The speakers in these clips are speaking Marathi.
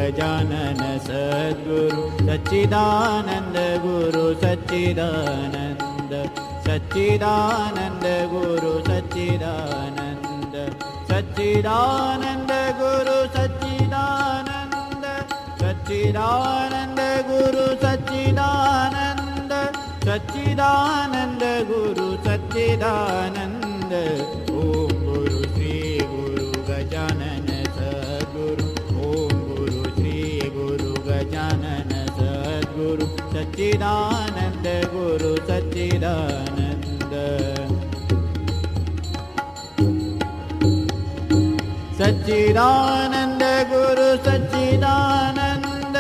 गजानन सद्गुरु सच्चिदानंद गुरु सच्चिदानंद सच्चिदानंद गुरु सच्चिदानंद सच्चिदानंद गुरु सच्चिदानंद सच्चिदानंद गुरु सच्चिदानंद सच्चिदानंद गुरु सच्चिदानंद ओम गुरु श्री गुरु गजानन सद्गुरु ओम गुरु श्री गुरु गजानन सद्गुरु सच्चिदानंद गुरु सच्चिदानंद सच्चिदानंद गुरु सच्चिदानंद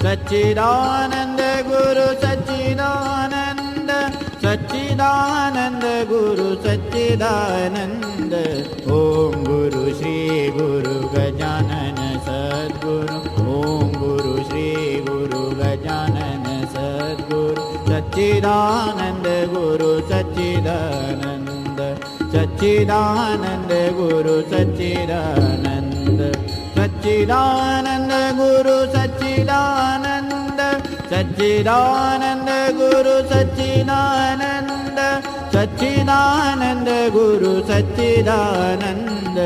सच्चिदानंद गुरु सच्चिदानंद सच्चिदानंद गुरु सच्चिदानंद ओम गुरु श्री गुरु गजानन सद्गुरु ओम गुरु श्री गुरु गजानन सद्गुरु सच्चिदानंद गुरु सच्चिदानंद सच्चिदानंद गुरु सच्चिदानंद सच्चिदानंद गुरु सच्चिदानंद सच्चिदानंद गुरु सच्चिदानंद सच्चिदानंद गुरु सच्चिदानंद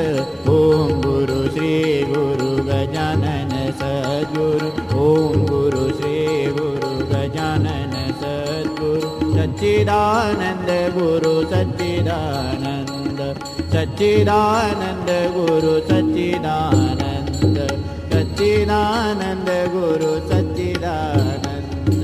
ओम गुरु श्री गुरु गजानन सद्गुरु ओम गुरु श्री गुरु गजानन सद्गुरु सच्चिदानंद गुरु सच्चिदानंद सच्चिदानंद गुरु सच्चिदानंद सच्चिदानंद गुरु सच्चिदानंद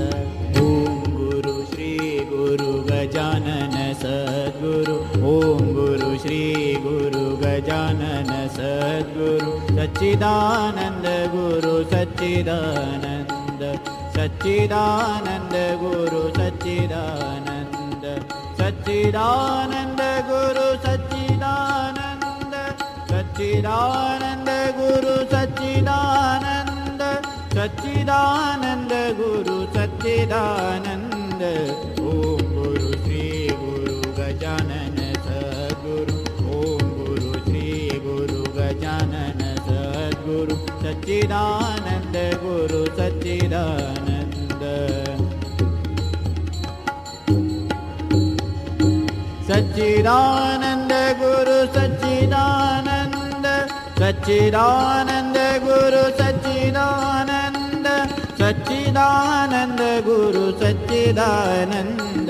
ओम गुरु श्री गुरु गजानन सद्गुरु ओम गुरु श्री गुरु गजानन सद्गुरु सच्चिदानंद गुरु सच्चिदानंद सच्चिदानंद गुरु सच्चिदानंद सच्चिदानंद गुरु सच्चिदानंद सच्चिदानंद गुरु सच्चिदानंद सच्चिदानंद गुरु सच्चिदानंद ओम गुरु श्री गुरु गजानन सद्गुरु ओम गुरु श्री गुरु गजानन सद्गुरु सच्चिदानंद गुरु सच्चिदानंद सच्चिदानंद गुरु सच्चिदानंद सच्चिदानंद गुरु सच्चिदानंद सच्चिदानंद गुरु सच्चिदानंद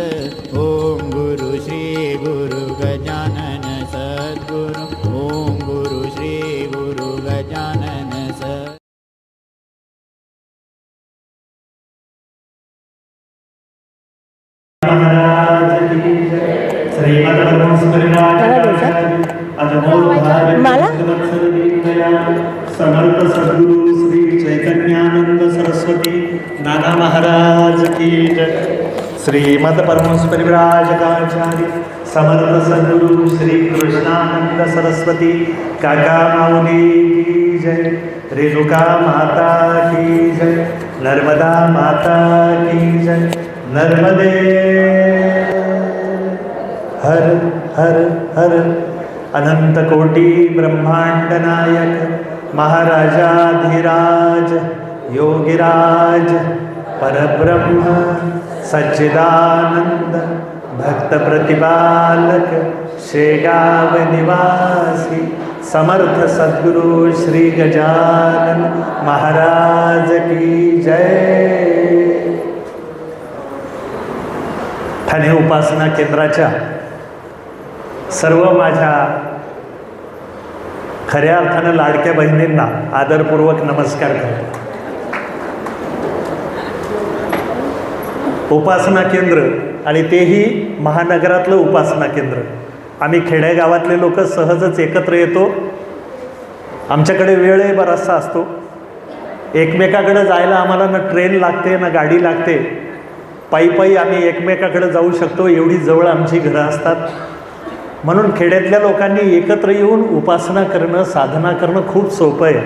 ओम गुरु श्री गुरु गजानन सद्गुरु ओम गुरु श्री गुरु गजानन सद्गुरु समर्थ सद्गुरु श्री चैतन्यानंद सरस्वती नाना महाराज की जय। श्रीमद परमहंस परिव्राजकाचार्य समर्थ सद्गुरु श्री कृष्णानंद सरस्वती काका माऊली की जय। रेणुका माता की जय। नर्मदा माता की जय। नर्मदे हर हर हर। अनंत कोटि ब्रह्मांड नायक महाराजाधिराज योगिराज परब्रह्म सच्चिदानंद भक्त प्रतिपालक शेगाव निवासी समर्थ सद्गुरु श्री गजानन महाराज की जय। ठाणे उपासना केंद्राच्या सर्व माझ्या खऱ्या अर्थानं लाडक्या बहिणींना आदरपूर्वक नमस्कार करतो। उपासना केंद्र आणि तेही महानगरातलं उपासना केंद्र, आम्ही खेडेगावातले लोक सहजच एकत्र येतो। आमच्याकडे वेळही बराचसा असतो, एकमेकाकडे जायला आम्हाला ना ट्रेन लागते ना गाडी लागते, पायी पायी आम्ही एकमेकाकडे जाऊ शकतो, एवढी जवळ आमची घरं असतात। म्हणून खेड्यातल्या लोकांनी एकत्र येऊन उपासना करणं साधना करणं खूप सोपं आहे।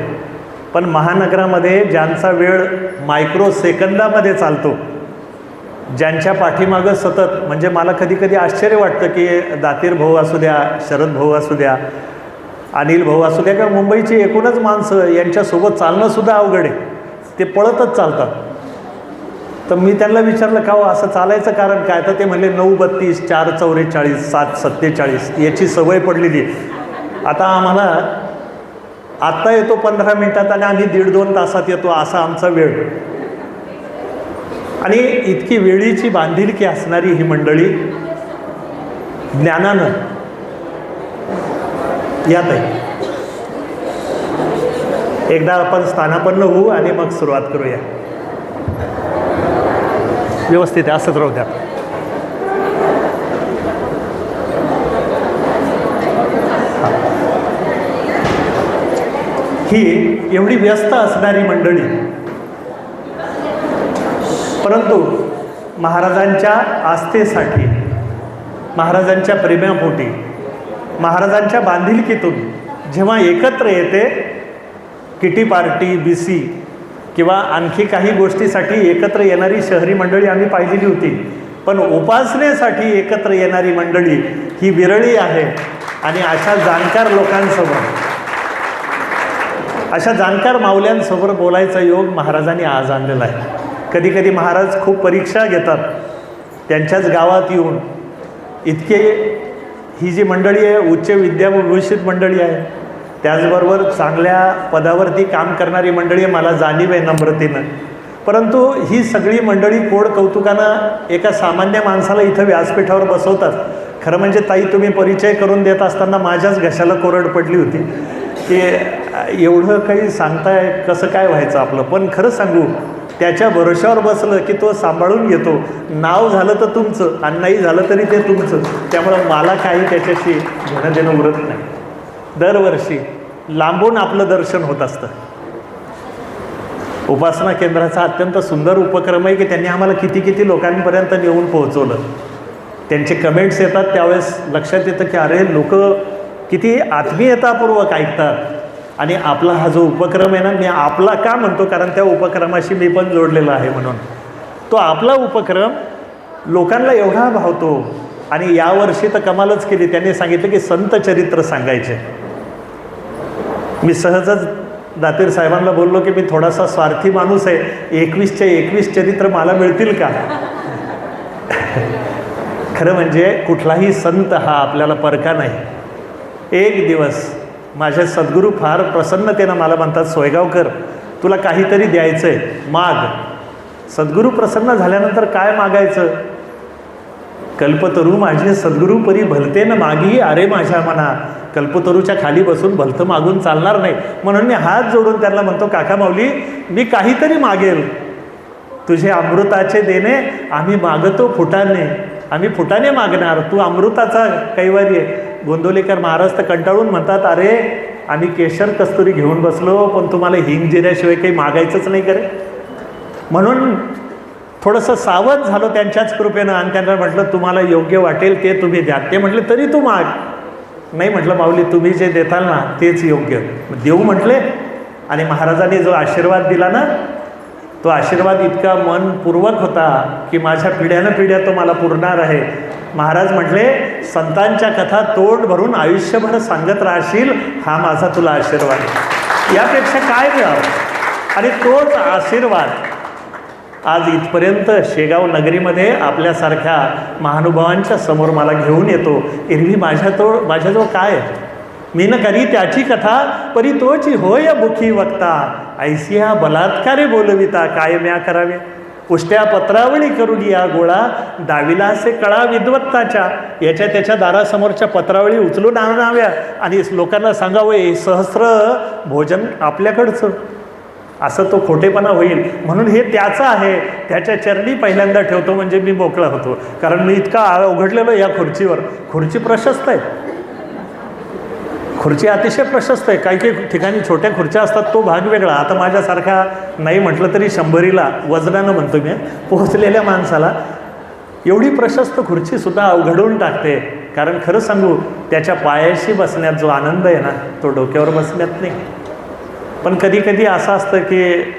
पण महानगरामध्ये ज्यांचा वेळ मायक्रो सेकंदामध्ये चालतो, ज्यांच्या पाठीमागं सतत म्हणजे मला कधी कधी आश्चर्य वाटतं की दातीर भाऊ असू द्या, शरद भाऊ असू द्या, अनिल भाऊ असू द्या किंवा मुंबईची एकूणच माणसं यांच्यासोबत चालणंसुद्धा अवघड आहे। ते पळतच चालतात. तर मी त्यांना विचारलं का हो असं चालायचं कारण काय? तर ते म्हणले 9:32, 4:44, 7:47 याची सवय पडलेली. आता आम्हाला आत्ता येतो 15 मिनिटात आणि आम्ही 1.5-2 तासात येतो असा आमचा वेळ. आणि इतकी वेळीची बांधिलकी असणारी ही मंडळी ज्ञानानं यात आहे. एकदा आपण स्थानापन्न होऊ आणि मग सुरुवात करूया. व्यवस्थित आहे, असंच राहू द्या. ही एवढी व्यस्त असणारी मंडळी, परंतु महाराजांच्या आस्थेसाठी, महाराजांच्या प्रेमापोटी, महाराजांच्या बांधिलकीतून जेव्हा एकत्र येते, किटी पार्टी, BC किंवा आणखी काही गोष्टीसाठी एकत्र येणारी शहरी मंडळी आम्ही पाहिलेली होती, पण उपासनेसाठी एकत्र येणारी मंडळी ही विरळी आहे. आणि अशा जाणकार लोकांसमोर, अशा जाणकार माऊल्यांसमोर बोलायचा योग महाराजांनी आज आणलेला आहे. कधी कधी महाराज खूप परीक्षा घेतात. त्यांच्याच गावात येऊन इतके, ही जी मंडळी आहे उच्च विद्याभूषित मंडळी आहे, त्याचबरोबर चांगल्या पदावरती काम करणारी मंडळी आहे, मला जाणीव आहे नम्रतेनं. परंतु ही सगळी मंडळी कोड कौतुकानं एका सामान्य माणसाला इथं व्यासपीठावर बसवतात. खरं म्हणजे ताई, तुम्ही परिचय करून देत असताना माझ्याच घशाला कोरड पडली होती की एवढं काही सांगताय, कसं काय व्हायचं आपलं. पण खरं सांगू, त्याच्या भरोश्यावर बसलं की तो सांभाळून घेतो. नाव झालं तर तुमचं आणि नाही झालं तरी ते तुमचं. त्यामुळं मला काही त्याच्याशी घेणं देणं उरत नाही. दरवर्षी लांबून आपलं दर्शन होत असतं. उपासना केंद्राचा अत्यंत सुंदर उपक्रम आहे की त्यांनी आम्हाला किती किती लोकांपर्यंत नेऊन पोहोचवलं. त्यांचे कमेंट्स येतात त्यावेळेस लक्षात येतं की अरे लोक किती आत्मीयतापूर्वक ऐकतात. आणि आपला हा जो उपक्रम आहे ना, मी आपला का म्हणतो कारण त्या उपक्रमाशी मी पण जोडलेला आहे म्हणून. तो आपला उपक्रम लोकांना एवढा भावतो. आणि यावर्षी तर कमालच केली. त्यांनी सांगितलं की संत चरित्र सांगायचे. मी सहजच दातीर साहेबांना बोललो की मी थोडासा स्वार्थी माणूस आहे, 21च्या 21 चरित्र मला मिळतील का? खरं म्हणजे कुठलाही संत हा आपल्याला परका नाही. एक दिवस माझे सद्गुरू फार प्रसन्नतेनं मला म्हणतात, सोयगावकर तुला काहीतरी द्यायचं आहे, माग. सद्गुरू प्रसन्न झाल्यानंतर काय मागायचं? कल्पतरू माझे सद्गुरू परी भलतेनं मागी, अरे माझ्या मना. कल्पतरूच्या खाली बसून भलतं मागून चालणार नाही. म्हणून मी हात जोडून त्यांना म्हणतो, काका माऊली मी काहीतरी मागेल. तुझे अमृताचे देणे आम्ही मागतो फुटाने, आम्ही फुटाने मागणार, तू अमृताचा कैवारी आहे. गोंदवलेकर महाराज तर कंटाळून म्हणतात, अरे आम्ही केशर कस्तुरी घेऊन बसलो पण तुम्हाला हिंग जिऱ्याशिवाय काही मागायचंच नाही करे. म्हणून थोडंसं सावध झालो त्यांच्याच कृपेनं आणि त्यांना म्हटलं तुम्हाला योग्य वाटेल ते तुम्ही द्या. ते म्हटले तरी तू माग. नाही म्हटलं माऊली तुम्ही जे देताल ना तेच योग्य. देऊ म्हटले. आणि महाराजांनी जो आशीर्वाद दिला ना, तो आशीर्वाद इतका मनपूर्वक होता की माझ्या पिढ्यानं पिढ्या तो मला पुरणार आहे. महाराज म्हटले, संतांच्या कथा तोंड भरून आयुष्यभर सांगत राहशील, हा माझा तुला आशीर्वाद. यापेक्षा काय मिळावं? आणि तोच आशीर्वाद आज इथपर्यंत शेगाव नगरीमध्ये आपल्यासारख्या महानुभावांच्या समोर मला घेऊन येतो. एरवी माझ्याजवळ काय आहे? मी न करी त्याची कथा, परी तोची होय बुखी वक्ता, ऐसिया बलात्कारे बोलविता, काय म्या करावे. उष्ट्या पत्रावळी करून या गोळा, दाविला असे कळा विद्वत्ताच्या. याच्या त्याच्या दारासमोरच्या पत्रावळी उचलून आणाव्या आणि लोकांना सांगावं हे सहस्र भोजन आपल्याकडचं. असं तो खोटेपणा होईल. म्हणून हे त्याचं आहे, त्याच्या चरणी पहिल्यांदा ठेवतो म्हणजे मी मोकळा होतो. कारण मी इतका उघडलेलो या खुर्चीवर. खुर्ची प्रशस्त आहे, खुर्ची अतिशय प्रशस्त आहे. काही काही ठिकाणी छोट्या खुर्च्या असतात, तो भाग वेगळा. आता माझ्यासारखा नाही म्हटलं तरी 100ला वजनानं म्हणतो मी पोहोचलेल्या माणसाला एवढी प्रशस्त खुर्चीसुद्धा अवघडून टाकते. कारण खरं सांगू, त्याच्या पायाशी बसण्यात जो आनंद आहे ना, तो डोक्यावर बसण्यात नाही. पण कधी कधी असं असतं की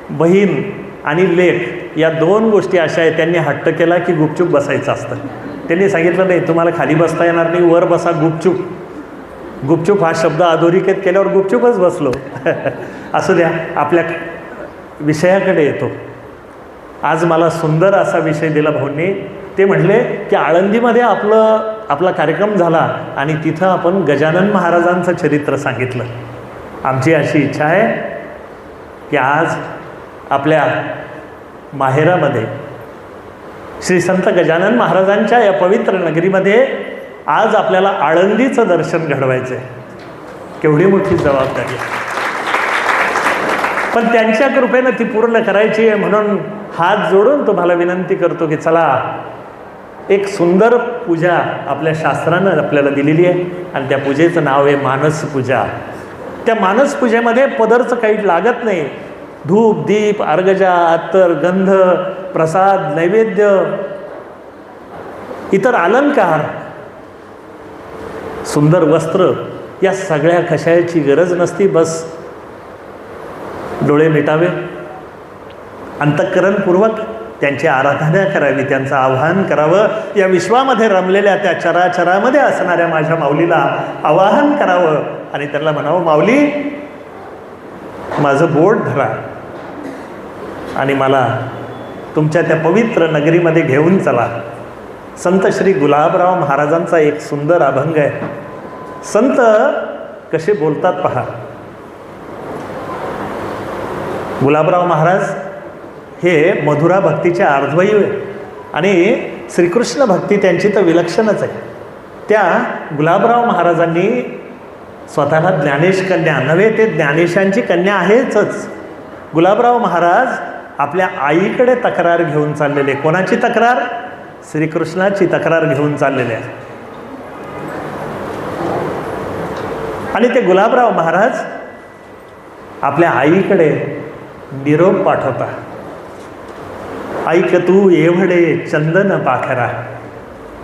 बहीण आणि लेक या दोन गोष्टी अशा आहेत, त्यांनी हट्ट केला की गुपचूप बसायचं असतं. त्यांनी सांगितलं नाही तुम्हाला खाली बसता येणार नाही, वर बसा गुपचूप. गुपचूप हा शब्द अधोरेखित केल्यावर गुपचूपच बसलो. असू द्या, आपल्या विषयाकडे येतो. आज मला सुंदर असा विषय दिला भाऊंनी. ते म्हणले की आळंदीमध्ये आपला कार्यक्रम झाला आणि तिथं आपण गजानन महाराजांचं चरित्र सांगितलं. आमची अशी इच्छा आहे की आज आपल्या माहेरामध्ये श्री संत गजानन महाराजांच्या या पवित्र नगरीमध्ये आज आपल्याला आळंदीचं दर्शन घडवायचं आहे. केवढी मोठी जबाबदारी आहे, पण त्यांच्या कृपेनं ती पूर्ण करायची आहे. म्हणून हात जोडून तुम्हाला विनंती करतो की चला, एक सुंदर पूजा आपल्या शास्त्रानं आपल्याला दिलेली आहे आणि त्या पूजेचं नाव आहे मानस पूजा. त्या मानस पूजेमध्ये पदरचं काही लागत नाही. धूप, दीप, अर्गजा, अत्तर, गंध, प्रसाद, नैवेद्य, इतर अलंकार, सुंदर वस्त्र, या सगळ्या कशाची गरज नसती. बस डोळे मिटावे, अंतःकरणपूर्वक त्यांची आराधना करावी, त्यांचं आवाहन करावं. या विश्वामध्ये रमलेल्या त्या चराचरामध्ये असणाऱ्या माझ्या माऊलीला आवाहन करावं आणि त्यांना म्हणावं, माऊली माझं बोट धरा आणि मला तुमच्या त्या पवित्र नगरीमध्ये घेऊन चला. संत श्री गुलाबराव महाराजांचा एक सुंदर अभंग आहे. संत कसे बोलतात पहा. गुलाबराव महाराज हे मधुरा भक्तीचे अर्धवायू आहे आणि श्रीकृष्ण भक्ती त्यांची तर विलक्षणच आहे. त्या गुलाबराव महाराजांनी स्वतःला ज्ञानेश कन्या नव्हे, ते ज्ञानेशांची कन्या आहेचच. गुलाबराव महाराज आपल्या आईकडे तक्रार घेऊन चाललेले. कोणाची तक्रार? श्रीकृष्णाची तक्रार घेऊन चाललेले आहे. आणि ते गुलाबराव महाराज आपल्या आईकडे निरोप पाठवता. ऐक तू एवढे चंदन पाखरा.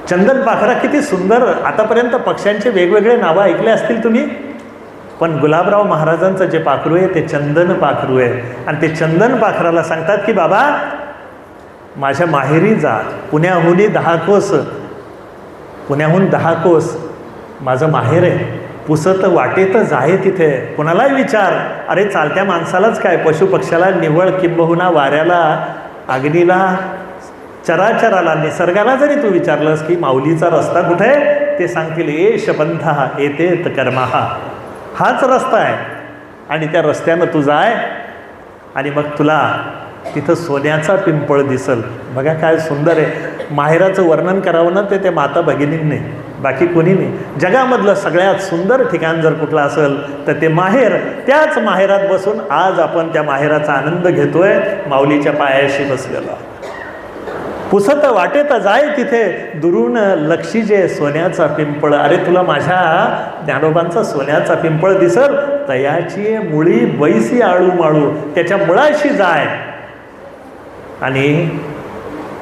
चंदन पाखरा किती सुंदर. आतापर्यंत पक्ष्यांचे वेगवेगळे नावं ऐकले असतील तुम्ही, पण गुलाबराव महाराजांचं जे पाखरू आहे ते चंदन पाखरू आहे. आणि ते चंदन पाखराला सांगतात की बाबा माझ्या माहेरी जा. पुण्याहून 10 कोस माझं माहेर आहे. पुसत वाटेत जाय तिथे. कोणालाही विचार, अरे चालत्या माणसालाच काय, पशुपक्ष्याला, निव्वळ किंबहुना वाऱ्याला, अग्नीला, चराचराला, निसर्गाला जरी तू विचारलंस की माऊलीचा रस्ता कुठे आहे, ते सांगतील एष पंथा एतेत कर्महा. हाच रस्ता आहे आणि त्या रस्त्यानं तू जाय आणि मग तुला तिथं सोन्याचा पिंपळ दिसल. बघा काय सुंदर आहे. माहेराचं वर्णन करावं ना ते माता भगिनींनी, बाकी कोणी नाही. जगामधलं सगळ्यात सुंदर ठिकाण जर कुठलं असेल तर ते माहेर. त्याच माहेरात बसून आज आपण त्या माहेराचा आनंद घेतोय, माऊलीच्या पायाशी बसलेला. पुसत वाटेत जाय तिथे दुरून लक्षीजे सोन्याचा पिंपळ. अरे तुला माझ्या ज्ञानोबांचा सोन्याचा पिंपळ दिसल, तयाची मुळी बैसी आळू माळू. त्याच्या मुळाशी जाय आणि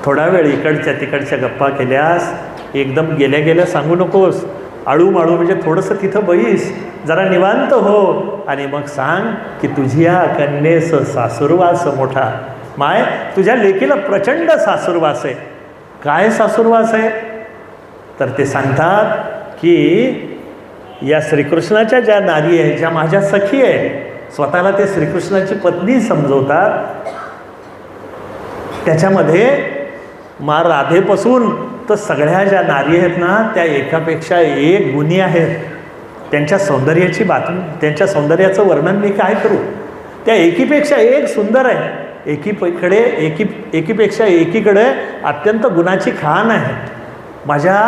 थोडा वेळ इकडच्या तिकडच्या गप्पा केल्यास, एकदम गेल्या गेल्या सांगू नकोस. आळू माळू म्हणजे थोडंसं तिथं बैस, जरा निवांत हो आणि मग सांग की तुझी या कन्येस सासुरवास मोठा. माय तुझ्या लेकीला प्रचंड सासुरवास आहे. काय सासुरवास आहे? तर ते सांगतात की या श्रीकृष्णाच्या ज्या नारी आहे, ज्या माझ्या सखी आहे, स्वतःला ते श्रीकृष्णाची पत्नी समजवतात. त्याच्यामध्ये मा राधेपासून तर सगळ्या ज्या नारी आहेत ना, त्या एकापेक्षा एक गुणी आहेत. त्यांच्या सौंदर्याची बातमी, त्यांच्या सौंदर्याचं वर्णन मी काय करू. त्या एकीपेक्षा एक सुंदर आहे. एकीपेक्षा एकीकडे अत्यंत गुणाची खाण आहे. माझ्या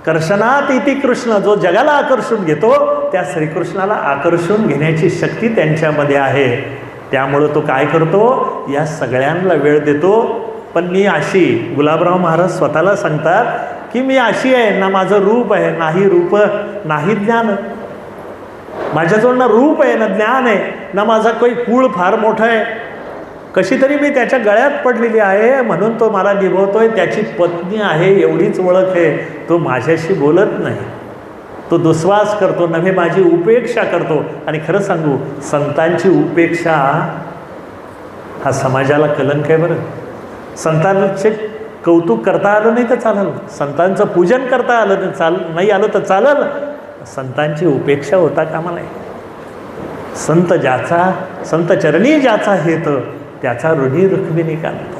कर्षणात इति कृष्ण, जो जगाला आकर्षून घेतो त्या श्रीकृष्णाला आकर्षून घेण्याची शक्ती त्यांच्यामध्ये आहे. त्यामुळं तो काय करतो, या सगळ्यांना वेळ देतो. पण मी अशी, गुलाबराव महाराज स्वतःला सांगतात की मी अशी आहे ना, माझं रूप आहे, नाही रूप नाही ज्ञान. माझ्याजवळ ना रूप आहे ना ज्ञान आहे, ना माझा काही कुळ फार मोठं आहे. कशी तरी मी त्याच्या गळ्यात पडलेली आहे म्हणून तो मला निभवतोय. त्याची पत्नी आहे एवढीच ओळख आहे. तो माझ्याशी बोलत नाही, तो दुस्वास करतो, नव्हे माझी उपेक्षा करतो. आणि खरं सांगू, संतांची उपेक्षा हा समाजाला कलंक आहे बरं. संतांचे कौतुक करता आलं नाही तर चालेल, संतांचं पूजन करता आलं नाही आलं तर चालेल, संतांची उपेक्षा होता कामा नये. संत ज्याचा, संत चरणी ज्याचा हेत, त्याचा ऋणी रुक्मिणी कांत.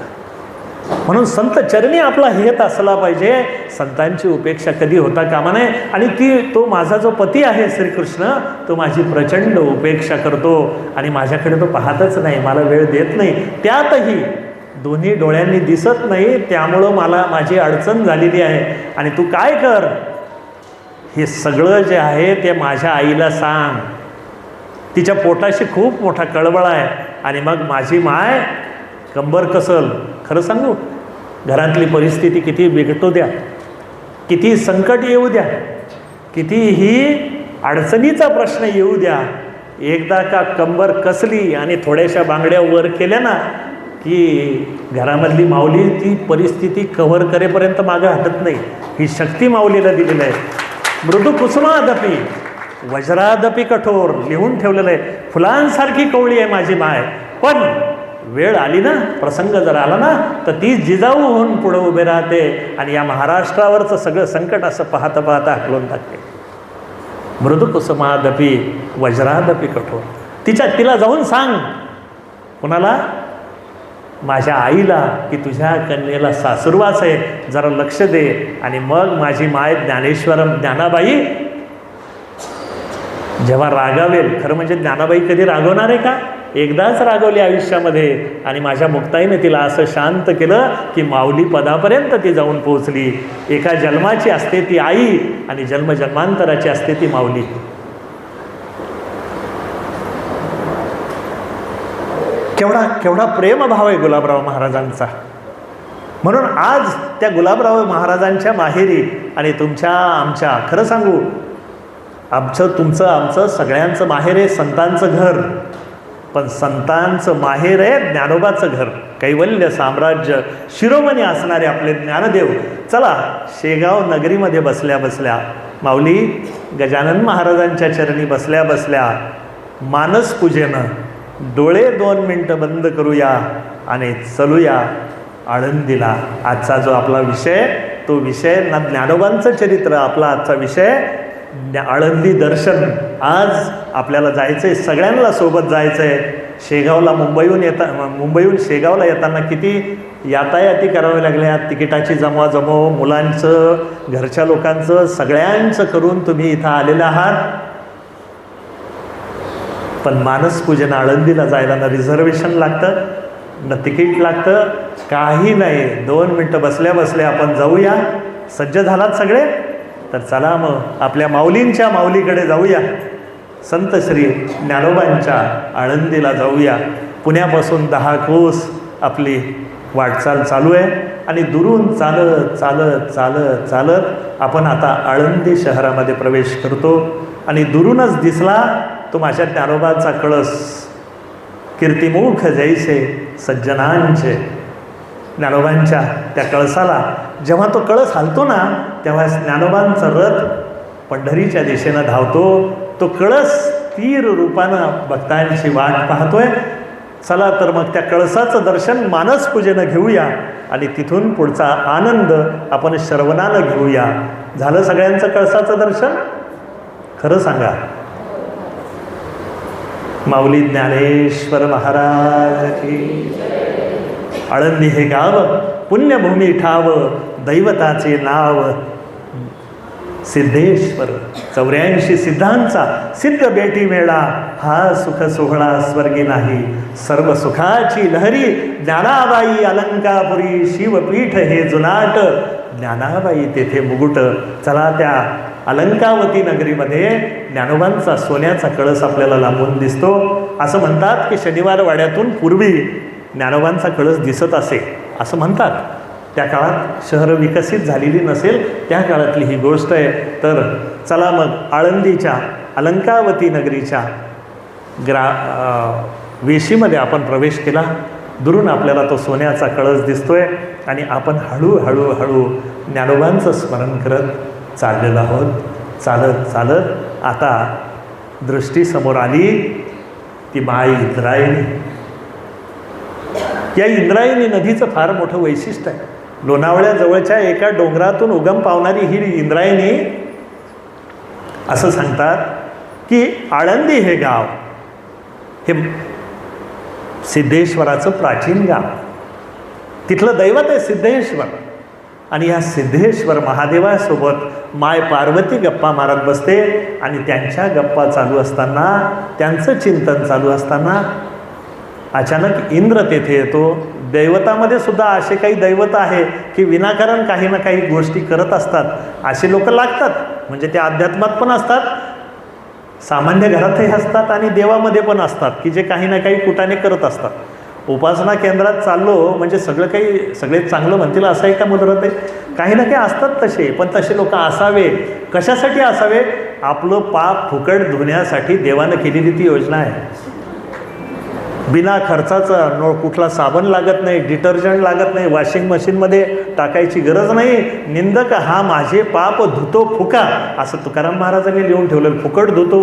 म्हणून संत चरणी आपला हेत असला पाहिजे. संतांची उपेक्षा कधी होता कामा नये. आणि तो माझा जो पती आहे श्रीकृष्ण, तो माझी प्रचंड उपेक्षा करतो आणि माझ्याकडे तो पाहतच नाही, मला वेळ देत नाही. त्यातही दोन्ही डोळ्यांनी दिसत नाही, त्यामुळं मला माझी अडचण झालेली आहे. आणि तू काय कर, हे सगळं जे आहे ते माझ्या आईला सांग. तिच्या पोटाशी खूप मोठा कळवळ आहे आणि मग माझी माय कंबर कसल. खरं सांगू, घरातली परिस्थिती किती बिघटू द्या, किती संकट येऊ द्या, कितीही अडचणीचा प्रश्न येऊ द्या, एकदा का कंबर कसली आणि थोड्याशा बांगड्या वर केल्या ना की घरामधली माऊली ती परिस्थिती कव्हर करेपर्यंत मागं हटत नाही. ही शक्ती माऊलीला दिलेली आहे. मृदू कुसुमादपी वज्रादपी कठोर लिहून ठेवलेलं आहे. फुलांसारखी कवळी आहे माझी माय, पण वेळ आली ना, प्रसंग जर आला ना, तर ती जिजाऊ होऊन पुढं उभे राहते आणि या महाराष्ट्रावरचं सगळं संकट असं पाहता पाहता हकलून टाकते. मृदू कुसुमादपी वज्रादपी कठोर. तिला जाऊन सांग, कुणाला, माझ्या आईला, की तुझ्या कन्येला सासुरवास आहे, जरा लक्ष दे. आणि मग माझी माय ज्ञानाबाई जेव्हा रागावेल, खरं म्हणजे ज्ञानाबाई कधी रागवणार आहे का? एकदाच रागवली आयुष्यामध्ये. आणि माझ्या मुक्ताईने तिला असं शांत केलं की माऊली पदापर्यंत ती जाऊन पोहोचली. एका जन्माची असते ती आई आणि जन्मजन्मांतराची असते ती माऊली. केवढा प्रेमभाव आहे गुलाबराव महाराजांचा. म्हणून आज त्या गुलाबराव महाराजांच्या माहेरी आणि तुमच्या आमच्या, खरं सांगू, आमचं सगळ्यांचं माहेर आहे संतांचं घर, पण संतांचं माहेर आहे ज्ञानोबाचं घर. कैवल्य साम्राज्य शिरोमणी असणारे आपले ज्ञानदेव. चला, शेगाव नगरीमध्ये बसल्या बसल्या माऊली गजानन महाराजांच्या चरणी बसल्या बसल्या मानस पूजेनं डोळे 2 मिनटं बंद करूया आणि चलूया आळंदीला. आजचा जो आपला विषय, तो विषय ना ज्ञानोबांचं चरित्र, आपला आजचा विषय आळंदी दर्शन. आज आपल्याला जायचं आहे, सगळ्यांना सोबत जायचं आहे. शेगावला मुंबईहून शेगावला येताना किती यातायाती करावे लागल्या, तिकिटाची जमवाजमव, मुलांचं, घरच्या लोकांचं, सगळ्यांचं करून तुम्ही इथं आलेले आहात. पण मानसपूजन आळंदीला जायला ना रिझर्वेशन लागतं, ना तिकीट लागतं, काही नाही. 2 मिनटं बसल्या बसल्या आपण जाऊया. सज्ज झालात सगळे? तर चला मग आपल्या माऊलींच्या माऊलीकडे जाऊया. संत श्री ज्ञानोबांच्या आळंदीला जाऊया. पुण्यापासून 10 कोस आपली वाटचाल चालू आहे आणि दुरून चालत चालत चालत चालत आपण आता आळंदी शहरामध्ये प्रवेश करतो. आणि दुरूनच दिसला तो माझ्या ज्ञानोबाचा कळस. कीर्तिमुख जैसे सज्जनांचे. ज्ञानोबांच्या त्या कळसाला जेव्हा तो कळस हालतो ना, तेव्हा ज्ञानोबांचा रथ पंढरीच्या दिशेनं धावतो. तो कळस तीर रूपानं भक्तांची वाट पाहतोय. चला तर मग त्या कळसाचं दर्शन मानसपूजेनं घेऊया आणि तिथून पुढचा आनंद आपण श्रवणानं घेऊया. झालं सगळ्यांचं कळसाचं दर्शन? खरं सांगा. माऊली ज्ञानेश्वर महाराज की. आळंदी हे गाव पुण्यभूमी ठाव, दैवताचे नाव सिद्धेश्वर. 84 सिद्धांचा सिद्ध बेटी मेळा, हा सुख सोहळा स्वर्गी नाही. सर्व सुखाची लहरी ज्ञानाबाई अलंकापुरी. शिवपीठ हे जुनाट, ज्ञानाबाई तेथे मुकुट. चला, त्या अलंकावती नगरीमध्ये ज्ञानोबांचा सोन्याचा कळस आपल्याला लांबून दिसतो. असं म्हणतात की शनिवार वाड्यातून पूर्वी ज्ञानोबांचा कळस दिसत असे, असं म्हणतात. त्या काळात शहरं विकसित झालेली नसेल, त्या काळातली ही गोष्ट आहे. तर चला मग आळंदीच्या अलंकावती नगरीच्या वेशीमध्ये आपण प्रवेश केला. दुरून आपल्याला तो सोन्याचा कळस दिसतोय आणि आपण हळूहळू हळू ज्ञानोबांचं स्मरण करत चाललेलो आहोत. चालत चालत आता दृष्टीसमोर आली ती माई इंद्रायणी. या इंद्रायणी नदीचं फार मोठं वैशिष्ट्य आहे. लोणावळ्याजवळच्या एका डोंगरातून उगम पावणारी ही इंद्रायणी. असं सांगतात की आळंदी हे गाव हे सिद्धेश्वराचं प्राचीन गाव, तिथलं दैवत आहे सिद्धेश्वर. आणि या सिद्धेश्वर महादेवासोबत माय पार्वती गप्पा मारत बसते. आणि त्यांच्या गप्पा चालू असताना, त्यांचं चिंतन चालू असताना अचानक इंद्र तेथे येतो. दैवतामध्ये सुद्धा असे काही दैवत आहे की विनाकारण काही ना काही गोष्टी करत असतात. असे लोक लागतात, म्हणजे ते अध्यात्मात पण असतात, सामान्य घरातही असतात आणि देवामध्ये पण असतात की जे काही ना काही कुटाने करत असतात. उपासना केंद्रात चाललो म्हणजे सगळे चांगलं म्हणतील असं आहे का मुद्रत आहे? काही ना काही असतात तसे, पण तसे लोक असावे. कशासाठी असावे? आपलं पाप फुकट धुण्यासाठी देवानं केलेली ती योजना आहे. बिना खर्चाचा कुठला साबण लागत नाही, डिटर्जंट लागत नाही, वॉशिंग मशीनमध्ये टाकायची गरज नाही. निंदक हा माझे पाप धुतो फुका, असं तुकाराम महाराजांनी लिहून ठेवलं. फुकट धुतो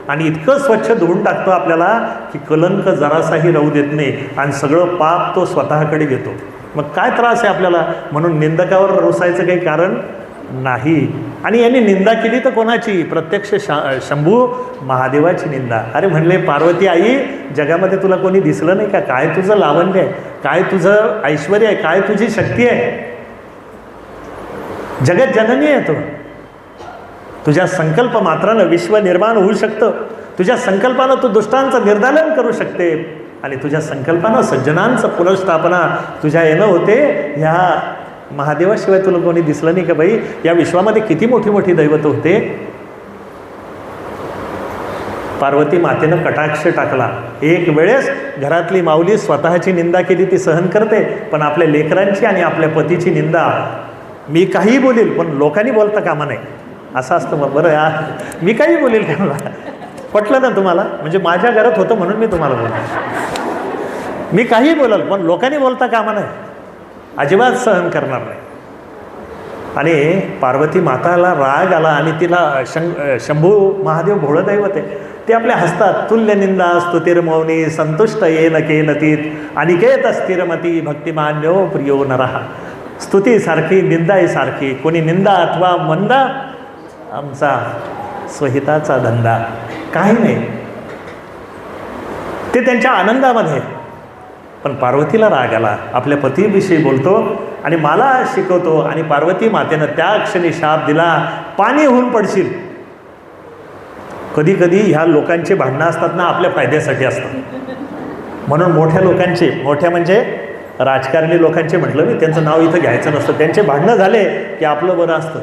आणि इतकं स्वच्छ धुवून टाकतो आपल्याला की कलंक जरासाही राहू देत नाही आणि सगळं पाप तो स्वतःकडे घेतो. मग काय त्रास आहे आपल्याला? म्हणून निंदकावर रोसायचं काही कारण नाही. आणि यांनी निंदा केली तर कोणाची? प्रत्यक्ष शंभू महादेवाची निंदा. अरे म्हणले पार्वती आई, जगामध्ये तुला कोणी दिसलं नाही का? काय तुझं लावण्य आहे, काय तुझं ऐश्वर्य आहे, काय तुझी शक्ती आहे? जगत जननी आहे तू. तुझ्या संकल्प मात्रानं विश्व निर्माण होऊ शकतं. तुझ्या संकल्पानं तू दुष्टांचं निर्दालन करू शकते आणि तुझ्या संकल्पानं सज्जनांचं पुनर्स्थापना तुझ्या येणं होते. ह्या महादेवाशिवाय तुला कोणी दिसलं नाही का बाई? या विश्वामध्ये किती मोठी मोठी दैवत होते. पार्वती मातेनं कटाक्ष टाकला. एक वेळेस घरातली माऊली स्वतःची निंदा केली ती सहन करते, पण आपल्या लेकरांची आणि आपल्या पतीची निंदा मी काही बोलील पण लोकांनी बोलता कामा नाही, असं असतं. मग बरं यार, मी काही बोलेल का? पटलं ना तुम्हाला? म्हणजे माझ्या घरात होतं म्हणून मी तुम्हाला बोलतो. मी काही बोलाल पण लोकांनी बोलता कामा नाही, अजिबात सहन करणार नाही. आणि पार्वती माताला राग आला आणि तिला शंभू महादेव भोळं दैवत आहे, ते आपल्या हसतात. तुल्य निंदा स्तुतिर्मौनी संतुष्ट येन केनतीत अनिकेत स्थिरमती भक्तिमान्यो प्रियो नरहा. स्तुतीसारखी निंदाही सारखी. कोणी निंदा अथवा मंदा, आमचा स्वहिताचा धंदा. काही नाही, ते त्यांच्या आनंदामध्ये. पण पार्वतीला राग आला, आपल्या पतीविषयी बोलतो आणि मला शिकवतो. आणि पार्वती मातेनं त्या क्षणी शाप दिला, पाणी होऊन पडशील. कधी कधी ह्या लोकांचे भांडणं असतात ना, आपल्या फायद्यासाठी असतात. म्हणून मोठ्या लोकांचे, मोठ्या म्हणजे राजकारणी लोकांचे म्हटलं मी, त्यांचं नाव इथं घ्यायचं नसतं. त्यांचे भांडणं झाले की आपलं बरं असतं.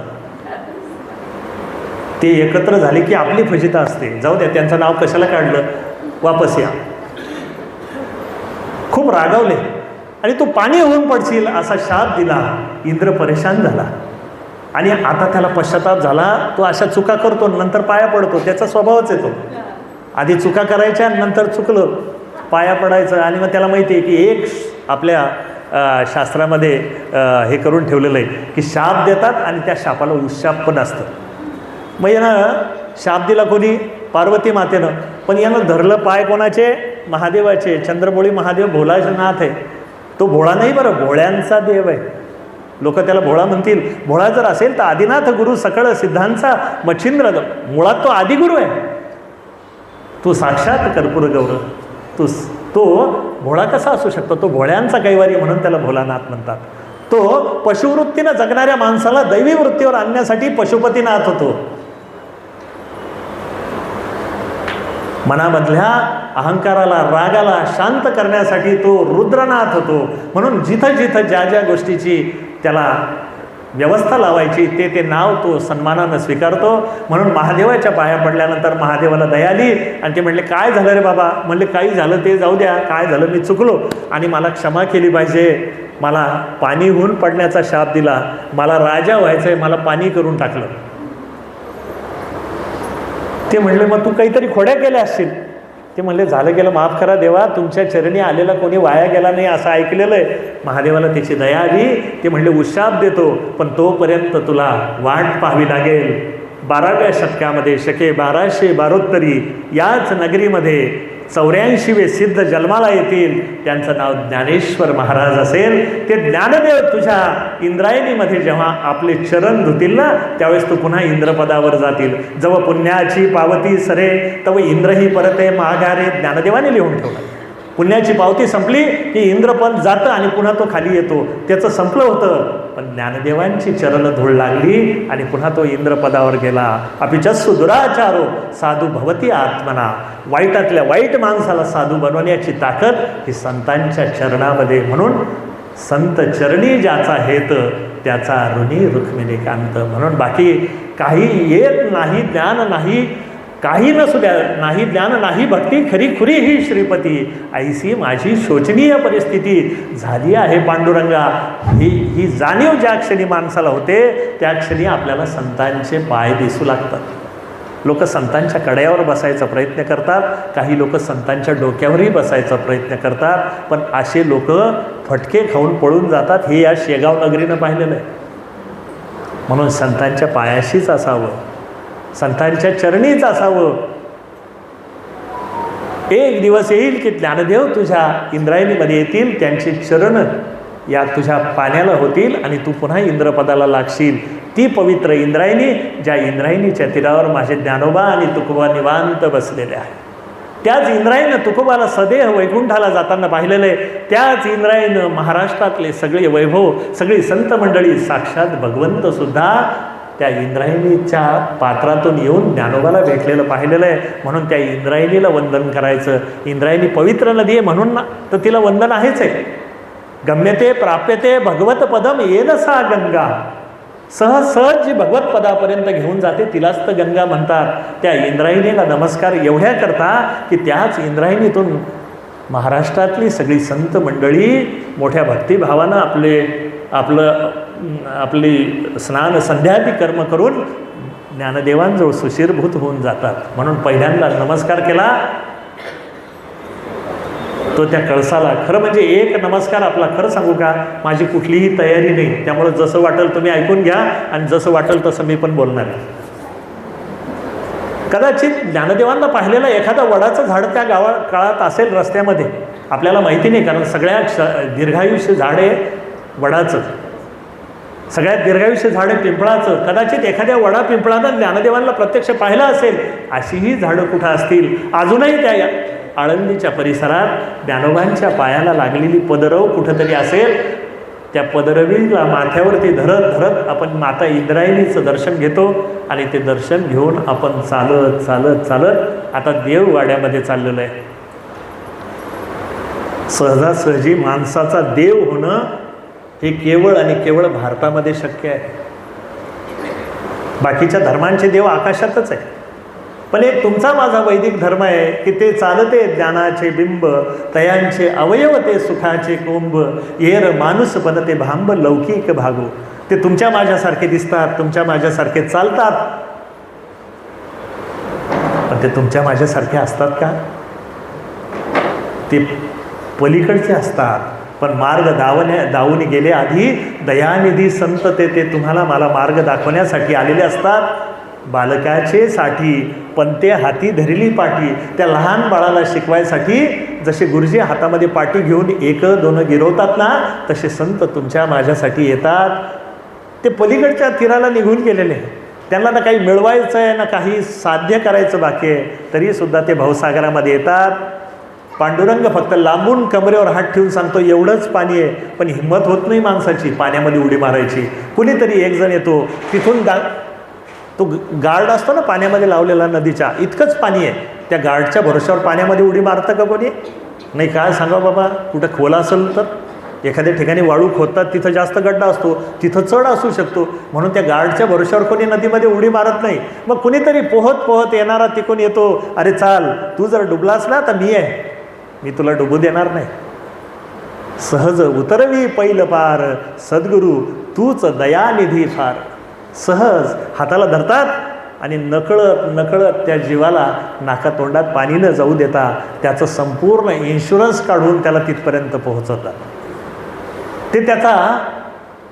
ते एकत्र झाले की आपली फजिता असते. जाऊ द्या, त्यांचं नाव कशाला काढलं, वापस या. खूप रागावले आणि तू पाणी होऊन पडशील असा शाप दिला. इंद्र परेशान झाला आणि आता त्याला पश्चाताप झाला. तो अशा चुका करतो, नंतर पाया पडतो, त्याचा स्वभावच येतो. आधी चुका करायच्या, नंतर चुकलं पाया पडायचं. आणि मग त्याला माहिती आहे की एक आपल्या शास्त्रामध्ये हे करून ठेवलेलं आहे की शाप देतात आणि त्या शापाला उशाप पण असतं. मग यानं शाप दिला कोणी? पार्वती मातेनं. पण यानं धरलं पाय कोणाचे? महादेवाचे. चंद्रभोळी महादेव भोलानाथ आहे. तो भोळा नाही बरं, भोळ्यांचा देव आहे. लोक त्याला भोळा म्हणतील. भोळा जर असेल तर आदिनाथ गुरु सकळ सिद्धांचा मच्छिंद्र, मुळात तो आदिगुरु आहे. तू साक्षात कर्पूर गौर. तो भोळा कसा असू शकतो? तो भोळ्यांचा कैवारी म्हणून त्याला भोलानाथ म्हणतात. तो पशुवृत्तीनं जगणाऱ्या माणसाला दैवी वृत्तीवर आणण्यासाठी पशुपतीनाथ होतो. मनामधल्या अहंकाराला, रागाला शांत करण्यासाठी तो रुद्रनाथ होतो. म्हणून जिथं जिथं ज्या ज्या गोष्टीची त्याला व्यवस्था लावायची ते नाव तो सन्मानानं स्वीकारतो. म्हणून महादेवाच्या पाया पडल्यानंतर महादेवाला दया आली आणि ते म्हणले, काय झालं रे बाबा? म्हणले, काही झालं ते जाऊ द्या, काय झालं मी चुकलो आणि मला क्षमा केली पाहिजे. मला पाणी होऊन पडण्याचा शाप दिला, मला राजा व्हायचं आहे, मला पाणी करून टाकलं. ते म्हणले, मग तू काहीतरी खोड्या केल्या असतील. ते म्हणले, झालं गेलं, माफ करा देवा, तुमच्या चरणी आलेला कोणी वाया गेला नाही असं ऐकलेलं आहे. महादेवाला त्याची दया आली. ते म्हणले, उशाप देतो पण तोपर्यंत तुला वाट पाहावी लागेल. 12व्या शतकामध्ये शके 1272 याच नगरीमध्ये 84वे सिद्ध जन्माला येतील, त्यांचं नाव ज्ञानेश्वर महाराज असेल. ते ज्ञानदेव तुझ्या इंद्रायणीमध्ये जेव्हा आपले चरण धुतील ना, त्यावेळेस तू पुन्हा इंद्रपदावर जातील. जव पुण्याची पावती सरे तव इंद्रही परते माघारे. ज्ञानदेवाने लिहून ठेवलं. पुण्याची पावती संपली की इंद्रपद जातं आणि पुन्हा तो खाली येतो. त्याचं संपलं होतं, पण ज्ञानदेवांची चरण धूळ लागली आणि पुन्हा तो इंद्रपदावर गेला. अपिचस्सु दुराचारो साधू भवती आत्मना. वाईटातल्या वाईट माणसाला साधू बनवण्याची ताकद ही संतांच्या चरणामध्ये. म्हणून संत चरणी ज्याचा हेत त्याचा ऋणी रुक्मिणी कांत. म्हणून बाकी काही येत नाही, ज्ञान नाही, काही नसू द्या, नाही ज्ञान नाही भक्ती, खरी खुरी ही श्रीपती. ऐसी माझी शोचनीय परिस्थिती झाली आहे पांडुरंगा. ही जाणीव ज्या क्षणी माणसाला होते त्या क्षणी आपल्याला संतांचे पाय दिसू लागतात. लोक संतांच्या कड्यावर बसायचा प्रयत्न करतात, काही लोक संतांच्या डोक्यावरही बसायचा प्रयत्न करतात, पण असे लोक फटके खाऊन पळून जातात. हे या शेगाव नगरीनं पाहिलेलं आहे. म्हणून संतांच्या पायाशीच असावं, संतांच्या चरणीच असावं. एक दिवस येईल की ज्ञानदेव तुझ्या इंद्रायणीमध्ये येतील, त्यांचे चरण या तुझ्या पाण्याला होतील आणि तू पुन्हा इंद्रपदाला लागशील. ती पवित्र इंद्रायणी, ज्या इंद्रायणीच्या तीरावर माझे ज्ञानोबा आणि तुकोबा निवांत बसलेले आहे. त्याच इंद्रायणीनं तुकोबाला सदेह वैकुंठाला जाताना पाहिलेलं आहे. त्याच इंद्रायणीनं महाराष्ट्रातले सगळे वैभव, सगळी संत मंडळी, साक्षात भगवंतसुद्धा त्या इंद्रायणीच्या पात्रातून येऊन ज्ञानोबाला भेटलेलं पाहिलेलं आहे. म्हणून त्या इंद्रायणीला वंदन करायचं. इंद्रायणी पवित्र नदी आहे म्हणून ना, तर तिला वंदन आहेच आहे. गम्यते प्राप्यते भगवत पदम येन सा गंगा. सहज जी भगवत पदापर्यंत घेऊन जाते तिलाच तर गंगा म्हणतात. त्या इंद्रायणीला नमस्कार एवढ्या करता की त्याच इंद्रायणीतून महाराष्ट्रातली सगळी संत मंडळी मोठ्या भक्तिभावानं आपली स्नान संध्यादी कर्म करून ज्ञानदेवांजवळ सुशीरभूत होऊन जातात. म्हणून पहिल्यांदा नमस्कार केला तो त्या कळसाला. खरं म्हणजे एक नमस्कार आपला, खरं सांगू का, माझी कुठलीही तयारी नाही, त्यामुळे जसं वाटेल तुम्ही ऐकून घ्या आणि जसं वाटेल तसं मी पण बोलणार आहे. कदाचित ज्ञानदेवांना पाहिलेलं एखादा वडाचं झाड त्या काळात असेल रस्त्यामध्ये, आपल्याला माहिती नाही, कारण सगळ्यात दीर्घायुष्य झाड आहे वडाचं, सगळ्यात दीर्घायुष्य झाड आहे पिंपळाचं. कदाचित एखाद्या वडा पिंपळानं ज्ञानदेवांना प्रत्यक्ष पाहिलं असेल. अशीही झाडं कुठं असतील. अजूनही त्या आळंदीच्या परिसरात ज्ञानोबांच्या पायाला लागलेली पदरव कुठंतरी असेल. त्या पदरवीला माथ्यावरती धरत धरत आपण माता इंद्रायणीचं दर्शन घेतो आणि ते दर्शन घेऊन आपण चालत चालत चालत आता देववाड्यामध्ये चाललेलं आहे. सहजासहजी माणसाचा देव होणं हे केवळ आणि केवळ भारतामध्ये शक्य आहे. बाकीच्या धर्मांचे देव आकाशातच आहे, पण एक तुमचा माझा वैदिक धर्म आहे की ते चालते ज्ञानाचे बिंब, तयांचे अवयव ते सुखाचे कोंब, येर माणूस बनते भांब लौकिक भागो. ते तुमच्या माझ्यासारखे दिसतात, तुमच्या माझ्यासारखे चालतात, पण ते तुमच्या माझ्यासारखे असतात का? ते पलीकडचे असतात. पण मार्ग दावून गेले आधी दयानिधी संत ते तुम्हाला मला मार्ग दाखवण्यासाठी आलेले असतात. बालकाचे साठी पंते हाती धरली पाठी. त्या लहान बाळाला शिकवायसाठी जसे गुरुजी हातामध्ये पाठी घेऊन 1-2 गिरवतात ना, तसे संत तुमच्या माझ्यासाठी येतात. ते पलीकडच्या तीराला निघून गेलेले, त्यांना ना काही मिळवायचं आहे ना काही साध्य करायचं बाकी आहे, तरीसुद्धा ते भवसागरामध्ये येतात. पांडुरंग फक्त लांबून कमरेवर हात ठेवून सांगतो एवढंच पाणी आहे, पण हिंमत होत नाही माणसाची पाण्यामध्ये उडी मारायची. कुणीतरी एक जण येतो तिथून, तो गार्ड असतो ना पाण्यामध्ये लावलेला नदीच्या, इतकंच पाणी आहे, त्या गार्डच्या भरोश्यावर पाण्यामध्ये उडी मारतं का कोणी? नाही. काय सांगा बाबा, कुठं खोला असेल तर एखाद्या ठिकाणी वाळू खोदतात, तिथं जास्त गड्डा असतो, तिथं चढ असू शकतो, म्हणून त्या गार्डच्या भरोश्यावर कोणी नदीमध्ये उडी मारत नाही. मग कुणीतरी पोहत पोहत येणारा तिकून येतो, अरे चाल, तू जर डुबलास ना तर मी आहे, मी तुला डुबू देणार नाही. सहज उतरवी पैल पार, सद्गुरू तूच दयानिधी फार. सहज हाताला धरतात आणि नकळत नकळत त्या जीवाला नाकातोंडात पाणी न जाऊ देता त्याचं संपूर्ण इन्शुरन्स काढून त्याला तिथपर्यंत पोहोचवतात. ते त्याचा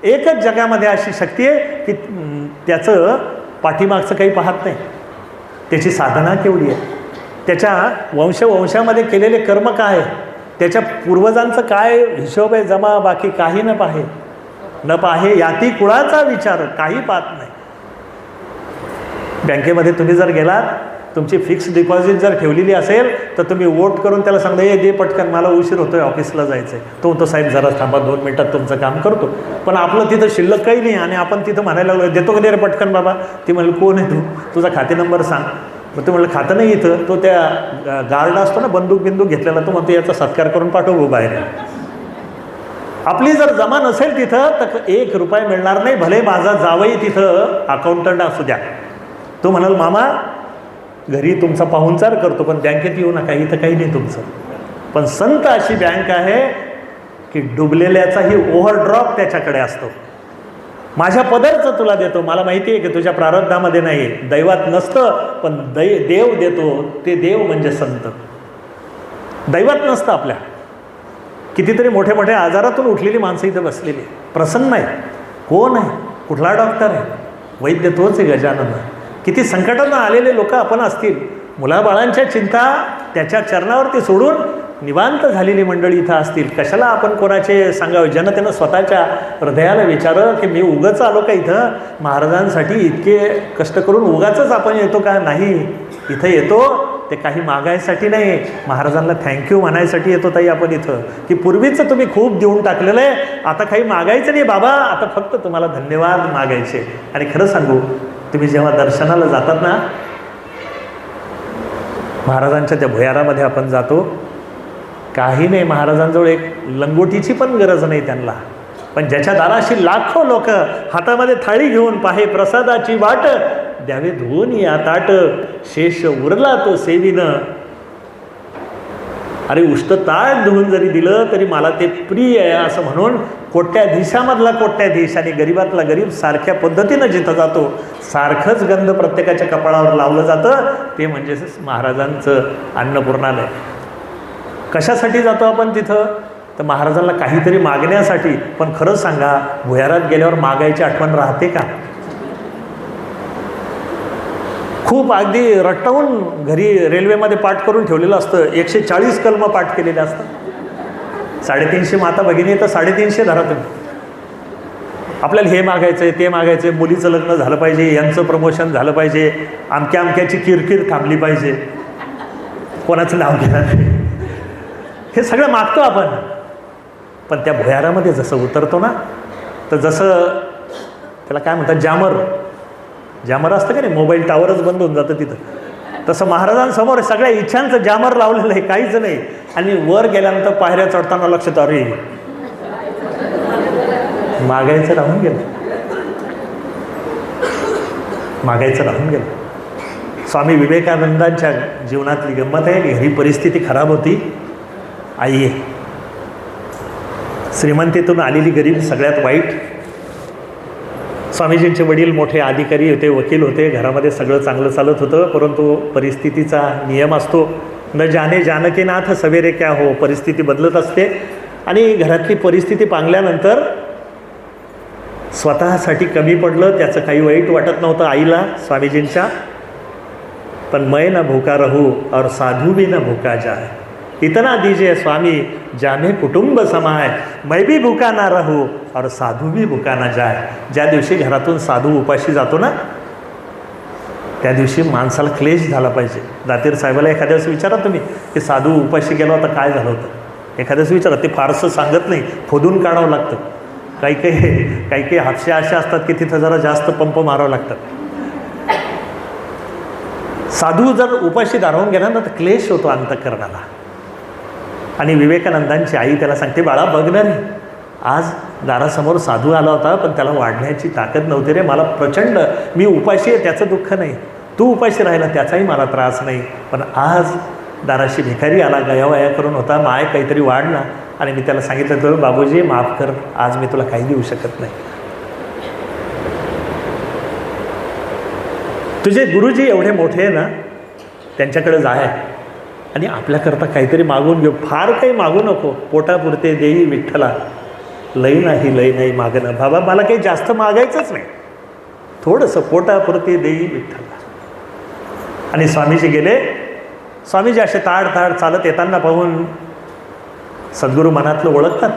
एकच जगामध्ये अशी शक्ती आहे की त्याचं पाठीमागचं काही पाहत नाही, त्याची साधना केवढी आहे, त्याच्या वंशामध्ये केलेले कर्म काय, त्याच्या पूर्वजांचं काय हिशोब आहे जमा, बाकी काही न पाहे याती कुळाचा विचार, काही पाहत नाही. बँकेमध्ये तुम्ही जर गेलात, तुमची फिक्स डिपॉझिट जर ठेवलेली असेल तर तुम्ही वोट करून त्याला सांगता ये दे पटकन, मला उशीर होतोय, ऑफिसला जायचं आहे. तो म्हणतो साहेब जरा थांबा, 2 मिनिटात तुमचं काम करतो. पण आपलं तिथं शिल्लक काही नाही आणि आपण तिथं म्हणायला लागलो देतो का दे रे पटकन बाबा. ती म्हणली कोण आहे तू, तुझा खाते नंबर सांग. मग तू म्हणलं खातं नाही इथं. तो त्या गार्ड असतो ना बंदूक घेतलेला, तो म्हणतो याचा सत्कार करून पाठव बाहेर. आपली जर जमा नसेल तिथं तर 1 रुपया मिळणार नाही, भले माझा जावई तिथं अकाउंटंट असू द्या. तो म्हणाल मामा घरी तुमचा पाहुणचार करतो पण बँकेत येऊ नका, इथं काही नाही तुमचं. पण संत अशी बँक आहे की डुबलेल्याचाही ओव्हरड्रॉप त्याच्याकडे असतो. माझ्या पदरचं तुला देतो, मला माहिती आहे की तुझ्या प्रारब्धामध्ये नाही, दैवात नसतं, पण देव देतो. ते देव म्हणजे संत. दैवात नसतं आपल्या. कितीतरी मोठे मोठे आजारातून उठलेली माणसं इथं बसलेली, प्रसन्न आहे. कोण आहे, कुठला डॉक्टर आहे, वैद्य तोच आहे गजानन. किती संकटांना आलेले लोक आपण असतील, मुलाबाळांच्या चिंता त्याच्या चरणावरती सोडून निवांत झालेली मंडळी इथं असतील. कशाला आपण कोणाचे सांगावे, जनतेनं स्वतःच्या हृदयाला विचारं की मी उगाच आलो का इथं, महाराजांसाठी इतके कष्ट करून उगाचच आपण येतो का. नाही, इथं येतो ते काही मागायसाठी नाही, महाराजांना थँक्यू म्हणायसाठी येतो ताई आपण इथं. की पूर्वीचं तुम्ही खूप देऊन टाकलेलं आहे, आता काही मागायचं नाही बाबा, आता फक्त तुम्हाला धन्यवाद मागायचे. आणि खरं सांगू, तुम्ही जेव्हा दर्शनाला जातात ना, महाराजांच्या त्या भुयारामध्ये आपण जातो, काही नाही, महाराजांजवळ एक लंगोटीची पण गरज नाही त्यांना. पण ज्याच्या दाराशी लाखो लोक हातामध्ये थाळी घेऊन पाहे प्रसादाची वाट, द्यावे धुवून या ताट, शेष उरला तो सेविनं. अरे उष्ट ताट धुवून जरी दिलं तरी मला ते प्रिय आहे असं म्हणून कोट्याधीशामधला कोट्याधीश आणि गरीबातला गरीब सारख्या पद्धतीनं जिथं जातो, सारखंच गंध प्रत्येकाच्या कपाळावर लावलं जातं. ते म्हणजे महाराजांचं अन्नपूर्णालय. कशासाठी जातो आपण तिथं, तर महाराजांना काहीतरी मागण्यासाठी. पण खरं सांगा, भुयारात गेल्यावर मागायची आठवण राहते का. खूप अगदी रट्टावून घरी रेल्वेमध्ये पाठ करून ठेवलेलं असतं, 140 कलम पाठ केलेले असतात. 350 माता भगिनी तर 350 धरा तुम्ही. आपल्याला हे मागायचं आहे, ते मागायचं आहे, मुलीचं लग्न झालं पाहिजे, यांचं प्रमोशन झालं पाहिजे, अमक्याची किरकिर थांबली पाहिजे, कोणाचं नाव घेणार नाही, हे सगळं मागतो आपण. पण त्या भुयारामध्ये जसं उतरतो ना, तर जसं त्याला काय म्हणतात, जामर असतं का नाही, मोबाईल टावरच बंद होऊन जातं तिथं, तसं महाराजांसमोर सगळ्या इच्छांचं जामर लावलेलं आहे, काहीच नाही. आणि वर गेल्यानंतर पायऱ्या चढताना लक्षात, अरे मागायचं राहून गेलं. स्वामी विवेकानंदांच्या जीवनातली गंमत आहे. घरी परिस्थिती खराब होती, आई आहे, श्रीमंतीतून आलेली गरीब सगळ्यात वाईट. स्वामीजींचे वडील मोठे अधिकारी होते, वकील होते, घरामध्ये सगळं चांगलं चालत होतं. परंतु परिस्थितीचा नियम असतो, न जाने जानके नाथ सवेरे क्या हो, परिस्थिती बदलत असते. आणि घरातली परिस्थिती पांगल्यानंतर स्वतःसाठी कमी पडलं, त्याचं काही वाईट वाटत नव्हतं आईला स्वामीजींच्या. पण मैं न भूका रहू और साधू भी न भूका जाए, इतना दीजिए स्वामी जामे कुटुंब समाय, मैं भी भूका ना रहू और साधू भी भूका ना जाए. ज्या दिवशी घरातून साधू उपाशी जातो ना, त्या दिवशी माणसाला क्लेश झाला पाहिजे. दातीर साहेबाला एखाद्या वेळेस विचारा तुम्ही की साधू उपाशी गेला होता काय झालं होतं, एखाद्या वेळेस विचारा. ते फारसं सांगत नाही, खोदून काढावं लागतं. काही हापशे असे असतात की तिथं जरा जास्त पंप मारावं लागतात. साधू जर उपाशी दारावून गेला ना तर क्लेश होतो अंतःकरणाला. आणि विवेकानंदांची आई त्याला सांगते, बाळा बघ ना रे, आज दारासमोर साधू आला होता पण त्याला वाढण्याची ताकद नव्हती रे, मला प्रचंड, मी उपाशी आहे त्याचं दुःख नाही, तू उपाशी राहिला त्याचाही मला त्रास नाही, पण आज दाराशी भिकारी आला, गयावया करून होता, माय काहीतरी वाढ ना. आणि मी त्याला सांगितलं तर बाबूजी माफ कर, आज मी तुला काही देऊ शकत नाही. तुझे गुरुजी एवढे मोठे आहे ना, त्यांच्याकडे जाय आणि आपल्याकरता काहीतरी मागून घेऊ. फार काही मागू नको, पोटापुरते देई विठ्ठला, लई नाही मागणं. बाबा मला काही जास्त मागायचंच नाही, थोडंसं पोटापुरते देई विठ्ठला. आणि स्वामीजी गेले, स्वामीजी असे ताड ताड चालत येताना पाहून सद्गुरू मनातलं ओळखतात,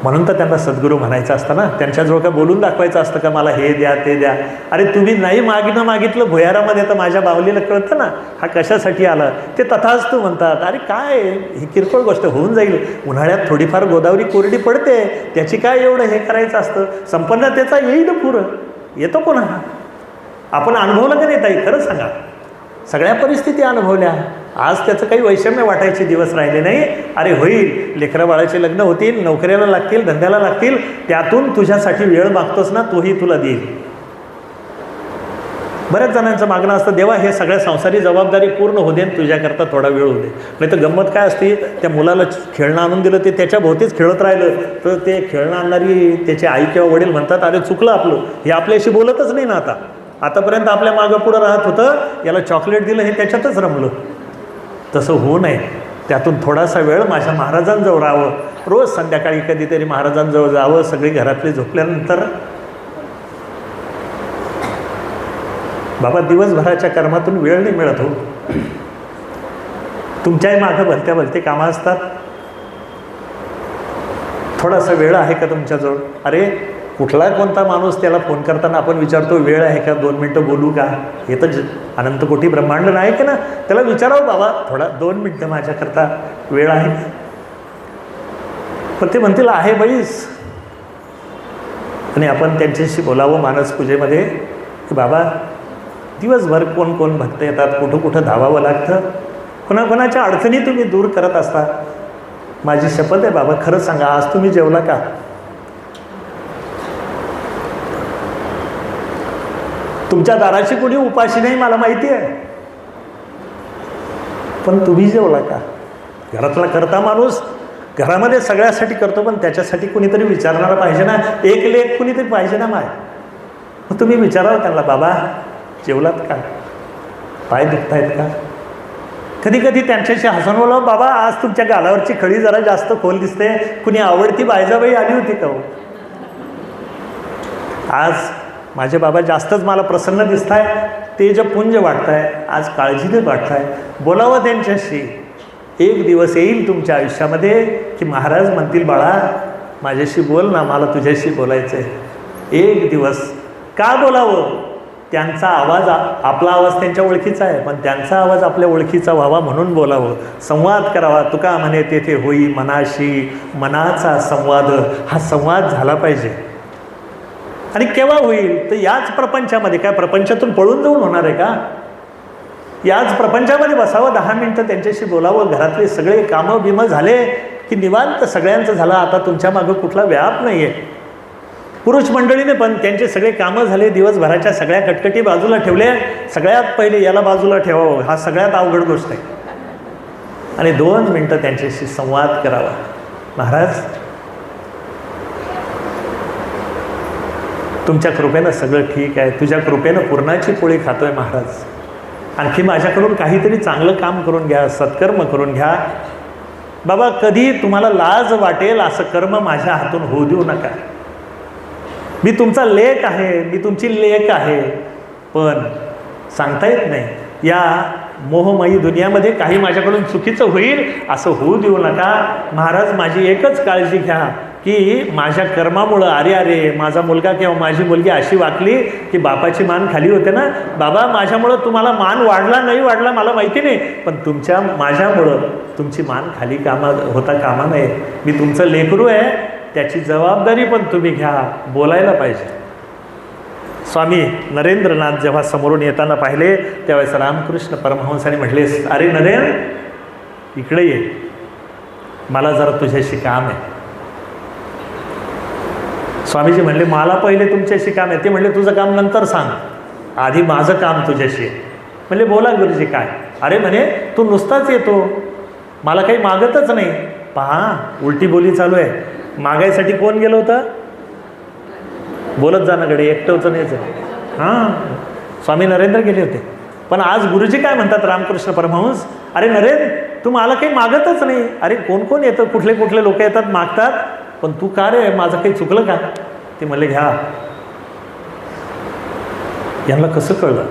म्हणून तर त्यांना सद्गुरू म्हणायचं असतं ना. त्यांच्याजवळ काय बोलून दाखवायचं असतं का मला हे द्या ते द्या. अरे तुम्ही नाही मागितलं भुयारामध्ये तर माझ्या बावलीला कळतं ना हा कशासाठी आला. ते तथास्तु म्हणतात. अरे काय ही किरकोळ गोष्ट होऊन जाईल. उन्हाळ्यात थोडीफार गोदावरी कोरडी पडते, त्याची काय एवढं हे करायचं असतं. संपन्नतेचा येईल पुरं, येतो पुन्हा. आपण अनुभवलं का नाही ताई, खरं सांगा. सगळ्या परिस्थिती अनुभवल्या. आज त्याचं काही वैषम्य वाटायचे दिवस राहिले नाही. अरे होईल, लेकरं बाळाचे लग्न होतील, नोकऱ्याला लागतील, धंद्याला लागतील, त्यातून तुझ्यासाठी वेळ मागतोस ना, तोही तुला देईल. बऱ्याच जणांचं मागणं असतं, देवा हे सगळ्या संसारी जबाबदारी पूर्ण होऊ दे, तुझ्याकरता थोडा वेळ होऊ दे. नाही तर गंमत काय असते, त्या मुलाला खेळणं आणून दिलं, ते त्याच्या भोवतीच खेळत राहिलं तर ते खेळणं आणणारी त्याची आई किंवा वडील म्हणतात, अरे चुकलं आपलं, हे आपल्याशी बोलतच नाही ना. आतापर्यंत आपल्या मागं पुढं राहत होतं, याला चॉकलेट दिलं हे त्याच्यातच रमलं. तसं होऊ नये. त्यातून थोडासा वेळ माझ्या महाराजांजवळ राहावं. रोज संध्याकाळी कधीतरी महाराजांजवळ जावं. सगळी घरातली झोपल्यानंतर बाबा दिवसभराच्या कर्मातून वेळ नाही मिळत हो. तुमच्याही मागं भलत्या भलते कामं असतात. थोडासा वेळ आहे का तुमच्याजवळ? अरे कुठला कोणता माणूस त्याला फोन करताना आपण विचारतो वेळ आहे का, 2 मिनटं बोलू का? हे तर अनंत कोटी ब्रह्मांड नाही का ना. त्याला विचारावं बाबा थोडा 2 मिनटं माझ्याकरता वेळ आहे. पण ते म्हणतील आहे बाईस. आणि आपण त्यांच्याशी बोलावं मानस पूजेमध्ये की बाबा दिवसभर कोण कोण भक्त येतात, कुठं कुठं धावावं लागतं, कोणाकोणाच्या अडचणी तुम्ही दूर करत असता. माझी शपथ आहे बाबा, खरं सांगा आज तुम्ही जेवला का? तुमच्या दाराची कोणी उपाशी नाही मला माहिती आहे, पण तुम्ही जेवला का? घरातला करता माणूस घरामध्ये सगळ्यासाठी करतो, पण त्याच्यासाठी कुणीतरी विचारणारा पाहिजे ना. एक लेख कुणीतरी पाहिजे ना. मग तुम्ही विचारावं त्यांना, बाबा जेवलात का? पाय दुखतायत का? कधी कधी त्यांच्याशी हसून बोलावं, बाबा आज तुमच्या गालावरची खळी जरा जास्त खोल दिसते, कुणी आवडती बायजाबाई आली होती का हो? आज माझे बाबा जास्तच मला प्रसन्न दिसत आहे, तेजपुंज वाटत आहे, आज काळजीने वाटत आहे. बोलावं त्यांच्याशी. एक दिवस येईल तुमच्या आयुष्यामध्ये की महाराज म्हणतील बाळा माझ्याशी बोल ना, मला तुझ्याशी बोलायचं आहे. एक दिवस का बोलावं? त्यांचा आवाज आपला आवाज त्यांच्या ओळखीचा आहे, पण त्यांचा आवाज आपल्या ओळखीचा व्हावा म्हणून बोलावं, संवाद करावा. तुका म्हणे तेथे होई मनाशी मनाचा संवाद. हा संवाद झाला पाहिजे. आणि केव्हा होईल? तर याच प्रपंचामध्ये. काय प्रपंचातून पळून जाऊन होणार आहे का? याच प्रपंचामध्ये बसावं, 10 मिनटं त्यांच्याशी बोलावं. घरातले सगळे कामं बिमं झाले की निवांत सगळ्यांचं झालं. आता तुमच्या मागं कुठला व्याप नाही आहे. पुरुष मंडळीने पण त्यांचे सगळे कामं झाले, दिवसभराच्या सगळ्या कटकटी बाजूला ठेवल्या. सगळ्यात पहिले याला बाजूला ठेवावं, हा सगळ्यात अवघड गोष्ट आहे. आणि 2 मिनटं त्यांच्याशी संवाद करावा. महाराज तुमच्या कृपेनं सगळं ठीक आहे, तुझ्या कृपेनं पूर्णाची पोळी खातोय महाराज. आणखी माझ्याकडून काहीतरी चांगलं काम करून घ्या, सत्कर्म करून घ्या. बाबा कधी तुम्हाला लाज वाटेल असं कर्म माझ्या हातून होऊ देऊ नका. मी तुमचा लेक आहे, मी तुमची लेक आहे, पण सांगता येत नाही. या मोहमयी दुनियामध्ये काही माझ्याकडून चुकीचं होईल असं होऊ देऊ नका. महाराज माझी एकच काळजी घ्या की माझ्या कर्मामुळं अरे माझा मुलगा किंवा माझी मुलगी अशी वाकली की बापाची मान खाली होते ना. बाबा माझ्यामुळं तुम्हाला मान वाढला नाही वाढला मला माहिती नाही, पण माझ्यामुळं तुमची मान खाली होता कामा नये. मी तुमचं लेकरू आहे, त्याची जबाबदारी पण तुम्ही घ्या. बोलायला पाहिजे. स्वामी नरेंद्रनाथ जेव्हा समोरून येताना पाहिले त्यावेळेस रामकृष्ण परमहंसांनी म्हटले, अरे नरेंद्र इकडे ये, मला जरा तुझ्याशी काम आहे. स्वामीजी म्हणले मला पहिले तुमच्याशी काम आहे. ते म्हणले तुझं काम नंतर सांग, आधी माझं काम तुझ्याशी आहे. म्हणले बोला गुरुजी काय? अरे म्हणे तू नुसताच येतो, मला काही मागतच नाही. पहा उलटी बोली चालू आहे. मागायसाठी कोण गेलं होतं? बोलत जाणं एकटवचं नाहीच. हां स्वामी नरेंद्र गेले होते. पण आज गुरुजी काय म्हणतात रामकृष्ण परमहंस, अरे नरेंद्र तू मला काही मागतच नाही. अरे कोण कोण येतं, कुठले कुठले लोक येतात मागतात, पण तू का रे, माझं काही चुकलं का? ते म्हणले घ्या. यांना कसं कळलं?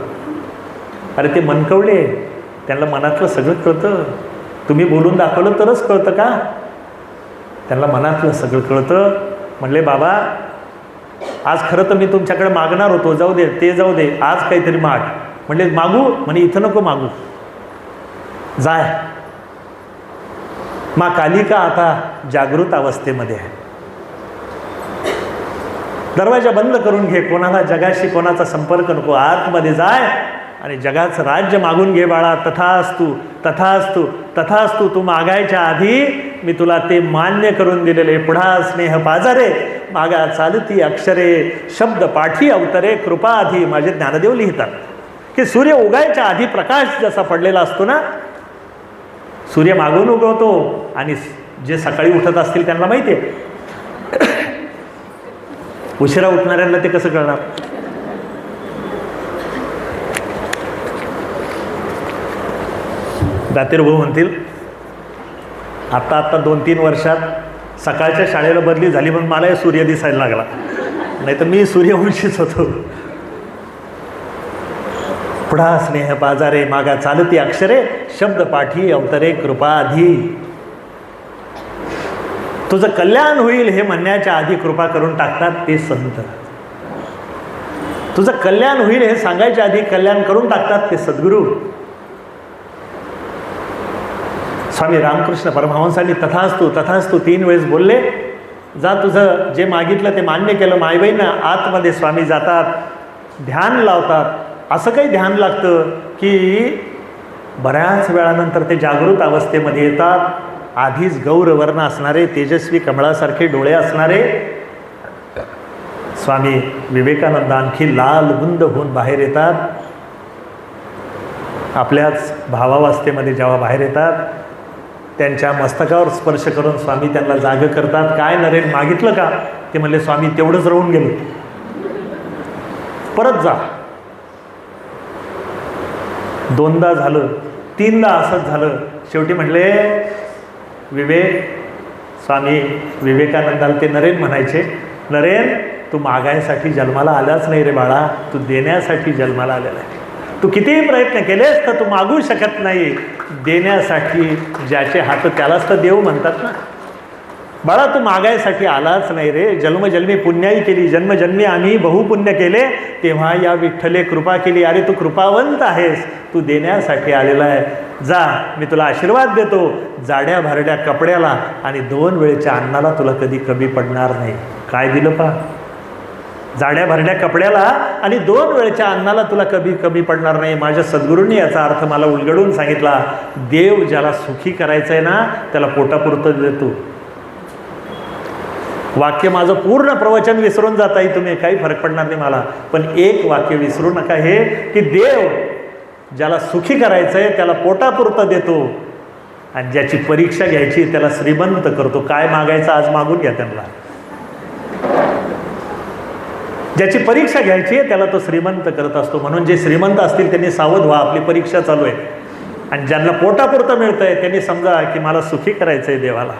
अरे ते मनकवले त्यांना मनातलं सगळं कळतं. तुम्ही बोलून दाखवलं तरच कळतं का? त्यांना मनातलं सगळं कळतं. म्हणले बाबा आज खरं तर मी तुमच्याकडे मागणार होतो, जाऊ दे ते जाऊ दे, आज काहीतरी माग. म्हणले मागू? म्हणे इथं नको मागू, जाय. मा कालिका आता जागृत अवस्थेमध्ये आहे. दरवाजा बंद करून घे, कोणाला जगाशी कोणाचा संपर्क नको, आतमध्ये जाय आणि जगाचं राज्य मागून घे बाळा. तथास्तु तथास्तु तथास्तु. तू मागायच्या आधी मी तुला ते मान्य करून दिलेले. पुढा स्नेह पाजारे, मागा चालती अक्षरे, शब्द पाठी अवतरे, कृपा आधी. माझे ज्ञानदेव लिहितात की सूर्य उगायच्या आधी प्रकाश जसा पडलेला असतो ना, सूर्य मागून उगवतो आणि जे सकाळी उठत असतील त्यांना माहिती आहे. उशिरा उठणाऱ्यांना ते कसं कळणार? दातेर भाऊ म्हणतील आत्ता 2-3 वर्षात सकाळच्या शाळेला बदली झाली म्हणून मला सूर्य दिसायला लागला, नाही तर मी सूर्यवंशीच होतो. पुढा स्नेह बाजारे, मागा चालती अक्षरे, शब्द पाठी अवतरे, कृपा आधी. तुझं कल्याण होईल हे म्हणण्याच्या आधी कृपा करून टाकतात ते संत. तुझं कल्याण होईल हे सांगायच्या आधी कल्याण करून टाकतात ते सद्गुरू. स्वामी रामकृष्ण परमहंसांनी तथास्तु तथास्तु 3 वेळेस बोलले. जा, तुझं जे मागितलं ते मान्य केलं. मायबाईंना आतमध्ये स्वामी जातात, ध्यान लावतात. असं काही ध्यान लागतं की बऱ्याच वेळानंतर ते जागृत अवस्थेमध्ये येतात. आधीच गौरवर्ण असणारे, तेजस्वी कमळासारखे डोळे असणारे स्वामी विवेकानंद आणखी लाल बुंद होऊन बाहेर येतात. आपल्याच भावावस्थेमध्ये जेव्हा बाहेर येतात, त्यांच्या मस्तकावर स्पर्श करून स्वामी त्यांना जाग करतात. काय नरेन मागितलं का? ते म्हणले स्वामी तेवढंच राहून गेलो, परत जा. 2दा झालं, 3दा असंच झालं. शेवटी म्हणले विवेक, स्वामी विवेकानंदाला ते नरेन म्हणायचे, नरेन तू मागायसाठी जन्माला आलाच नाही रे बाळा, तू देण्यासाठी जन्माला आलेला आहे. तू कितीही प्रयत्न केलेस तर तू मागू शकत नाही. देण्यासाठी ज्याचे हात त्यालाच तर देव म्हणतात ना. बाळा तू मागायसाठी आलाच नाही रे. जन्मजन्मी पुण्याई केली, जन्मजन्मी आम्ही बहुपुण्य केले, तेव्हा या विठ्ठले कृपा केली. अरे तू कृपावंत आहेस, तू देण्यासाठी आलेला आहे. जा, मी तुला आशीर्वाद देतो. जाड्या भारड्या कपड्याला आणि 2 वेळेच्या अन्नाला तुला कधी कमी पडणार नाही. काय दिलं पा? जाड्या भरड्या कपड्याला आणि 2 वेळेच्या अन्नाला तुला कमी पडणार नाही. माझ्या सद्गुरूंनी याचा अर्थ मला उलगडून सांगितला. देव ज्याला सुखी करायचं आहे ना, त्याला पोटापुरतं देतो. वाक्य माझं पूर्ण प्रवचन विसरून जाताही तुम्ही, काही फरक पडणार नाही मला, पण एक वाक्य विसरू नका हे, की देव ज्याला सुखी करायचं आहे त्याला पोटापुरतं देतो आणि ज्याची परीक्षा घ्यायची त्याला श्रीमंत करतो. काय मागायचं आज मागून घ्या त्यांना. ज्याची परीक्षा घ्यायची आहे त्याला तो श्रीमंत करत असतो. म्हणून जे श्रीमंत असतील त्यांनी सावध व्हा, आपली परीक्षा चालू आहे. आणि ज्यांना पोटापुरतं मिळतंय त्यांनी समजा की मला सुखी करायचं आहे देवाला.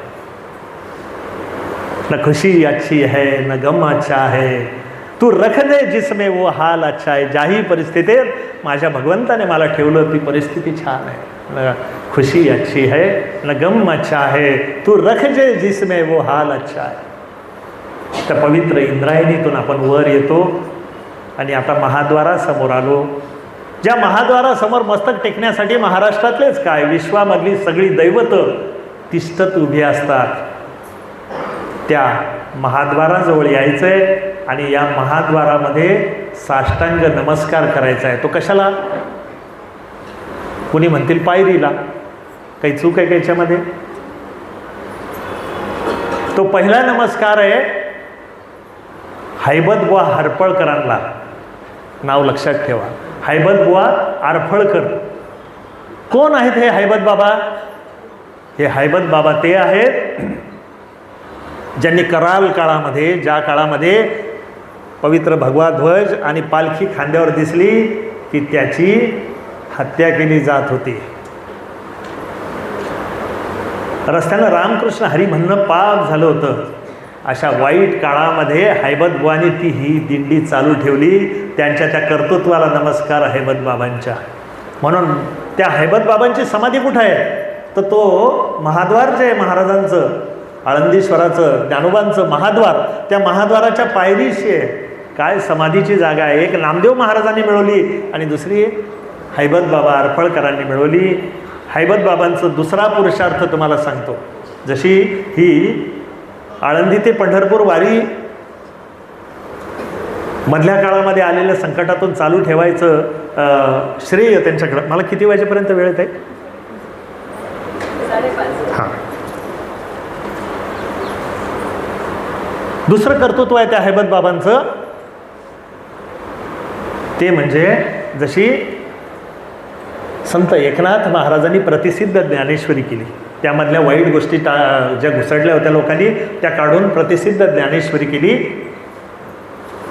न खुशी अच्छी है न गम अच्छा है, तू रख दे जिसमें वो हाल अच्छा है. ज्याही परिस्थितीत माझ्या भगवंताने मला ठेवलं ती परिस्थिती छान आहे. न खुशी अच्छी है न गम अच्छा है, तू रख दे जिसमें वो हाल अच्छा है. त्या पवित्र इंद्रायणीतून आपण वर येतो आणि आता महाद्वारासमोर आलो. ज्या महाद्वारासमोर मस्तक टेकण्यासाठी महाराष्ट्रातलेच काय विश्वामधली सगळी दैवतं तिष्ठत उभी असतात. त्या महाद्वाराजवळ यायचं आहे आणि या महाद्वारामध्ये साष्टांग नमस्कार करायचा आहे. तो कशाला? कुणी म्हणतील पायरीला. काही चूक आहे का याच्यामध्ये? तो पहिला नमस्कार आहे हैबतबुवा हरपळकरांना. नाव लक्षात ठेवा, हैबतबुवा हरपळकर. कोण आहेत हे हैबत बाबा? हे हैबत बाबा ते आहेत ज्यांनी कराल काळामध्ये, ज्या काळामध्ये पवित्र भगवा ध्वज आणि पालखी खांद्यावर दिसली की त्याची हत्या केली जात होती. रस्त्यानं रामकृष्ण हरी म्हणणं पाप झालं होतं. अशा वाईट काळामध्ये हैबतबुवांनी ही दिंडी चालू ठेवली. त्यांच्या त्या कर्तृत्वाला नमस्कार हैबत बाबांच्या. म्हणून त्या हैबत बाबांची समाधी कुठं आहे? तर तो महाद्वार जे आहे महाराजांचं, आळंदीश्वराचं, ज्ञानोबांचं महाद्वार, त्या महाद्वाराच्या पायरीशी आहे. काय समाधीची जागा आहे. एक नामदेव महाराजांनी मिळवली आणि दुसरी हैबत बाबा अर्फळकरांनी मिळवली. हैबत बाबांचं दुसरा पुरुषार्थ तुम्हाला सांगतो. जशी ही आळंदी ते पंढरपूर वारी मधल्या काळामध्ये आलेल्या संकटातून चालू ठेवायचं श्रेय त्यांच्याकडं. मला किती वाजेपर्यंत वेळ येत आहे? हां. दुसरं कर्तृत्व आहे त्या हैबत बाबांचं, ते म्हणजे जशी संत एकनाथ महाराजांनी प्रतिसिद्ध ज्ञानेश्वरी केली, त्यामधल्या वाईट गोष्टी ज्या घुसडल्या होत्या लोकांनी त्या काढून प्रतिसिद्ध ज्ञानेश्वरी केली.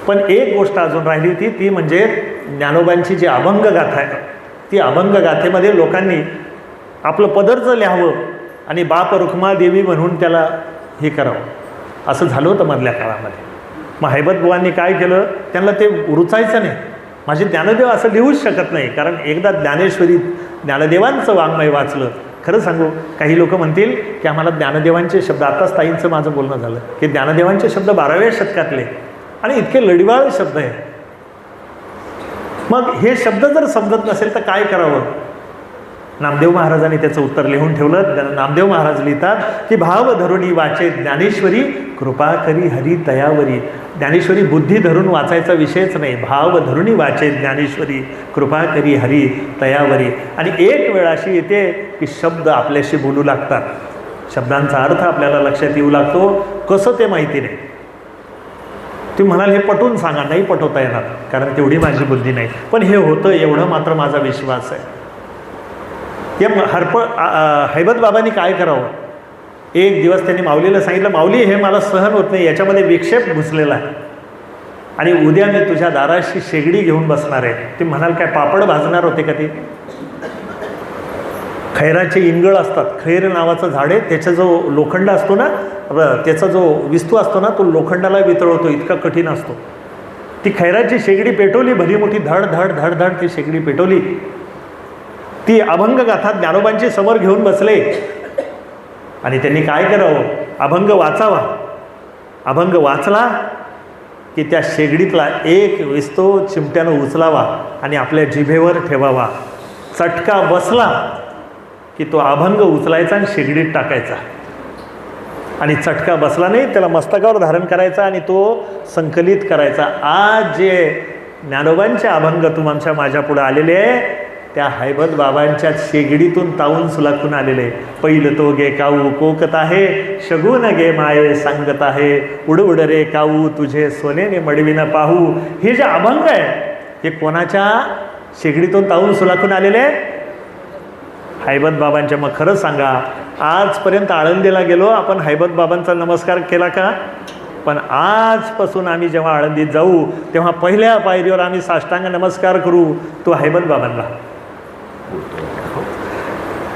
पण एक गोष्ट अजून राहिली होती, ती म्हणजे ज्ञानोबांची जी अभंगगाथा आहे, ती अभंगगाथेमध्ये लोकांनी आपलं पदरचं लिहावं आणि बाप रुक्मा देवी म्हणून त्याला हे करावं, असं झालं होतं मधल्या काळामध्ये. मग हैबत बुवांनी काय केलं, त्यांना ते रुचायचं नाही. माझे ज्ञानदेव असं लिहूच शकत नाही, कारण एकदा ज्ञानेश्वरी ज्ञानदेवांचं वाङ्मय वाचलं. खरं सांगू, काही लोक म्हणतील की आम्हाला ज्ञानदेवांचे शब्द, आताच ताईंचं माझं बोलणं झालं की ज्ञानदेवांचे शब्द 12व्या शतकातले आणि इतके लढिवाळ शब्द आहे. मग हे शब्द जर समजत नसेल तर काय करावं? नामदेव महाराजांनी त्याचं उत्तर लिहून ठेवलं. नामदेव महाराज लिहितात की भाव धरुणी वाचे ज्ञानेश्वरी, कृपा करी हरी तयावरी. ज्ञानेश्वरी बुद्धी धरून वाचायचा विषयच नाही. भाव धरुणी वाचे ज्ञानेश्वरी, कृपा करी हरी तयावरी. आणि एक वेळ अशी येते की शब्द आपल्याशी बोलू लागतात, शब्दांचा अर्थ आपल्याला लक्षात येऊ लागतो. कसं ते माहिती नाही. तुम्ही म्हणाल हे पटवून सांगा, नाही पटवता येणार, कारण तेवढी माझी बुद्धी नाही. पण हे होतं एवढं मात्र माझा विश्वास आहे. या हैबत बाबांनी काय करावं? एक दिवस त्यांनी माऊलीला सांगितलं, माऊली हे मला सहन होत नाही, याच्यामध्ये विक्षेप घुसलेला आहे आणि उद्या मी तुझ्या दाराशी शेगडी घेऊन बसणार आहे. ते म्हणाल काय पापड भाजणार होते का? ते खैराचे इंगळ असतात, खैर नावाचं झाड आहे, त्याचा जो लोखंड असतो ना, त्याचा जो विस्तू असतो ना, तो लोखंडाला वितळवतो, इतका कठीण असतो. ती खैराची शेगडी पेटवली, भली मोठी धड धड धड धड ती शेगडी पेटवली. ती अभंग गाथा ज्ञानोबांची समोर घेऊन बसले आणि त्यांनी काय करावं? अभंग वाचावा. अभंग वाचला की त्या शेगडीतला एक विस्तो चिमट्यानं उचलावा आणि आपल्या जिभेवर ठेवावा. चटका बसला की तो अभंग उचलायचा आणि शेगडीत टाकायचा. आणि चटका बसला नाही, त्याला मस्तकावर धारण करायचा आणि तो संकलित करायचा. आज जे ज्ञानोबांचे अभंग तुमच्या माझ्यापुढं आलेले आहे, त्या हैबत बाबांच्या शेगडीतून तावून सुलाखून आलेले. पहिलं तो गे काऊ कोकत आहे, शगुन गे माये सांगत आहे, उड उड रे काऊ तुझे सोनेने मडविनं पाहू. हे जे अभंग आहे हे कोणाच्या शेगडीतून तावून सुलाखून आलेले? हैबत बाबांच्या. मग खरं सांगा, आजपर्यंत आळंदीला गेलो आपण, हैबत बाबांचा नमस्कार केला का? पण आजपासून आम्ही जेव्हा आळंदीत जाऊ तेव्हा पहिल्या पायरीवर आम्ही साष्टांग नमस्कार करू तो हैबत बाबांना,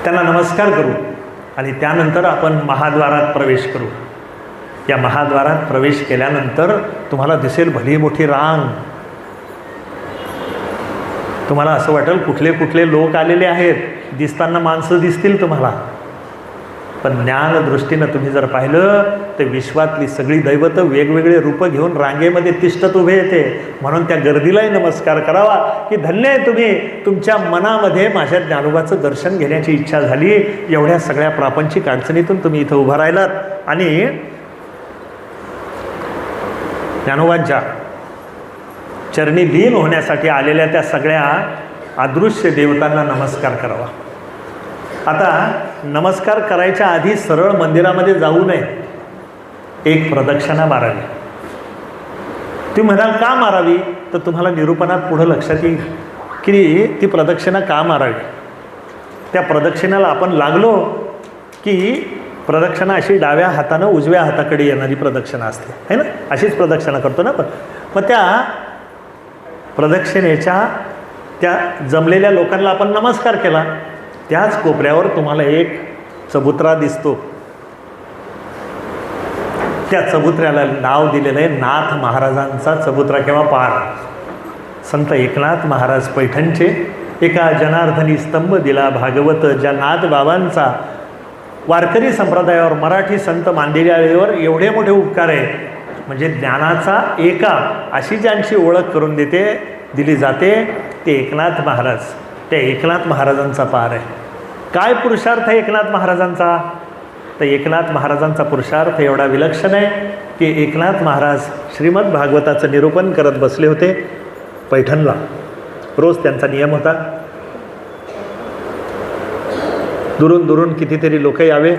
त्यांना नमस्कार करू आणि त्यानंतर आपण महाद्वारात प्रवेश करू. या महाद्वारात प्रवेश केल्यानंतर तुम्हाला दिसेल भली मोठी रांग. तुम्हाला असं वाटेल कुठले कुठले लोक आलेले आहेत, दिसताना माणसं दिसतील तुम्हाला, पण ज्ञानदृष्टीनं तुम्ही जर पाहिलं तर विश्वातली सगळी दैवतं वेगवेगळे रूपं घेऊन रांगेमध्ये तिष्ठत उभे येते. म्हणून त्या गर्दीलाही नमस्कार करावा की धन्य आहे तुम्ही, तुमच्या मनामध्ये माझ्या ज्ञानोबाचं दर्शन घेण्याची इच्छा झाली. एवढ्या सगळ्या प्रापंचिक अडचणीतून तुम्ही इथं उभं राहिलात आणि ज्ञानोबांच्या चरणी लीन होण्यासाठी आलेल्या त्या सगळ्या अदृश्य देवतांना नमस्कार करावा. आता नमस्कार करायच्या आधी सरळ मंदिरामध्ये जाऊ नये, एक प्रदक्षिणा मारावी. तुम्ही म्हणाल का मारावी? तर तुम्हाला निरूपणात पुढं लक्षात येईल की ती प्रदक्षिणा का मारावी. त्या प्रदक्षिणाला आपण लागलो की प्रदक्षिणा अशी डाव्या हातानं उजव्या हाताकडे येणारी प्रदक्षिणा असते, है ना? अशीच प्रदक्षिणा करतो ना आपण. मग त्या प्रदक्षिणेच्या त्या जमलेल्या लोकांना आपण नमस्कार केला. त्याच कोपऱ्यावर तुम्हाला एक चबुतरा दिसतो. त्या चबुत्र्याला नाव दिलेलं आहे नाथ महाराजांचा चबुत्रा किंवा पार. संत एकनाथ महाराज पैठणचे एका जनार्दनी स्तंभ दिला भागवत, ज्या नाथबाबांचा वारकरी संप्रदायावर, मराठी संत मांदिल्यावर एवढे मोठे उपकार आहेत. म्हणजे ज्ञानाचा एका अशी ज्यांची ओळख करून दिली जाते ते एकनाथ महाराज. त्या एकनाथ महाराजांचा पार आहे. काय पुरुषार्थ आहे एकनाथ महाराजांचा? तर एकनाथ महाराजांचा पुरुषार्थ एवढा विलक्षण आहे की एकनाथ महाराज श्रीमद भागवताचं निरूपण करत बसले होते पैठणला. रोज त्यांचा नियम होता, दुरून दुरून कितीतरी लोक यावे.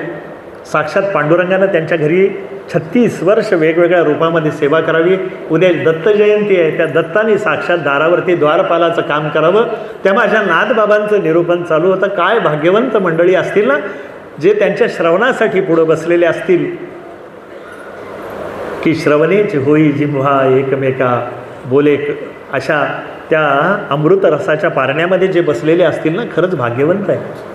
साक्षात पांडुरंगानं त्यांच्या घरी 36 वर्ष वेगवेगळ्या रूपामध्ये सेवा करावी. उद्या दत्त जयंती आहे, त्या दत्ताने साक्षात दारावरती द्वारपालाचं काम करावं. तेव्हा अशा नाथबाबांचं निरूपन चालू होतं. काय भाग्यवंत मंडळी असतील ना, जे त्यांच्या श्रवणासाठी पुढं बसलेले असतील, की श्रवणेच होई जिव्हा एकमेका बोले, अशा त्या अमृत रसाच्या पारण्यामध्ये जे बसलेले असतील ना, खरंच भाग्यवंत आहे.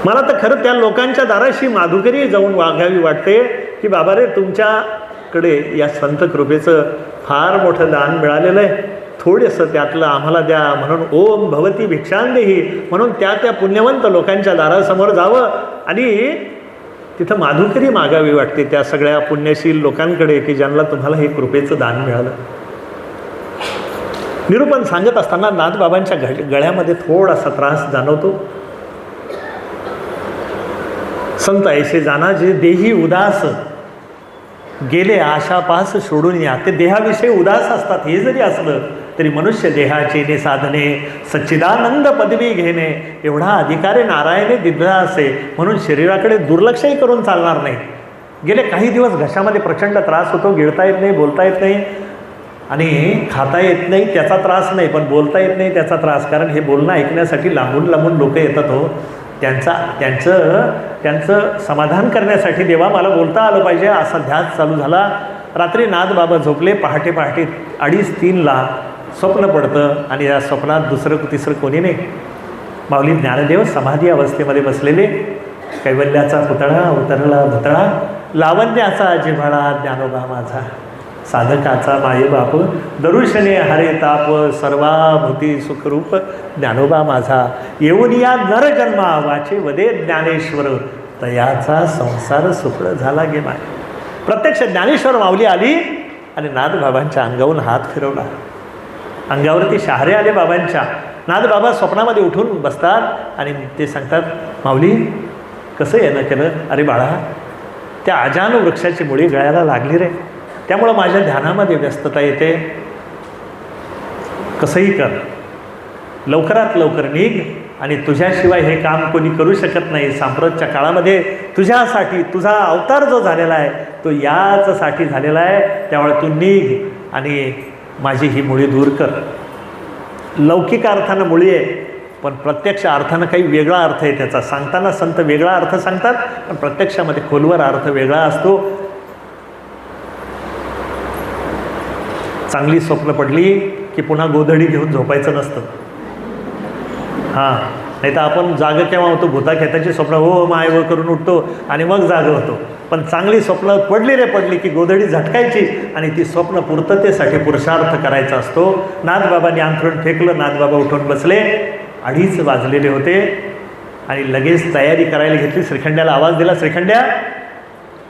मला तर खरं त्या लोकांच्या दाराशी माधुकरी जाऊन वागावी वाटते की बाबा रे, तुमच्याकडे या संत कृपेचं फार मोठं दान मिळालेलं आहे, थोडंसं त्यातलं आम्हाला द्या. म्हणून ओम भवती भिक्षांदेही म्हणून त्या पुण्यवंत लोकांच्या दारासमोर जावं आणि तिथं माधुकरी मागावी वाटते त्या सगळ्या पुण्यशील लोकांकडे की ज्यांना तुम्हाला हे कृपेचं दान मिळालं. निरूपण सांगत असताना नाथबाबांच्या गळ्यामध्ये थोडासा त्रास जाणवतो. संत ऐसे जाना जे देही उदास गेले आशापास सोडून या. ते देहाविषयी उदास असतात. हे जरी असलं तरी मनुष्य देहाचे ने साधने सच्चिदानंद पदवी घेणे एवढा अधिकार नारायणे दिला असे, म्हणून शरीराकडे दुर्लक्षही करून चालणार नाही. गेले काही दिवस घशामध्ये प्रचंड त्रास होतो, गिळता येत नाही, बोलता येत नाही आणि खाता येत नाही त्याचा त्रास नाही, पण बोलता येत नाही त्याचा त्रास. कारण हे बोलणं ऐकण्यासाठी लांबून लांबून लोक येतात हो. त्यांचं समाधान करण्यासाठी देवा मला बोलता आलं पाहिजे असा ध्यास चालू झाला. रात्री नाथबाबा झोपले. पहाटे 2:30-3ला स्वप्न पडतं आणि या स्वप्नात दुसरं तिसरं कोणी नाही. माऊली ज्ञानदेव समाधी अवस्थेमध्ये बसलेले. कैवल्याचा पुतळा उतरला भुतळा, लावण्याचा जिव्हाळा ज्ञानोबा माझा, साधकाचा मायबाप दरुशने हरे ताप, सर्वाभूती सुखरूप ज्ञानोबा माझा, येऊन या नरजन्मा वाचे वदे ज्ञानेश्वर, तयाचा संसार सुखळ झाला गे माय. प्रत्यक्ष ज्ञानेश्वर माऊली आली आणि नाथबाबांच्या अंगावरून हात फिरवला. अंगावरती शहारे आले बाबांच्या. नाथबाबा स्वप्नामध्ये उठून बसतात आणि ते सांगतात, माऊली कसं येणं केलं? अरे बाळा, त्या अजान वृक्षाची मुळी गळ्याला लागली रे, त्यामुळं माझ्या ध्यानामध्ये व्यस्तता येते. कसंही कर, लवकरात लवकर निघ आणि तुझ्याशिवाय हे काम कोणी करू शकत नाही. सांप्रतच्या काळामध्ये तुझ्यासाठी तुझा अवतार जो झालेला आहे तो याचसाठी झालेला आहे. त्यामुळे तू निघ आणि माझी ही मुळी दूर कर. लौकिक अर्थानं मुळी आहे, पण प्रत्यक्ष अर्थानं काही वेगळा अर्थ आहे त्याचा. सांगताना संत वेगळा अर्थ सांगतात, पण प्रत्यक्षामध्ये खोलवर अर्थ वेगळा असतो. चांगली स्वप्न पडली की पुन्हा गोधडी घेऊन झोपायचं नसतं. हां, नाही तर आपण जाग केव्हा होतो? भूताखेताची स्वप्न हो माय व करून उठतो आणि मग जाग होतो. पण चांगली स्वप्न पडली की गोधडी झटकायची आणि ती स्वप्न पूर्ततेसाठी पुरुषार्थ करायचा असतो. नाथबाबांनी अंथरूण फेकलं. नाथबाबा उठून बसले. 2:30 वाजलेले होते आणि लगेच तयारी करायला घेतली. श्रीखंड्याला आवाज दिला. श्रीखंड्या.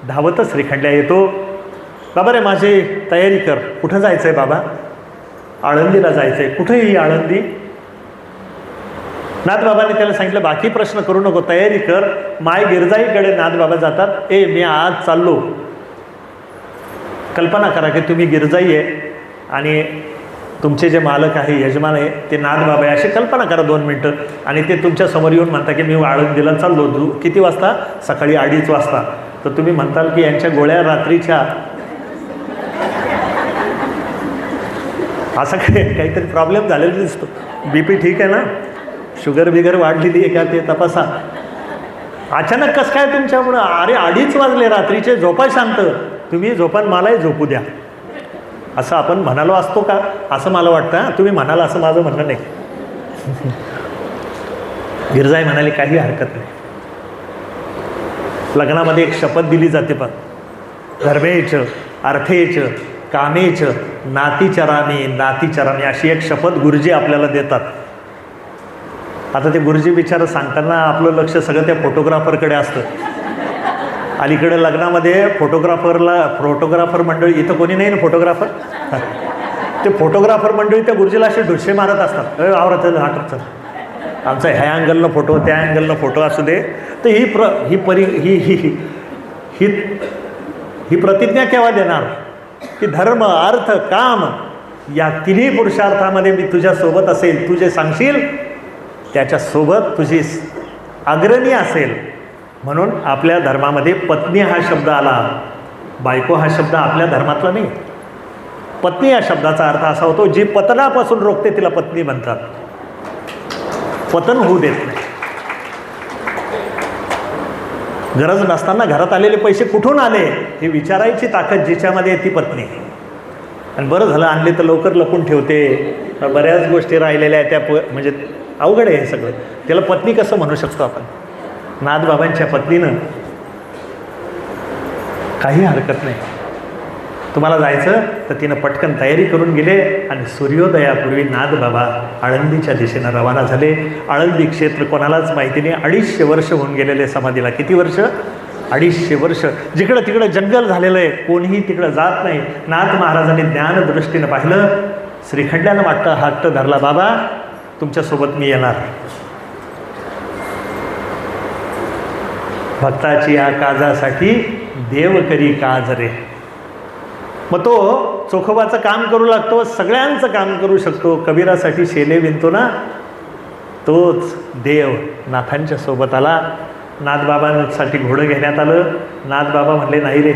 धावतच श्रीखंड्या येतो. बाबा रे, माझी तयारी कर. कुठं जायचं आहे बाबा? आळंदीला जायचं आहे. कुठं ही आळंदी? नाथबाबांनी त्याला सांगितलं, बाकी प्रश्न करू नको, तयारी कर. माय गिरजाईकडे नाथबाबा जातात. मी आज चाललो. कल्पना करा की तुम्ही गिरजाई आहे आणि तुमचे जे मालक आहे, यजमान आहे, ते नाथबाबा आहे. अशी कल्पना करा 2 मिनटं. आणि ते तुमच्या समोर येऊन म्हणता की मी आळंदीला चाललो. किती वाजता? सकाळी 2:30 वाजता. तर तुम्ही म्हणताल की यांच्या गोळ्या रात्रीच्या, असं काहीतरी प्रॉब्लेम झालेला दिसतो. BP ठीक आहे ना? शुगर बिगर वाढलेली आहे का ते तपासा. अचानक कसं काय तुमच्यामुळं? अरे 2:30 वाजले रात्रीचे, झोपा शांत. तुम्ही झोपा, मलाही झोपू द्या, असं आपण म्हणालो असतो का? असं मला वाटतं. हां, तुम्ही म्हणाल असं माझं म्हणणं नाही. गिरजाई म्हणाले काही हरकत नाही. लग्नामध्ये एक शपथ दिली जाते, पण धर्मेच अर्थेच कामेच नातीचरामी नातीचरामी अशी एक शपथ गुरुजी आपल्याला देतात. आता ते गुरुजी बिचारं सांगताना आपलं लक्ष सगळं त्या फोटोग्राफरकडे असतं. अलीकडे लग्नामध्ये फोटोग्राफर मंडळी, इथं कोणी नाही ना फोटोग्राफर, ते फोटोग्राफर मंडळी त्या गुरुजीला असे ढुसे मारत असतात. आवरा चल हाटत चल, आमचा ह्या अँगलनं फोटो त्या अँगलनं फोटो असू दे. तर ही प्रतिज्ञा केव्हा देणार की धर्म अर्थ काम या तिन्ही पुरुषार्थामध्ये मी तुझ्यासोबत असेल, तू जे सांगशील त्याच्यासोबत तुझी अग्रणी असेल. म्हणून आपल्या धर्मामध्ये पत्नी हा शब्द आला, बायको हा शब्द आपल्या धर्मातला नाही. पत्नी या शब्दाचा अर्थ असा होतो जी पतनापासून रोखते तिला पत्नी म्हणतात, पतन होऊ देत नाही. गरज नसताना घरात आलेले पैसे कुठून आले हे विचारायची ताकद जिच्यामध्ये ती पत्नी. आणि बरं झालं आणले तर लवकर लपून ठेवते, बऱ्याच गोष्टी राहिलेल्या आहेत त्या म्हणजे अवघड आहे हे सगळं. त्याला पत्नी कसं म्हणू शकतो आपण? नाथबाबांच्या पत्नीनं काही हरकत नाही, तुम्हाला जायचं तर तिनं पटकन तयारी करून गेले आणि सूर्योदयापूर्वी नाथबाबा आळंदीच्या दिशेनं रवाना झाले. आळंदी क्षेत्र कोणालाच माहिती नाही. 250 वर्ष होऊन गेलेले समाधीला. किती वर्ष? 250 वर्ष. जिकडं तिकडं जंगल झालेलं आहे, कोणीही तिकडं जात नाही. नाथ महाराजांनी ज्ञानदृष्टीनं पाहिलं, श्रीखंड्यानं वाटतं हट्ट धरला, बाबा तुमच्यासोबत मी येणार. भक्ताची या काजासाठी देव करी काज रे. मग तो चोखोबाचं काम करू लागतो, सगळ्यांचं काम करू शकतो. कबीरासाठी शेले विणतो ना, तोच देव नाथांच्या सोबत आला. नाथबाबांसाठी घोडं घेण्यात आलं. नाथबाबा म्हणले नाही रे,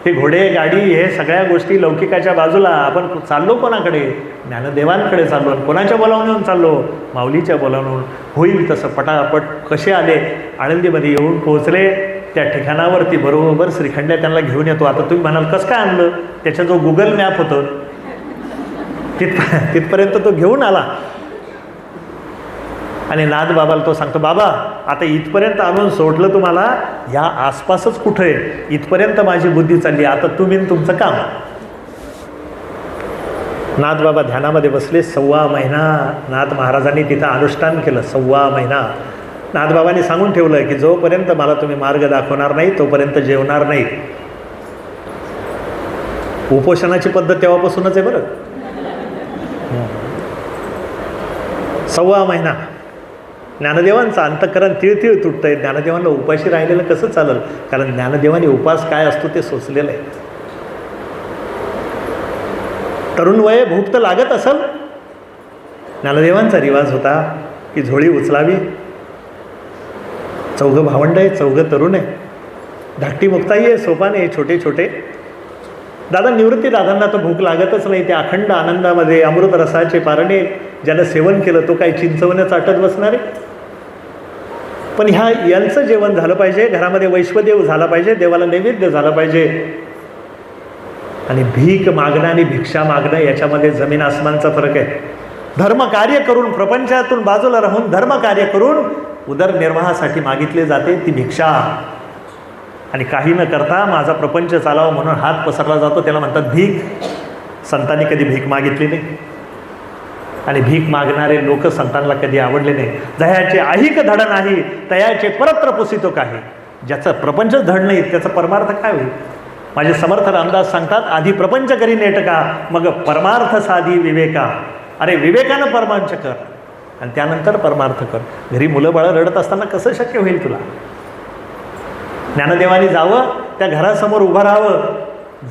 हे घोडे गाडी हे सगळ्या गोष्टी लौकिकाच्या बाजूला, आपण चाललो कोणाकडे? ज्ञानदेवांकडे चाललो. आणि कोणाच्या बोलावण्याहून चाललो? माऊलीच्या बोलावण्याहून. होईल तसं पटापट कसे आले, आळंदीमध्ये येऊन पोहोचले. त्या ठिकाणावरती बरोबर श्रीखंड्या त्यांना घेऊन येतो. आता तुम्ही म्हणाल कसं काय आणलं? त्याच्या जो गुगल मॅप होतं तिथपर्यंत तो घेऊन आला. आणि नाथबाबाला तो सांगतो, बाबा आता इथपर्यंत आणून सोडलं तुम्हाला, ह्या आसपासच कुठं आहे, इथपर्यंत माझी बुद्धी चालली, आता तुम्ही तुमचं काम. नाथबाबा ध्यानामध्ये बसले. 1.25 महिना नाथ महाराजांनी तिथं अनुष्ठान केलं. 1.25 महिना नाथबाबांनी सांगून ठेवलं की जोपर्यंत मला तुम्ही मार्ग दाखवणार नाही तोपर्यंत जेवणार नाही. उपोषणाची पद्धत तेव्हापासूनच आहे बरं. 1.25 महिना ज्ञानदेवांचं अंतःकरण तिळतिळ तुटतंय. ज्ञानदेवांना उपाशी राहिलेलं कसं चालेल? कारण ज्ञानदेवांनी उपास काय असतो ते सोचलेलं आहे. तरुण वय भूक तर लागत असेल. ज्ञानदेवांचा रिवाज होता की झोळी उचलावी. 4 भावंड आहे, 4 तरुण आहे. धाकटी मुक्ताई आहे, सोपाने आहे, छोटे छोटे. दादा निवृत्ती दादांना तर भूक लागतच नाही. ते अखंड आनंदामध्ये अमृत रसाचे पारणे ज्यानं सेवन केलं तो काही चिंचवणं चाटत बसणार आहे? पण यांचं जेवण झालं पाहिजे, घरामध्ये वैश्वदेव झाला पाहिजे, देवाला नैवेद्य झाला पाहिजे. आणि भीक मागणं आणि भिक्षा मागणं याच्यामध्ये जमीन आसमानचा फरक आहे. धर्मकार्य करून, प्रपंचातून बाजूला राहून धर्मकार्य करून उदरनिर्वाहासाठी मागितले जाते ती भिक्षा. आणि काही न करता माझा प्रपंच चालावा म्हणून हात पसरला जातो, त्याला म्हणतात भीक. संतांनी कधी भीक मागितली नाही. आणि भीक मागणारे लोक संतांना कधी आवडले नाही. जयाचे ऐहिक धड नाही, तयाचे परत्र पुसितो काही. ज्याचं प्रपंचच धड नाही त्याचा परमार्थ काय होईल? माझे समर्थ रामदास सांगतात, आधी प्रपंच करी नेटका, मग परमार्थ साधी विवेका. अरे विवेकानं परमार्थ कर आणि त्यानंतर परमार्थ कर. घरी मुलं बाळं रडत असताना कसं शक्य होईल तुला? ज्ञानदेवानी जावं, त्या घरासमोर उभं राहावं,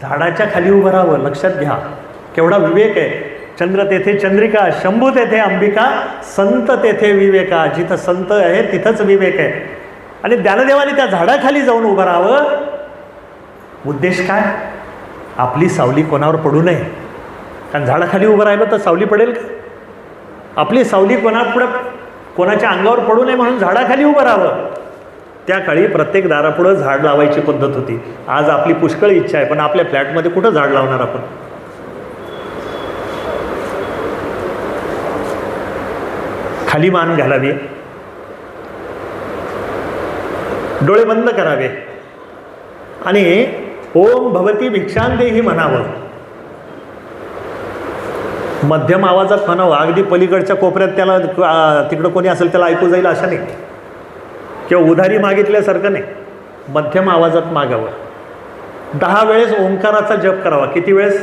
झाडाच्या खाली उभं राहावं. लक्षात घ्या केवढा विवेक आहे. चंद्र तेथे चंद्रिका, शंभू तेथे अंबिका, संत तेथे विवेका. जिथं संत आहे तिथंच विवेक आहे. आणि ज्ञानदेवानी त्या झाडाखाली जाऊन उभं राहावं. उद्देश काय? आपली सावली कोणावर पडू नये. कारण झाडाखाली उभं राहिलं तर सावली पडेल का? आपली सावली कोणाच्या अंगावर पडू नये म्हणून झाडाखाली उभं राहावं. त्या काळी प्रत्येक दारापुढं झाड लावायची पद्धत होती. आज आपली पुष्कळ इच्छा आहे, पण आपल्या फ्लॅटमध्ये कुठं झाड लावणार आपण? खाली मान घालावी, डोळे बंद करावे आणि ओम भवती भिक्षांदेही म्हणावं. मध्यम आवाजात म्हणावं, अगदी पलीकडच्या कोपऱ्यात त्याला तिकडं कोणी असेल त्याला ऐकू जाईल असं नाही, किंवा उधारी मागितल्यासारखं नाही. मध्यम आवाजात मागावं. 10 वेळेस ओंकाराचा जप करावा. किती वेळेस?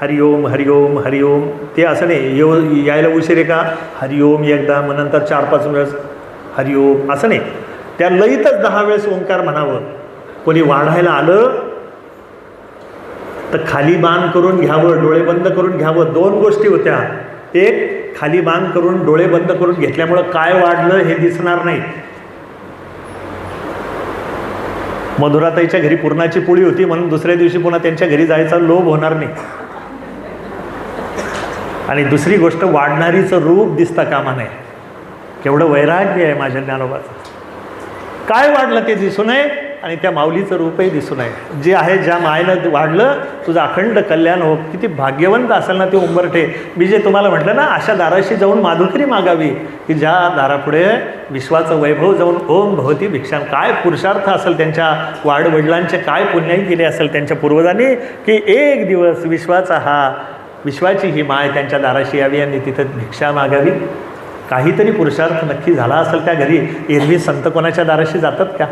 हरिओम हरिओम हरिओम. ते असं नाही यायला उशीर आहे का, हरिओम एकदा, मग नंतर 4-5 वेळेस हरिओम, असं नाही. त्या लयीतच 10 वेळेस ओंकार म्हणावं. कोणी वाढायला आलं तर खाली मान करून घ्यावं, डोळे बंद करून घ्यावं. 2 गोष्टी होत्या. एक, खाली मान करून डोळे बंद करून घेतल्यामुळं काय वाढलं हे दिसणार नाही. मधुराताईच्या घरी पुरणाची पोळी होती म्हणून दुसऱ्या दिवशी पुन्हा त्यांच्या घरी जायचा लोभ होणार नाही. आणि दुसरी गोष्ट, वाढणारीचं रूप दिसता कामा नये. केवढं वैराग्य आहे माझ्या ज्ञानोबाचं. काय वाढलं ते दिसू नये आणि त्या माऊलीचं रूपही दिसू नये. जे आहे, ज्या मायेनं वाढलं तुझं अखंड कल्याण हो. किती भाग्यवंत असेल ना ते उंबरठे. मी जे तुम्हाला म्हटलं ना, अशा दाराशी जाऊन माधुकरी मागावी की ज्या दारापुढे विश्वाचं वैभव जाऊन ओम भवती भिक्षाम. काय पुरुषार्थ असेल त्यांच्या वाडवडिलांचे, काय पुण्याई केले असेल त्यांच्या पूर्वजांनी की एक दिवस विश्वाची ही माय त्यांच्या दाराशी यावी आणि तिथं भिक्षा मागावी. काहीतरी पुरुषार्थ नक्की झाला असेल त्या घरी. एरवी संत कोणाच्या दाराशी जातात का?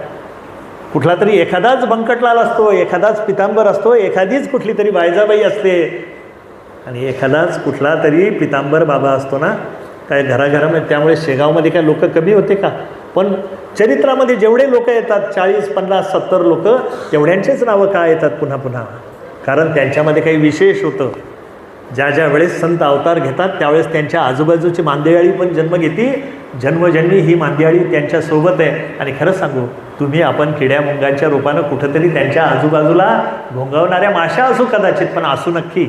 कुठला तरी एखादाच बंकटलाल असतो, एखादाच पितांबर असतो, एखादीच कुठली तरी बायजाबाई असते आणि एखादाच कुठला तरी पितांबर बाबा असतो ना. काय घराघरामध्ये. त्यामुळे शेगावमध्ये काय लोक कमी होते का? पण चरित्रामध्ये जेवढे लोक येतात 40, 50, 70 लोक, तेवढ्यांचेच नावं का येतात पुन्हा पुन्हा? कारण त्यांच्यामध्ये काही विशेष होतं. ज्या ज्या वेळेस संत अवतार घेतात त्यावेळेस त्यांच्या आजूबाजूची मांदियाळी पण जन्म घेते. जन्मजन्मी ही मांदियाळी त्यांच्यासोबत आहे. आणि खरं सांगू, तुम्ही आपण किड्या मुंगांच्या रूपानं कुठंतरी त्यांच्या आजूबाजूला भोंगावणाऱ्या माशा असू कदाचित, पण असू नक्की.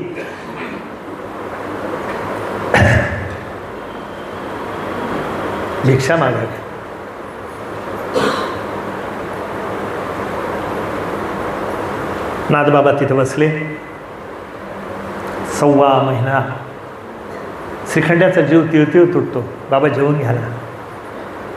भिक्षा मागावी. नाथबाबा तिथं बसले. 1.25 महिना श्रीखंड्याचा जीव तिळतिळ तुटतो. बाबा जेवून घ्या ना.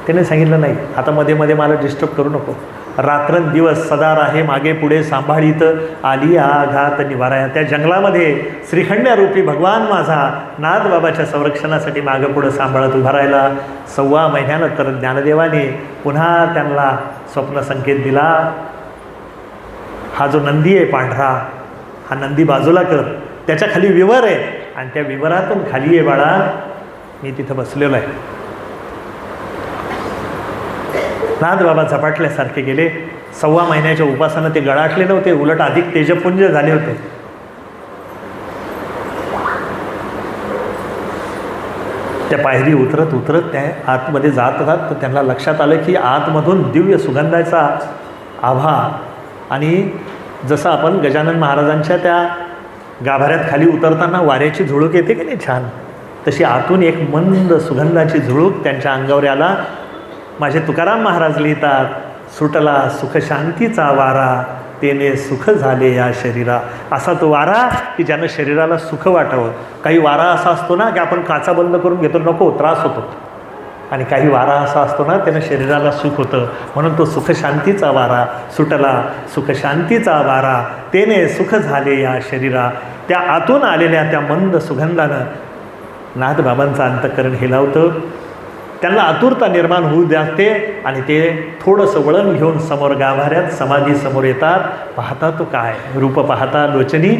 त्याने सांगितलं नाही, आता मध्ये मध्ये मला डिस्टर्ब करू नको. रात्रंदिवस सदा राहे मागे पुढे सांभाळीत आली आघात निवाराया. त्या जंगलामध्ये श्रीखंड्यारूपी भगवान माझा नाथबाबाच्या संरक्षणासाठी मागं पुढं सांभाळत उभा राहिला. 1.25 महिन्यानं तर ज्ञानदेवाने पुन्हा त्यांना स्वप्न संकेत दिला. हा जो नंदी आहे पांढरा, हा नंदी बाजूला कर, त्याच्या खाली विवर आहे आणि त्या विवरातून खाली आहे बाळा, मी तिथं बसलेलो आहे. नाथबाबा झपाटल्यासारखे गेले. 1.25 महिन्याच्या उपासानं ते गळाटले नव्हते, उलट अधिक तेजपुंज झाले होते. त्या पायरी उतरत उतरत त्या आतमध्ये जात होतात तर त्यांना लक्षात आलं की आतमधून दिव्य सुगंधाचा आभा. आणि जसं आपण गजानन महाराजांच्या त्या गाभाऱ्यात खाली उतरताना वाऱ्याची झुळूक येते की नाही छान, तशी आतून एक मंद सुगंधाची झुळूक त्यांच्या अंगावर आला. माझे तुकाराम महाराज लिहितात, सुटला सुखशांतीचा वारा, तेने सुख झाले या शरीरा. असा तो वारा की ज्यानं शरीराला सुख वाटावं. काही वारा असा असतो ना की आपण काचा बंद करून घेतो, नको त्रास होतो. आणि काही वारा असा असतो ना त्यानं शरीराला सुख होतं. म्हणून तो सुखशांतीचा वारा, सुटला सुखशांतीचा वारा, तेने सुख झाले या शरीरा. त्या आतून आलेल्या त्या मंद सुगंधानं नाथबाबांचं अंतःकरण हेलावतं. त्यांना आतुरता निर्माण होऊ द्याते आणि ते थोडंसं वळण घेऊन समोर गाभाऱ्यात समाधीसमोर येतात. पाहता तो काय रूप पाहता लोचनी,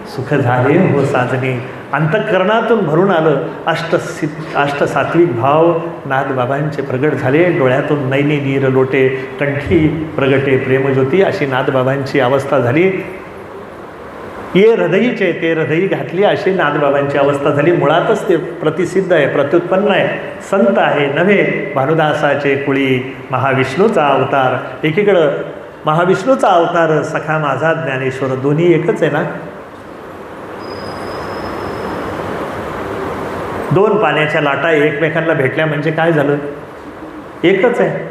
सुख झाले हो साजनी. अंतःकरणातून भरून आलं अष्टसात्विक भाव नाथबाबांचे प्रगट झाले. डोळ्यातून नैनी नीर लोटे, कंठी प्रगटे प्रेमज्योती, अशी नाथबाबांची अवस्था झाली. ये हृदयीचे ते हृदयी घातली, अशी नाथबाबांची अवस्था झाली. मुळातच ते प्रतिसिद्ध आहे, प्रत्युत्पन्न आहे, संत आहे नव्हे. भानुदासाचे कुळी महाविष्णूचा अवतार. एकीकडं महाविष्णूचा अवतार, सखा माझा ज्ञानेश्वर, दोन्ही एकच आहे ना. 2 पाण्याच्या लाटा एकमेकांना भेटल्या म्हणजे काय झालं, एकच आहे.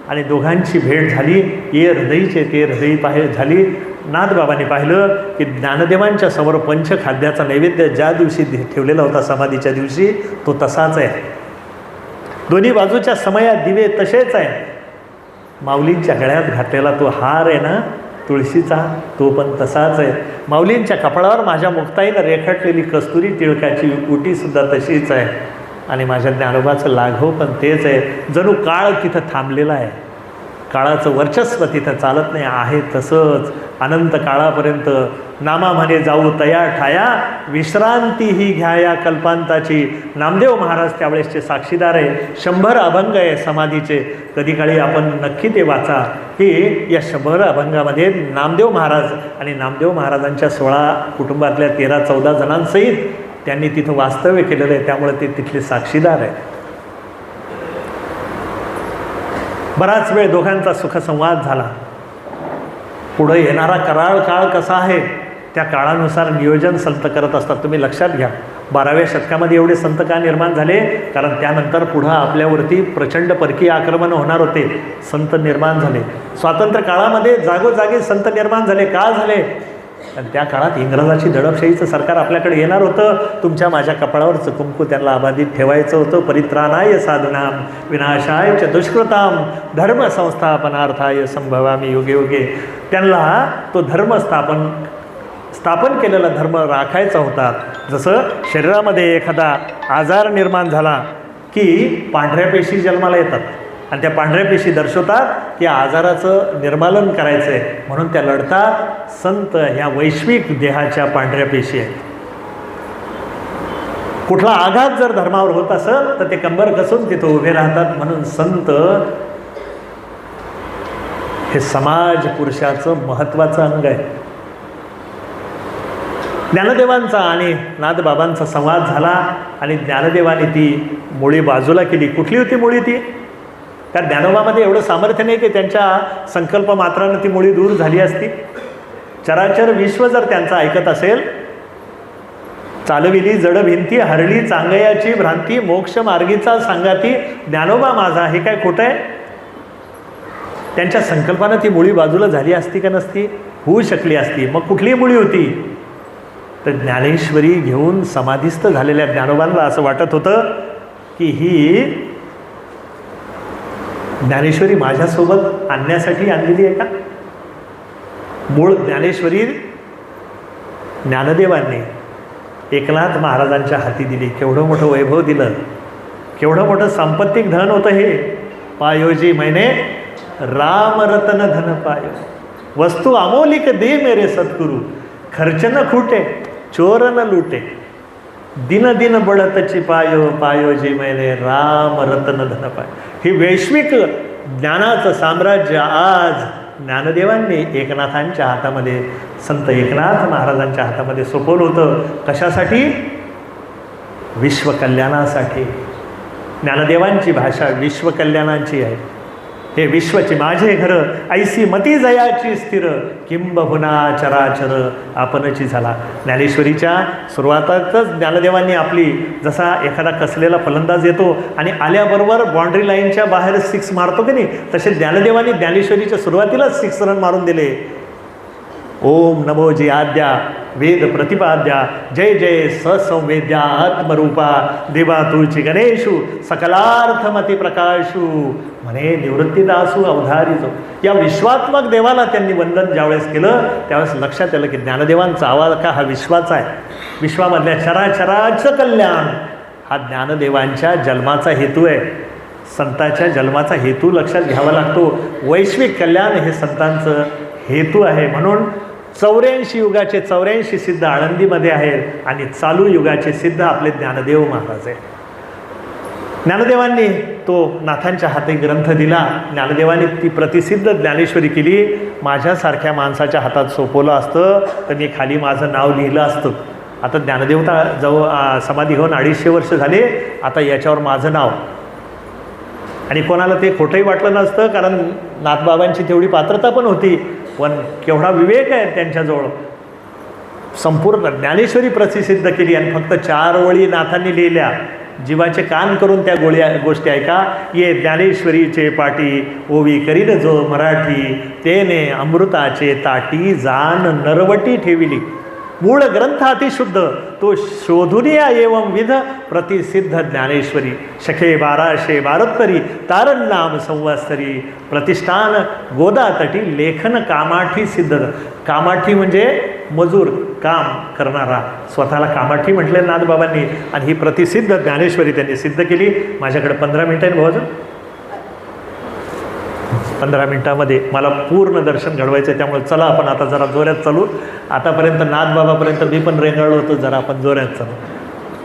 आणि दोघांची भेट झाली. ये हृदयीचे ते हृदयी झाली. नाथबाबांनी पाहिलं की ज्ञानदेवांच्या समोर पंचखाद्याचा नैवेद्य ज्या दिवशी ठेवलेला होता समाधीच्या दिवशी, तो तसाच आहे. दोन्ही बाजूच्या समया दिवे तसेच आहे. माऊलींच्या गळ्यात घातलेला तो हार आहे ना, तुळशीचा तो पण तसाच आहे. माऊलींच्या कपाळावर माझ्या मुक्ताईनं रेखाटलेली कस्तुरी टिळकाची उटीसुद्धा तशीच आहे. आणि माझ्या ज्ञानोबाचं लाघव पण तेच आहे. जणू काळ तिथं थांबलेला आहे, काळाचं वर्चस्व तिथं चालत नाही, आहे तसंच अनंत काळापर्यंत. नामा म्हणे जाऊ तया ठाया, विश्रांती ही घ्या या कल्पांताची. नामदेव महाराज त्यावेळेसचे साक्षीदार आहे. 100 अभंग आहे समाधीचे. कधी काळी आपण नक्की ते वाचा की या 100 अभंगामध्ये नामदेव महाराज आणि नामदेव महाराजांच्या 16 कुटुंबातल्या 13-14 जणांसहित त्यांनी तिथं वास्तव्य केलेलं आहे. त्यामुळे ते तिथले साक्षीदार आहे. बराच वेळ दोघांचा सुखसंवाद झाला. पुढं येणारा कराळ काळ कसा आहे त्या काळानुसार नियोजन संत करत असतात. तुम्ही लक्षात घ्या, 12व्या शतकामध्ये एवढे संत का निर्माण झाले? कारण त्यानंतर पुढं आपल्यावरती प्रचंड परकीय आक्रमण होणार होते. संत निर्माण झाले. स्वातंत्र्य काळामध्ये जागोजागी संत निर्माण झाले. का झाले? आणि त्या काळात इंग्रजाची दडपशाहीचं सरकार आपल्याकडे येणार होतं. तुमच्या माझ्या कपाळावरचं कुंकू त्यांना अबाधित ठेवायचं होतं. परित्राणाय साधूनाम विनाशाय च दुष्कृताम धर्म संस्थापनार्थाय संभवामी योगे योगे. त्यांना तो धर्म स्थापन केलेला धर्म राखायचा होता. जसं शरीरामध्ये एखादा आजार निर्माण झाला की पांढऱ्या पेशी जन्माला येतात आणि त्या पांढऱ्या पेशी दर्शवतात की आजाराचं निर्मूलन करायचं आहे, म्हणून त्या लढतात. संत ह्या वैश्विक देहाच्या पांढऱ्या पेशी आहेत. कुठला आघात जर धर्मावर होत असेल तर ते कंबर कसून तिथं उभे राहतात. म्हणून संत हे समाज पुरुषाचं महत्त्वाचं अंग आहे. ज्ञानदेवांचा आणि नाथबाबांचा संवाद झाला आणि ज्ञानदेवाने ती मुळी बाजूला केली. कुठली होती मुळी ती? त्या ज्ञानोबामध्ये एवढं सामर्थ्य नाही की त्यांच्या संकल्प मात्रानं ती मुळी दूर झाली असती. चराचर विश्व जर त्यांचा ऐकत असेल, चालविली जड भिंती हरली चांगयाची भ्रांती मोक्ष मार्गीचा सांगाती ज्ञानोबा माझा, हे काय खोटं आहे? त्यांच्या संकल्पानं ती मुळी बाजूला झाली असती का नसती? होऊ शकली असती. मग कुठली मुळी होती? तर ज्ञानेश्वरी घेऊन समाधिस्थ झालेल्या ज्ञानोबांना असं वाटत होतं की ही ज्ञानेश्वरी माझ्यासोबत आणण्यासाठी आणलेली आहे का? मूळ ज्ञानेश्वरी ज्ञानदेवांनी एकनाथ महाराजांच्या हाती दिली. केवढं मोठं वैभव दिलं, केवढं मोठं सांपत्तिक धन होतं हे. पायोजी मैने रामरतन धन पायो, वस्तू अमोलिक दे मेरे सद्गुरु, खर्च न खुटे चोर न लुटे, दिन दिन बढतची पायो पायोजी मैने राम रतन धन पाय. हे वैश्विक ज्ञानाचं साम्राज्य आज ज्ञानदेवांनी एकनाथांच्या हातामध्ये, संत एकनाथ महाराजांच्या हातामध्ये सोपवलं होतं. कशासाठी? विश्वकल्याणासाठी. ज्ञानदेवांची भाषा विश्वकल्याणाची आहे. हे विश्वचे माझे घर ऐसी मती जयाची स्थिर, किंबहुना चराचर आपणची झाला. ज्ञानेश्वरीच्या सुरुवातातच ज्ञानदेवांनी आपली, जसा एखादा कसलेला फलंदाज येतो आणि आल्याबरोबर बाउंड्री लाईनच्या बाहेर 6 मारतो की नाही, तसे ज्ञानदेवांनी ज्ञानेश्वरीच्या सुरुवातीलाच 6 रन मारून दिले. ओम नमो जी आद्या वेद प्रतिपाद्या, जय जय ससंवेद्या आत्मरूपा, देवा तुळची गणेशू सकलार्थमती प्रकाशू, म्हणे निवृत्तीदासू अवधारी जो. या विश्वात्मक देवाला त्यांनी वंदन ज्यावेळेस केलं त्यावेळेस लक्षात आलं की ज्ञानदेवांचा आवाज का हा विश्वाचा आहे. विश्वामधल्या चराचराचं कल्याण हा ज्ञानदेवांच्या जन्माचा हेतू आहे. संतांच्या जन्माचा हेतू लक्षात घ्यावा लागतो. वैश्विक कल्याण हे संतांचं हेतू आहे. म्हणून 84 युगाचे 84 सिद्ध आळंदीमध्ये आहेत आणि चालू युगाचे सिद्ध आपले ज्ञानदेव महाराज आहे. ज्ञानदेवांनी तो नाथांच्या हाती ग्रंथ दिला. ज्ञानदेवांनी ती प्रतिसिद्ध ज्ञानेश्वरी केली. माझ्यासारख्या माणसाच्या हातात सोपवलं असतं तर मी खाली माझं नाव लिहिलं असतं. आता ज्ञानदेवता जवळ समाधी होऊन 250 वर्ष झाले. आता याच्यावर माझं नाव, आणि कोणाला ते खोटंही वाटलं नसतं, कारण नाथबाबांची तेवढी पात्रता पण होती. पण केवढा विवेक आहे त्यांच्याजवळ. संपूर्ण ज्ञानेश्वरी प्रसिद्ध केली आणि फक्त 4 ओळी नाथांनी लिहिल्या. जीवाचे कान करून त्या गोष्टी ऐका. ये ज्ञानेश्वरीचे पाटी ओवी करीन जो मराठी, तेने अमृताचे ताटी जाण नरवटी ठेविली. मूळ ग्रंथ अतिशुद्ध तो शोधुनिया एवं विध प्रतिसिद्ध ज्ञानेश्वरी शखे 1272 तारण नाम संवत्सरी प्रतिष्ठान गोदातटी लेखन कामाठी सिद्ध. कामाठी म्हणजे मजूर, काम करणारा. स्वतःला कामाठी म्हटले नाथबाबांनी आणि ही प्रतिसिद्ध ज्ञानेश्वरी त्यांनी सिद्ध केली. माझ्याकडे 15 मिनिटं आहे भाऊ. 15 मिनिटामध्ये मला पूर्ण दर्शन घडवायचं आहे. त्यामुळे चला आपण आता जरा जोरात चालू. आतापर्यंत नाथबाबापर्यंत मी पण रेंगाळलो होतो, जरा आपण जोरात चालू.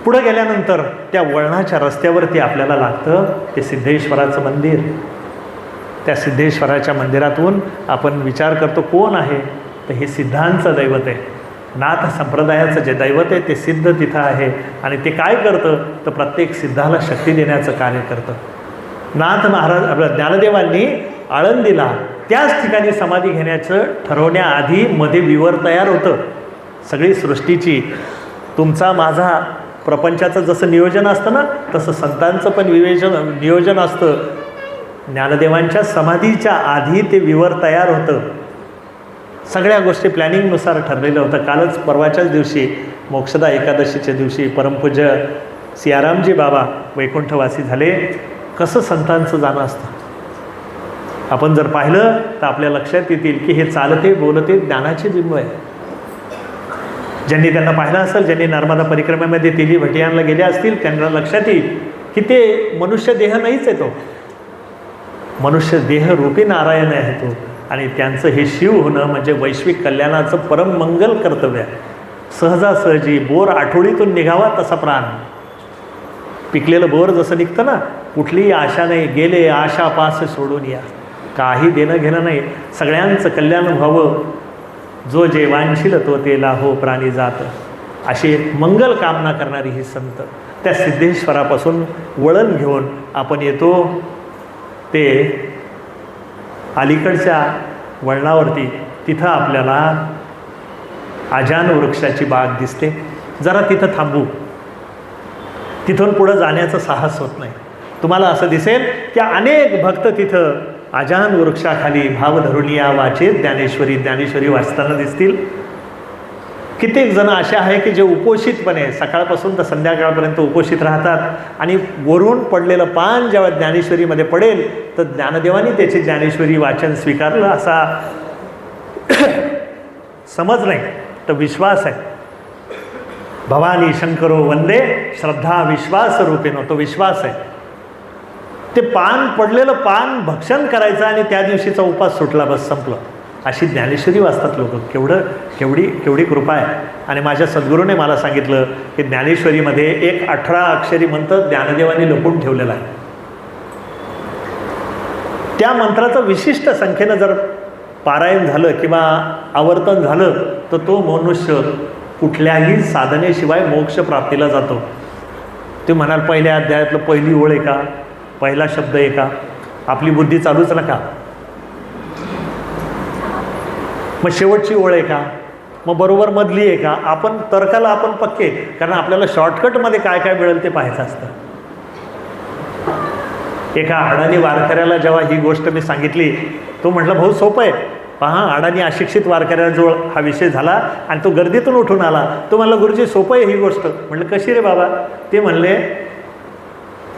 पुढे गेल्यानंतर त्या वळणाच्या रस्त्यावरती आपल्याला लागतं ते सिद्धेश्वराचं मंदिर. त्या सिद्धेश्वराच्या मंदिरातून आपण विचार करतो कोण आहे, तर हे सिद्धांचं दैवत आहे. नाथ संप्रदायाचं जे दैवत आहे ते सिद्ध तिथं आहे. आणि ते काय करतं तर प्रत्येक सिद्धाला शक्ती देण्याचं कार्य करतं. नाथ महाराज आपल्या ज्ञानदेवांनी आळंदीला त्याच ठिकाणी समाधी घेण्याचं ठरवण्याआधी मध्ये विवर तयार होतं सगळी सृष्टीची. तुमचा माझा प्रपंचाचं जसं नियोजन असतं ना, तसं संतांचं पण नियोजन असतं. ज्ञानदेवांच्या समाधीच्या आधी ते विवर तयार होतं. सगळ्या गोष्टी प्लॅनिंगनुसार ठरलेलं होतं. कालच परवाच्याच दिवशी मोक्षदा एकादशीच्या दिवशी परमपूज्य सियारामजी बाबा वैकुंठवासी झाले. कसं संतांचं जाणं असतं आपण जर पाहिलं तर आपल्या लक्षात येतील की हे चालते बोलते ज्ञानाचे बिंब आहे. ज्यांनी त्यांना पाहिलं असेल, ज्यांनी नर्मदा परिक्रमेमध्ये तेली भटियांना गेले असतील, त्यांना लक्षात येईल की ते मनुष्य देह नाहीच आहे, तो मनुष्य देह रूपी नारायण आहे तो. आणि त्यांचं हे शिव होणं म्हणजे वैश्विक कल्याणाचं परम मंगल कर्तव्य आहे. सहजासहजी बोर आठवडीतून निघावा तसा प्राण. पिकलेलं बोर जसं निघतं ना, कुठलीही आशा नाही, गेले आशा पास सोडून या, काही देणं घेणं नाही, सगळ्यांचं कल्याण व्हावं, जो जे वांछील तो ते लाहो प्राणी जात, अशी मंगल कामना करणारी ही संत. त्या सिद्धेश्वरापासून वळण घेऊन आपण येतो ते अलीकडच्या वळणावरती. तिथं आपल्याला आजान वृक्षाची बाग दिसते. जरा तिथं थांबू, तिथून पुढं जाण्याचं साहस होत नाही. तुम्हाला असं दिसेल की अनेक भक्त तिथं आजान वृक्षाखाली भाव धरुनिया वाचे ज्ञानेश्वरी ज्ञानेश्वरी वाचताना दिसतील. कित्येक जण असे आहे की जे उपोषितपणे सकाळपासून तर संध्याकाळपर्यंत उपोषित राहतात आणि वरून पडलेलं पान जेव्हा ज्ञानेश्वरीमध्ये पडेल तर ज्ञानदेवानी त्याचे ज्ञानेश्वरी वाचन स्वीकारलं असा समज नाही, तर विश्वास आहे. भवानी शंकरो वंदे श्रद्धा विश्वास रूपेनो, तो विश्वास आहे. ते पान पडलेलं पान भक्षण करायचं आणि त्या दिवशीचा उपास सुटला, बस संपलं. अशी ज्ञानेश्वरी वाचतात लोक. केवढी कृपा आहे. आणि माझ्या सद्गुरूने मला सांगितलं की ज्ञानेश्वरीमध्ये एक 18 अक्षरी मंत्र ज्ञानदेवांनी लपवून ठेवलेला आहे. त्या मंत्राचं विशिष्ट संख्येनं जर पारायण झालं किंवा आवर्तन झालं तर तो मनुष्य कुठल्याही साधनेशिवाय मोक्षप्राप्तीला जातो. ते म्हणाल पहिल्या अध्यायातलं पहिली ओळ आहे का, पहिला शब्द आहे का, आपली बुद्धी चालूच नका. मग शेवटची ओळ आहे का, मग बरोबर मधली आहे का, आपण तर्काला आपण पक्के, कारण आपल्याला शॉर्टकटमध्ये काय काय मिळेल ते पाहायचं असतं. एका अडाणी वारकऱ्याला जेव्हा ही गोष्ट मी सांगितली, तो म्हटलं भाऊ सोपं आहे, पहा अडाणी अशिक्षित वारकऱ्याजवळ हा विषय झाला आणि तो गर्दीतून उठून आला. तो म्हणला गुरुजी सोपं आहे ही गोष्ट. म्हटलं कशी रे बाबा. ते म्हणले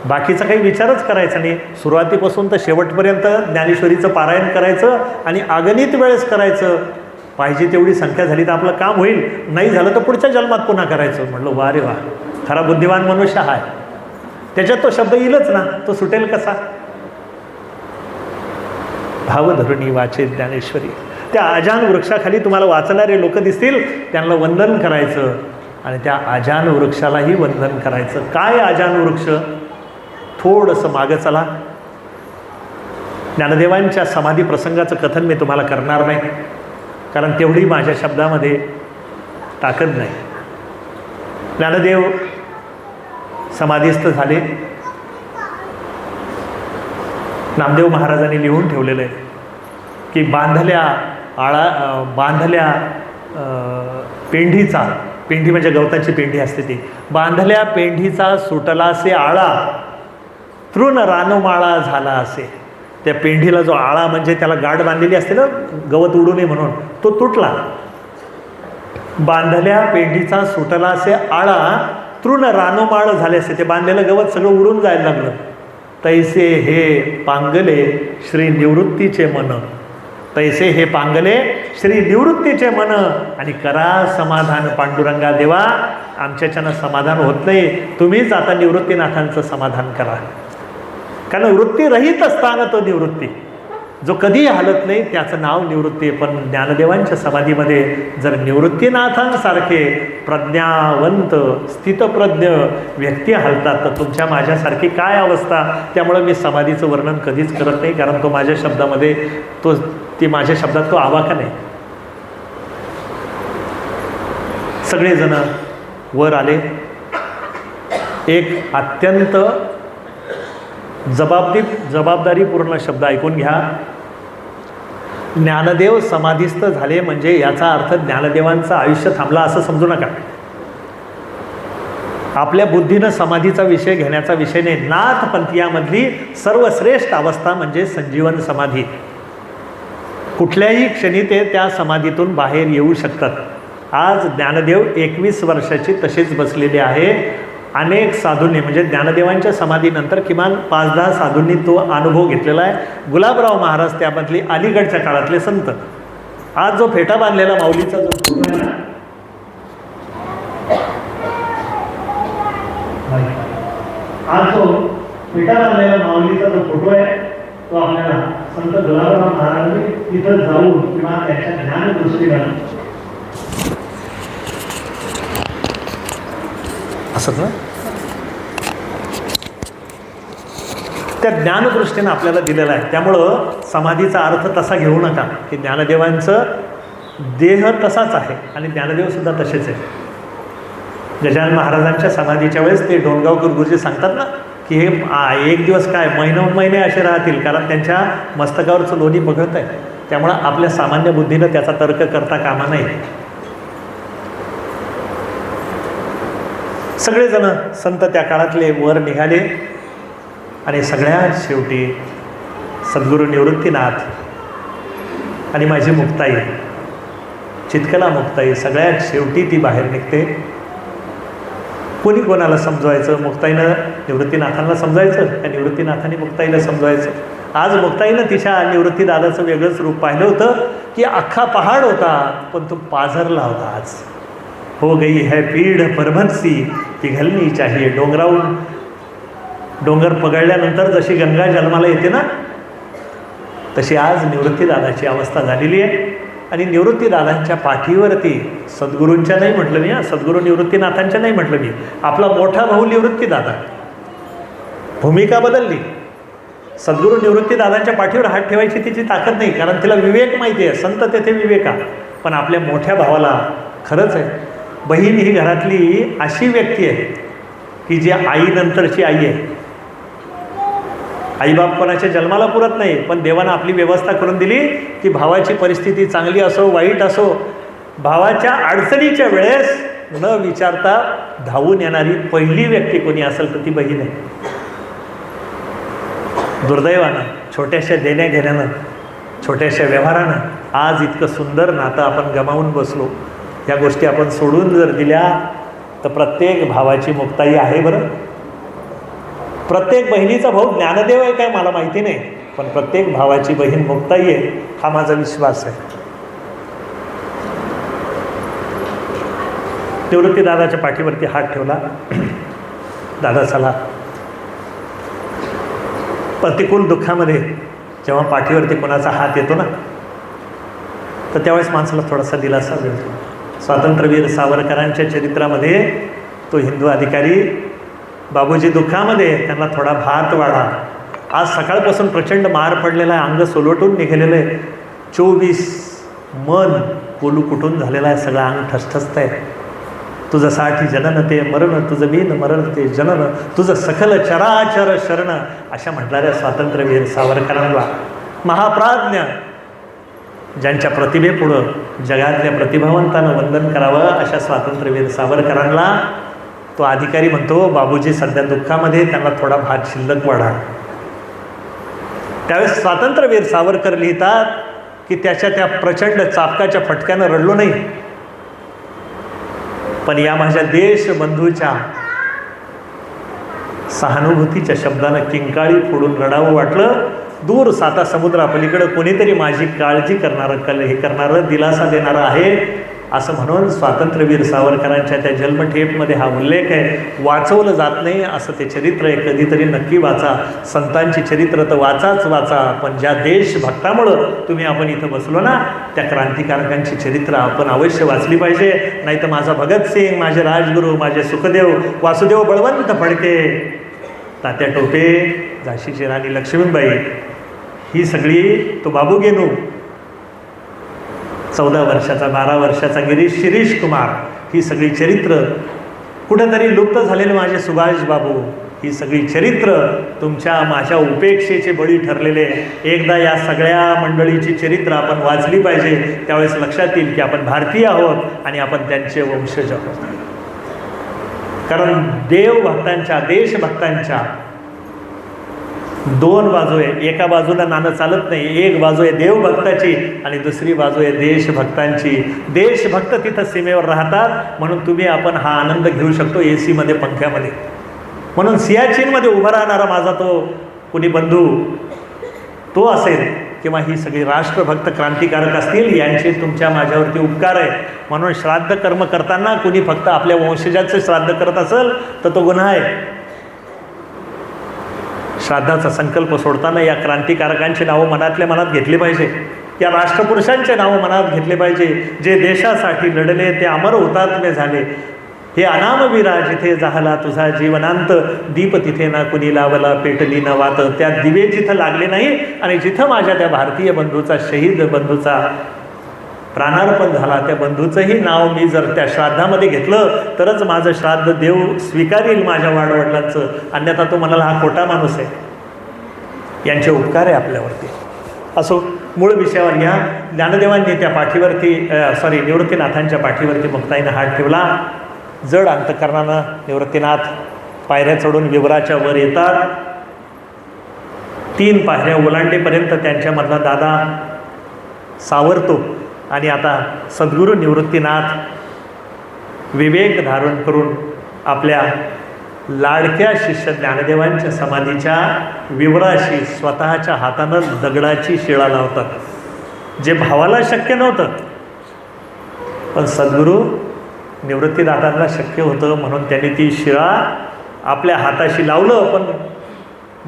बाकीचा काही विचारच करायचा नाही, सुरुवातीपासून तर शेवटपर्यंत ज्ञानेश्वरीचं पारायण करायचं आणि अगणित वेळेस करायचं. पाहिजे तेवढी संख्या झाली तर आपलं काम होईल, नाही झालं तर पुढच्या जन्मात पुन्हा करायचं. म्हटलं वा रे वा, खरा बुद्धिवान मनुष्य हा आहे. त्याच्यात तो शब्द येईलच ना, तो सुटेल कसा. भावधरुणी वाचे ज्ञानेश्वरी. त्या आजान वृक्षाखाली तुम्हाला वाचणारे लोक दिसतील, त्यांना वंदन करायचं आणि त्या आजान वृक्षालाही वंदन करायचं. काय आजान वृक्ष, थोडंसं मागं चला. ज्ञानदेवांच्या समाधी प्रसंगाचं कथन मी तुम्हाला करणार नाही, कारण तेवढी माझ्या शब्दामध्ये ताकद नाही. ज्ञानदेव समाधीस्थ झाले. नामदेव महाराजांनी लिहून ठेवलेलं आहे की बांधल्या पेंढीचा, पेंढी म्हणजे गवताची पेंढी असते ती, बांधल्या पेंढीचा सुटलासे आळा तृण रानमाळा झाला असे. त्या पेंढीला जो आळा म्हणजे त्याला गाठ बांधलेली असते ना गवत उडू नये म्हणून, तो तुटला. बांधल्या पेंडीचा सुटला असे आळा, तृण रानोमाळ झाले असे, ते बांधलेलं गवत सगळं उडून जायला लागलं. तैसे हे पांगले श्री निवृत्तीचे मन, तैसे हे पांगले श्री निवृत्तीचे मन, आणि करा समाधान पांडुरंगा देवा. आमच्याच्यानं समाधान होत नाही, तुम्हीच आता निवृत्तीनाथांचं समाधान करा. कारण वृत्ती रहित असताना तो निवृत्ती, जो कधीही हालत नाही त्याचं नाव निवृत्ती. पण ज्ञानदेवांच्या समाधीमध्ये जर निवृत्तीनाथांसारखे प्रज्ञावंत स्थितप्रज्ञ व्यक्ती हालतात तर तुमच्या माझ्यासारखी काय अवस्था. त्यामुळं मी समाधीचं वर्णन कधीच करत नाही, कारण तो माझ्या शब्दामध्ये ती माझ्या शब्दात तो आवाका नाही. सगळेजण वर आले. एक अत्यंत जबाबदारीपूर्ण शब्द ऐकून घ्या. ज्ञानदेव समाधीस्थ झाले म्हणजे याचा अर्थ ज्ञानदेवांचं आयुष्य थांबला असं समजू नका. आपल्या बुद्धीनं समाधीचा विषय घेण्याचा विषय नाही. नाथपंथीयामधली सर्वश्रेष्ठ अवस्था म्हणजे संजीवन समाधी. कुठल्याही क्षणी ते त्या समाधीतून बाहेर येऊ शकतात. आज ज्ञानदेव 21 वर्षाची तसेच बसलेले आहे. अनेक साधूंनी म्हणजे ज्ञानदेवांच्या समाधीनंतर किमान 5-10 साधूंनी तो अनुभव घेतलेला आहे. गुलाबराव महाराज त्यामधली अलीकडच्या काळातले संत. आज जो फेटा बांधलेला माऊलीचा जो फोटो आहे ना, आज जो फेटा बांधलेला माऊलीचा जो फोटो आहे तो आपल्याला संत गुलाबराव महाराजांनी तिथं जाऊन किंवा त्याच्या ज्ञानदृष्टीनं असंच ना त्या ज्ञानदृष्टीनं आपल्याला दिलेला आहे. त्यामुळं समाधीचा अर्थ तसा घेऊ नका की ज्ञानदेवांचं देह तसाच आहे आणि ज्ञानदेवसुद्धा तसेच आहे. गजानन महाराजांच्या समाधीच्या वेळेस ते डोणगावकर गुरुजी सांगतात ना की हे एक दिवस काय महिने असे राहतील, कारण त्यांच्या मस्तकावरचं लोणी बघत आहे. त्यामुळं आपल्या सामान्य बुद्धीनं त्याचा तर्क करता कामा नाही. सगळेजण संत त्या काळातले वर निघाले आणि सगळ्यात शेवटी सद्गुरू निवृत्तीनाथ आणि माझी मुक्ताई, चितकला मुक्ताई, सगळ्यात शेवटी ती बाहेर निघते. कोणी कोणाला समजवायचं? मुक्ताईनं निवृत्तीनाथांना समजायचं का निवृत्तीनाथांनी मुक्ताईला समजवायचं? आज मुक्ताईनं तिच्या निवृत्तीदादाचं वेगळंच रूप पाहिलं होतं की अख्खा पहाड होता पण तो पाझरला होता. आज हो गई है पीड परभनसी पिघलनी चाहिए. डोंगरावरून डोंगर पगडल्यानंतर जशी गंगा जन्माला येते ना, तशी आज निवृत्तीदादाची अवस्था झालेली आहे. आणि निवृत्तीदादांच्या पाठीवरती सद्गुरूंच्या नाही म्हटलं मी, सद्गुरू निवृत्तीनाथांच्या नाही म्हटलं मी, आपला मोठा भाऊ निवृत्तीदादा. भूमिका बदलली. सद्गुरू निवृत्तीदादांच्या पाठीवर हात ठेवायची तिची ताकद नाही, कारण तिला विवेक माहिती आहे. संत तेथे विवेका. पण आपल्या मोठ्या भावाला खरंच आहे. बहीण ही घरातली अशी व्यक्ती आहे की जी आईनंतरची आई आहे. आईबाप कोणाच्या जन्माला पुरत नाही, पण देवानं आपली व्यवस्था करून दिली की भावाची परिस्थिती चांगली असो वाईट असो, भावाच्या अडचणीच्या वेळेस न विचारता धावून येणारी पहिली व्यक्ती कोणी असेल तर ती बहीण आहे. दुर्दैवानं छोट्याशा देण्या घेण्यानं, छोट्याशा व्यवहारानं आज इतकं सुंदर नातं आपण गमावून बसलो. या गोष्टी आपण सोडून जर दिल्या तर प्रत्येक भावाची मुक्ताई आहे. बरं, प्रत्येक बहिणीचा भाऊ ज्ञानदेव आहे काय मला माहिती नाही, पण प्रत्येक भावाची बहीण मुक्ताई आहे हा माझा विश्वास आहे. निवृत्तीदादाच्या पाठीवरती हात ठेवला. दादा चला. प्रतिकूल दुःखामध्ये जेव्हा पाठीवरती कोणाचा हात येतो ना, तर त्यावेळेस माणसाला थोडासा दिलासा मिळतो. स्वातंत्र्यवीर सावरकरांच्या चरित्रामध्ये तो हिंदू अधिकारी बाबूजी दुःखामध्ये त्यांना थोडा भात वाढा. आज सकाळपासून प्रचंड मार पडलेला आहे, अंग सोलवटून निघालेलं आहे, 24 मन कोलू कुठून झालेला आहे, सगळं अंग ठसठसत आहे. तुझं साठी जनन ते मरण, तुझं मीन मरण ते जनन, तुझं सखल चराचर शरण, अशा म्हटणाऱ्या स्वातंत्र्यवीर सावरकरांना, महाप्राज्ञ ज्यांच्या प्रतिभेपुढं जगातल्या प्रतिभावंतानं वंदन करावं अशा स्वातंत्र्यवीर सावरकरांना तो अधिकारी म्हणतो, बाबूजी सध्या दुःखामध्ये, त्यांना थोडा भात शिल्लक वाढा. त्यावेळेस स्वातंत्र्यवीर सावरकर लिहितात की त्याच्या त्या प्रचंड चापकाच्या फटक्यानं रडलो नाही, पण या माझ्या देशबंधूच्या सहानुभूतीच्या शब्दानं किंकाळी फोडून रडावं वाटलं. दूर साता समुद्रापलीकडं कोणीतरी माझी काळजी करणारं हे करणारं दिलासा देणारं आहे असं म्हणून स्वातंत्र्यवीर सावरकरांच्या त्या जन्मठेपमध्ये हा उल्लेख आहे. वाचवलं जात नाही असं ते चरित्र आहे. कधीतरी नक्की वाचा. संतांची चरित्र तर वाचा, पण ज्या देशभक्तामुळं तुम्ही आपण इथं बसलो ना, त्या क्रांतिकारकांची चरित्र आपण अवश्य वाचली पाहिजे. नाही तर माझा भगतसिंग, माझे राजगुरू, माझे सुखदेव, वासुदेव बळवंत फडके, तात्या टोपे, झाशीची राणी लक्ष्मीबाई, ही सगळी, तो बाबू गेनू 14 वर्षाचा, 12 वर्षाचा गिरीश शिरीष कुमार, ही सगळी चरित्र, कुठंतरी लुप्त झालेले माझे सुभाष बाबू, ही सगळी चरित्र तुमच्या माझ्या उपेक्षेचे बळी ठरलेले. एकदा या सगळ्या मंडळीची चरित्र आपण वाचली पाहिजे. त्यावेळेस लक्षात येईल की आपण भारतीय आहोत आणि आपण त्यांचे वंशज आहोत. कारण देवभक्तांच्या, देशभक्तांच्या दोन बाजू आहे. एका बाजूला नाणं चालत नाही. एक बाजू आहे देवभक्ताची आणि दुसरी बाजू आहे देशभक्तांची. देशभक्त तिथं सीमेवर राहतात म्हणून तुम्ही आपण हा आनंद घेऊ शकतो AC मध्ये, पंख्यामध्ये. म्हणून सियाचीनमध्ये उभा राहणारा माझा तो कुणी बंधू तो असेल किंवा ही सगळी राष्ट्रभक्त क्रांतिकारक असतील, यांचे तुमच्या माझ्यावरती उपकार आहे. म्हणून श्राद्ध कर्म करताना कुणी फक्त आपल्या वंशजाचं श्राद्ध करत असेल तर तो गुन्हा आहे. श्राद्धाचा संकल्प सोडताना या क्रांतिकारकांची नावं मनातल्या मनात घेतली पाहिजे. या राष्ट्रपुरुषांचे नावं मनात घेतले पाहिजे. जे देशासाठी लढले, ते अमर हुतात्मे झाले. हे अनामवीरा जिथे जाहला तुझा जीवनांत, दीप तिथे ना कुणी लावला पेटली न वात. त्या दिवे जिथं लागले नाही आणि जिथं माझ्या त्या भारतीय बंधूचा, शहीद बंधूचा प्राणार्पण झाला, त्या बंधूचंही नाव मी जर त्या श्राद्धामध्ये घेतलं तरच माझं श्राद्ध देव स्वीकारेल माझ्या वाडवडिलांचं. अन्यथा तो म्हणाला हा खोटा माणूस आहे. यांचे उपकार आहे आपल्यावरती. असो, मूळ विषयावर घ्या. ज्ञानदेवांनी त्या पाठीवरती निवृत्तीनाथांच्या पाठीवरती मुक्ताईनं हात ठेवला. जड अंतकरणानं निवृत्तीनाथ पायऱ्या चढून विवराच्या वर येतात. 3 पायऱ्या ओलांडेपर्यंत त्यांच्यामधला दादा सावरतो आणि आता सद्गुरू निवृत्तीनाथ विवेक धारण करून आपल्या लाडक्या शिष्य ज्ञानदेवांच्या समाधीच्या विवराशी स्वतःच्या हातानं दगडाची शिळा लावतात. जे भावाला शक्य नव्हतं, पण सद्गुरू निवृत्तीदादांना शक्य होतं म्हणून त्यांनी ती शिळा आपल्या हाताशी लावलं. पण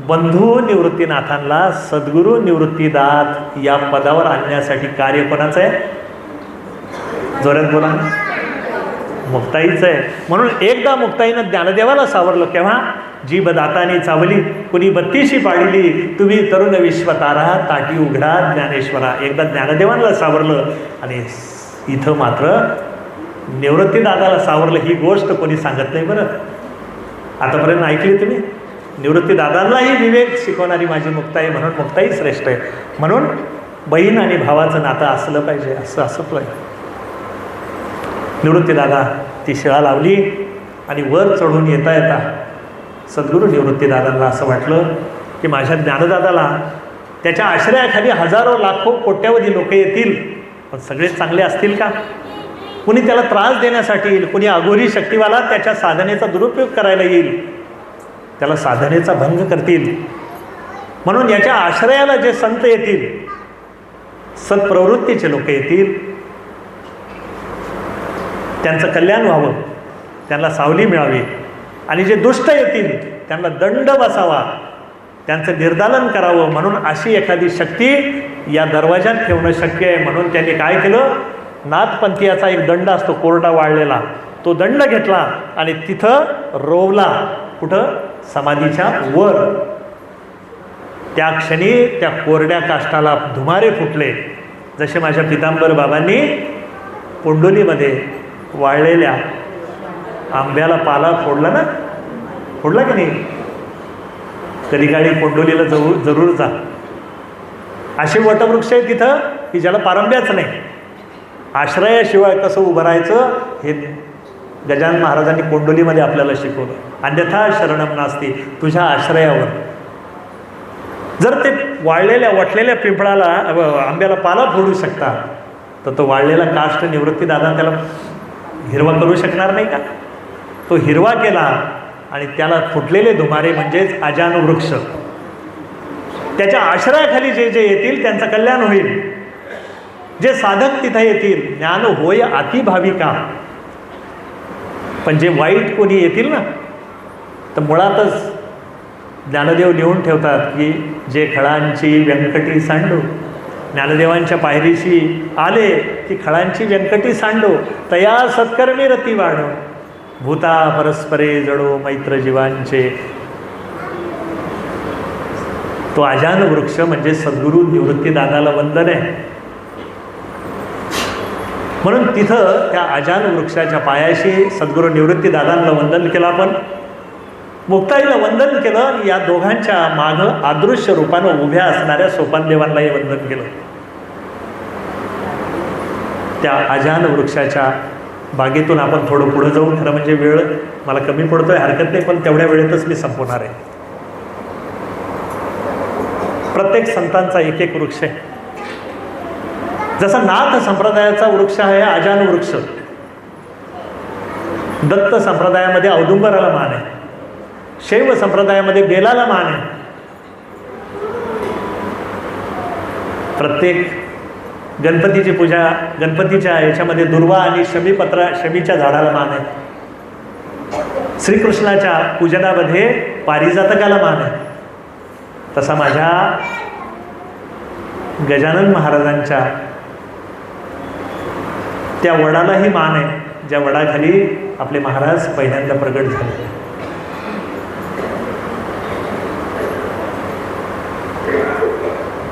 बंधू निवृत्तीनाथांना सद्गुरू निवृत्तीदात या पदावर आणण्यासाठी कार्य कोणाचं आहे? जोरात बोला. मुक्ताईचं आहे. म्हणून एकदा मुक्ताईनं ज्ञानदेवाला सावरलं. केव्हा? जीभ दातानी चावली कुणी 32 पाडिली, तुम्ही तरुण विश्वतारा ताटी उघडा ज्ञानेश्वरा. एकदा ज्ञानदेवांना सावरलं आणि इथं मात्र निवृत्तीदादाला सावरलं. ही गोष्ट कोणी सांगत नाही बरं. आतापर्यंत ऐकली तुम्ही? निवृत्तीदादांनाही विवेक शिकवणारी माझी मुक्ताई, म्हणून मुक्ताई श्रेष्ठ आहे. म्हणून बहीण आणि भावाचं नातं असलं पाहिजे, असं पाहिजे. निवृत्तीदादा ती शिळा लावली आणि वर चढून येता येता सद्गुरू निवृत्तीदादांना असं वाटलं की माझ्या ज्ञानदादाला त्याच्या आश्रयाखाली हजारो लाखो कोट्यावधी लोक येतील, पण सगळे चांगले असतील का? कुणी त्याला त्रास देण्यासाठी येईल, कुणी अघोरी शक्तीवाला त्याच्या साधनेचा दुरुपयोग करायला येईल, त्याला साधनेचा भंग करतील. म्हणून याच्या आश्रयाला जे संत येतील, सत्प्रवृत्तीचे लोक येतील, त्यांचं कल्याण व्हावं, त्यांना सावली मिळावी. आणि जे दुष्ट येतील त्यांना दंड बसावा, त्यांचं निर्दालन करावं. म्हणून अशी एखादी शक्ती या दरवाज्यात ठेवणं शक्य आहे. म्हणून त्यांनी काय केलं? नाथपंथीयाचा एक दंड असतो कोरडा वाळलेला, तो दंड घेतला आणि तिथं रोवला. कुठं? समाधीच्या वर. त्या क्षणी त्या कोरड्या काष्टाला धुमारे फुटले. जसे माझ्या पितांबर बाबांनी कुंडलीमध्ये वाळलेल्या आंब्याला पाला फोडला ना, फोडला की नाही? कधी काळी कोंडोलीला जरूर जा. असे वटवृक्ष आहे तिथं की ज्याला पारंब्याच नाही. आश्रयाशिवाय कसं उभं राहायचं हे गजानन महाराजांनी कोंडोलीमध्ये आपल्याला शिकवलं. अन्यथा शरणम नास्ती, तुझ्या आश्रयावर. जर ते वाळलेल्या वटलेल्या पिंपळाला आंब्याला पाला फोडू शकता, तर तो वाळलेला काष्ट निवृत्तीदादा त्याला हिरवा करू शकणार नाही का? तो हिरवा केला आणि त्याला फुटलेले धुमारे म्हणजेच आजान वृक्ष, त्याच्या आश्रयाखाली जे जे येतील त्यांचं कल्याण होईल. जे साधक तिथे येतील, ज्ञान होय अति भाविका. पण जे वाईट कोणी येतील ना, तर मुळातच ज्ञानदेव लिहून ठेवतात की जे खळांची व्यंकटी सांडो, ज्ञानदेवांच्या पायरीशी आले की खळांची व्यंकटी सांडो, तया सत्कर्मी रती वाढो, भूता परस्परे जडो मैत्र जीवांचे. तो आजान वृक्ष म्हणजे सद्गुरू निवृत्तीदादाला वंदन आहे. म्हणून तिथं त्या आजान वृक्षाच्या पायाशी सद्गुरू निवृत्तीदादांना वंदन केलं, आपण मुक्ताईला वंदन केलं आणि या दोघांच्या मागं अदृश्य रूपानं उभ्या असणाऱ्या सोपानदेवांनाही वंदन केलं. त्या आजान वृक्षाच्या बागेतून आपण थोडं पुढं जाऊ. खरं म्हणजे वेळ मला कमी पडतोय, हरकत नाही, पण तेवढ्या वेळेतच मी संपवणार आहे. प्रत्येक संतांचा एक एक वृक्ष आहे. जसा नाथ संप्रदायाचा वृक्ष आहे आजान वृक्ष, दत्त संप्रदायामध्ये औदुंबराला मान आहे, शैव संप्रदायामध्ये बेलाला मान आहे. प्रत्येक गणपतीची पूजा, गणपतीच्या याच्यामध्ये दुर्वा आणि शमीच्या झाडाला मान आहे. श्रीकृष्णाच्या पूजनामध्ये पारिजातकाला मान आहे. तसा माझ्या गजानन महाराजांच्या त्या वडालाही मान आहे, ज्या वडाखाली आपले महाराज पहिल्यांदा प्रगट झाले.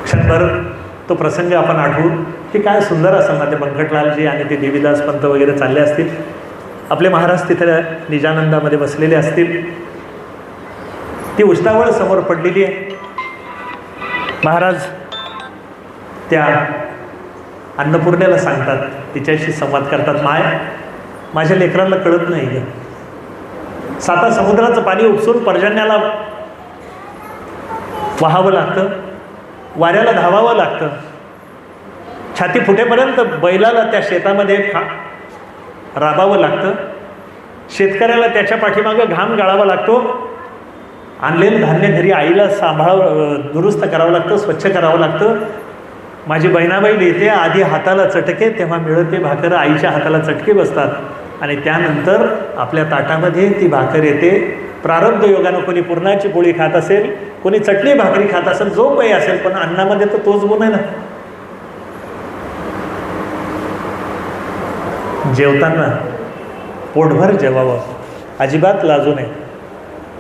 क्षणभर तो प्रसंग आपण आठवू की काय सुंदर असेल ना. ते बंकटलालजी आणि ते देवीदास पंत वगैरे चालले असतील, आपले महाराज तिथे निजानंदामध्ये बसलेले असतील. ती उष्टावळ समोर पडलेली आहे. महाराज त्या अन्नपूर्णेला सांगतात, तिच्याशी संवाद करतात, माझ्या लेकरांना कळत नाही ग, 7 समुद्राचं पाणी उपसून पर्जन्याला वाहावं लागतं, वाऱ्याला धावावं लागतं, छाती फुटेपर्यंत बैलाला त्या शेतामध्ये राबावं लागतं, शेतकऱ्याला त्याच्या पाठीमागे घाम गाळावा लागतो, आणलेलं धान्य घरी आईला दुरुस्त करावं लागतं, स्वच्छ करावं लागतं. माझी बहिणाबाई लिहिते, आधी हाताला चटके तेव्हा मिळते भाकर, आईच्या हाताला चटके बसतात आणि त्यानंतर आपल्या ताटामध्ये ती भाकर येते. प्रारब्ध योगानं कोणी पुरणाची पोळी खात असेल, कोणी चटणी भाकरी खात असेल, जो काही असेल, पण अन्नामध्ये तर तोच गुण आहे ना. जेवताना पोटभर जेवावं, अजिबात लाजू नये,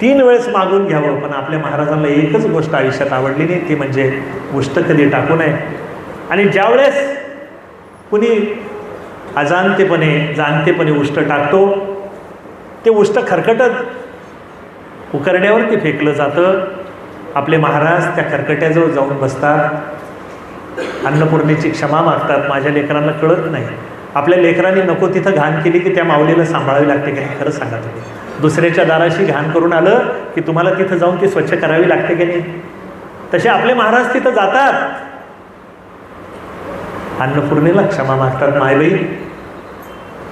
3 वेळेस मागून घ्यावं. पण आपल्या महाराजांना एकच गोष्ट आयुष्यात आवडली नाही, ती म्हणजे उष्ट कधी टाकू नये. आणि ज्यावेळेस कुणी अजाणतेपणे जाणतेपणे उष्ट टाकतो, ते उष्ट खरकटत उकरड्यावरती फेकलं जातं. आपले महाराज त्या खरकट्याजवळ जाऊन बसतात, अन्नपूर्णेची क्षमा मागतात, माझ्या लेकरांना कळत नाही. आपल्या लेकरांनी नको तिथं घाण केली की त्या माऊलीला सांभाळावी लागते की नाही, खरं सांगा तुम्ही. दुसऱ्याच्या दाराशी घाण करून आलं की तुम्हाला तिथं जाऊन ती स्वच्छ करावी लागते की नाही. तसे आपले महाराज तिथं जातात, अन्नपूर्णेला क्षमा मागतात. मायबाई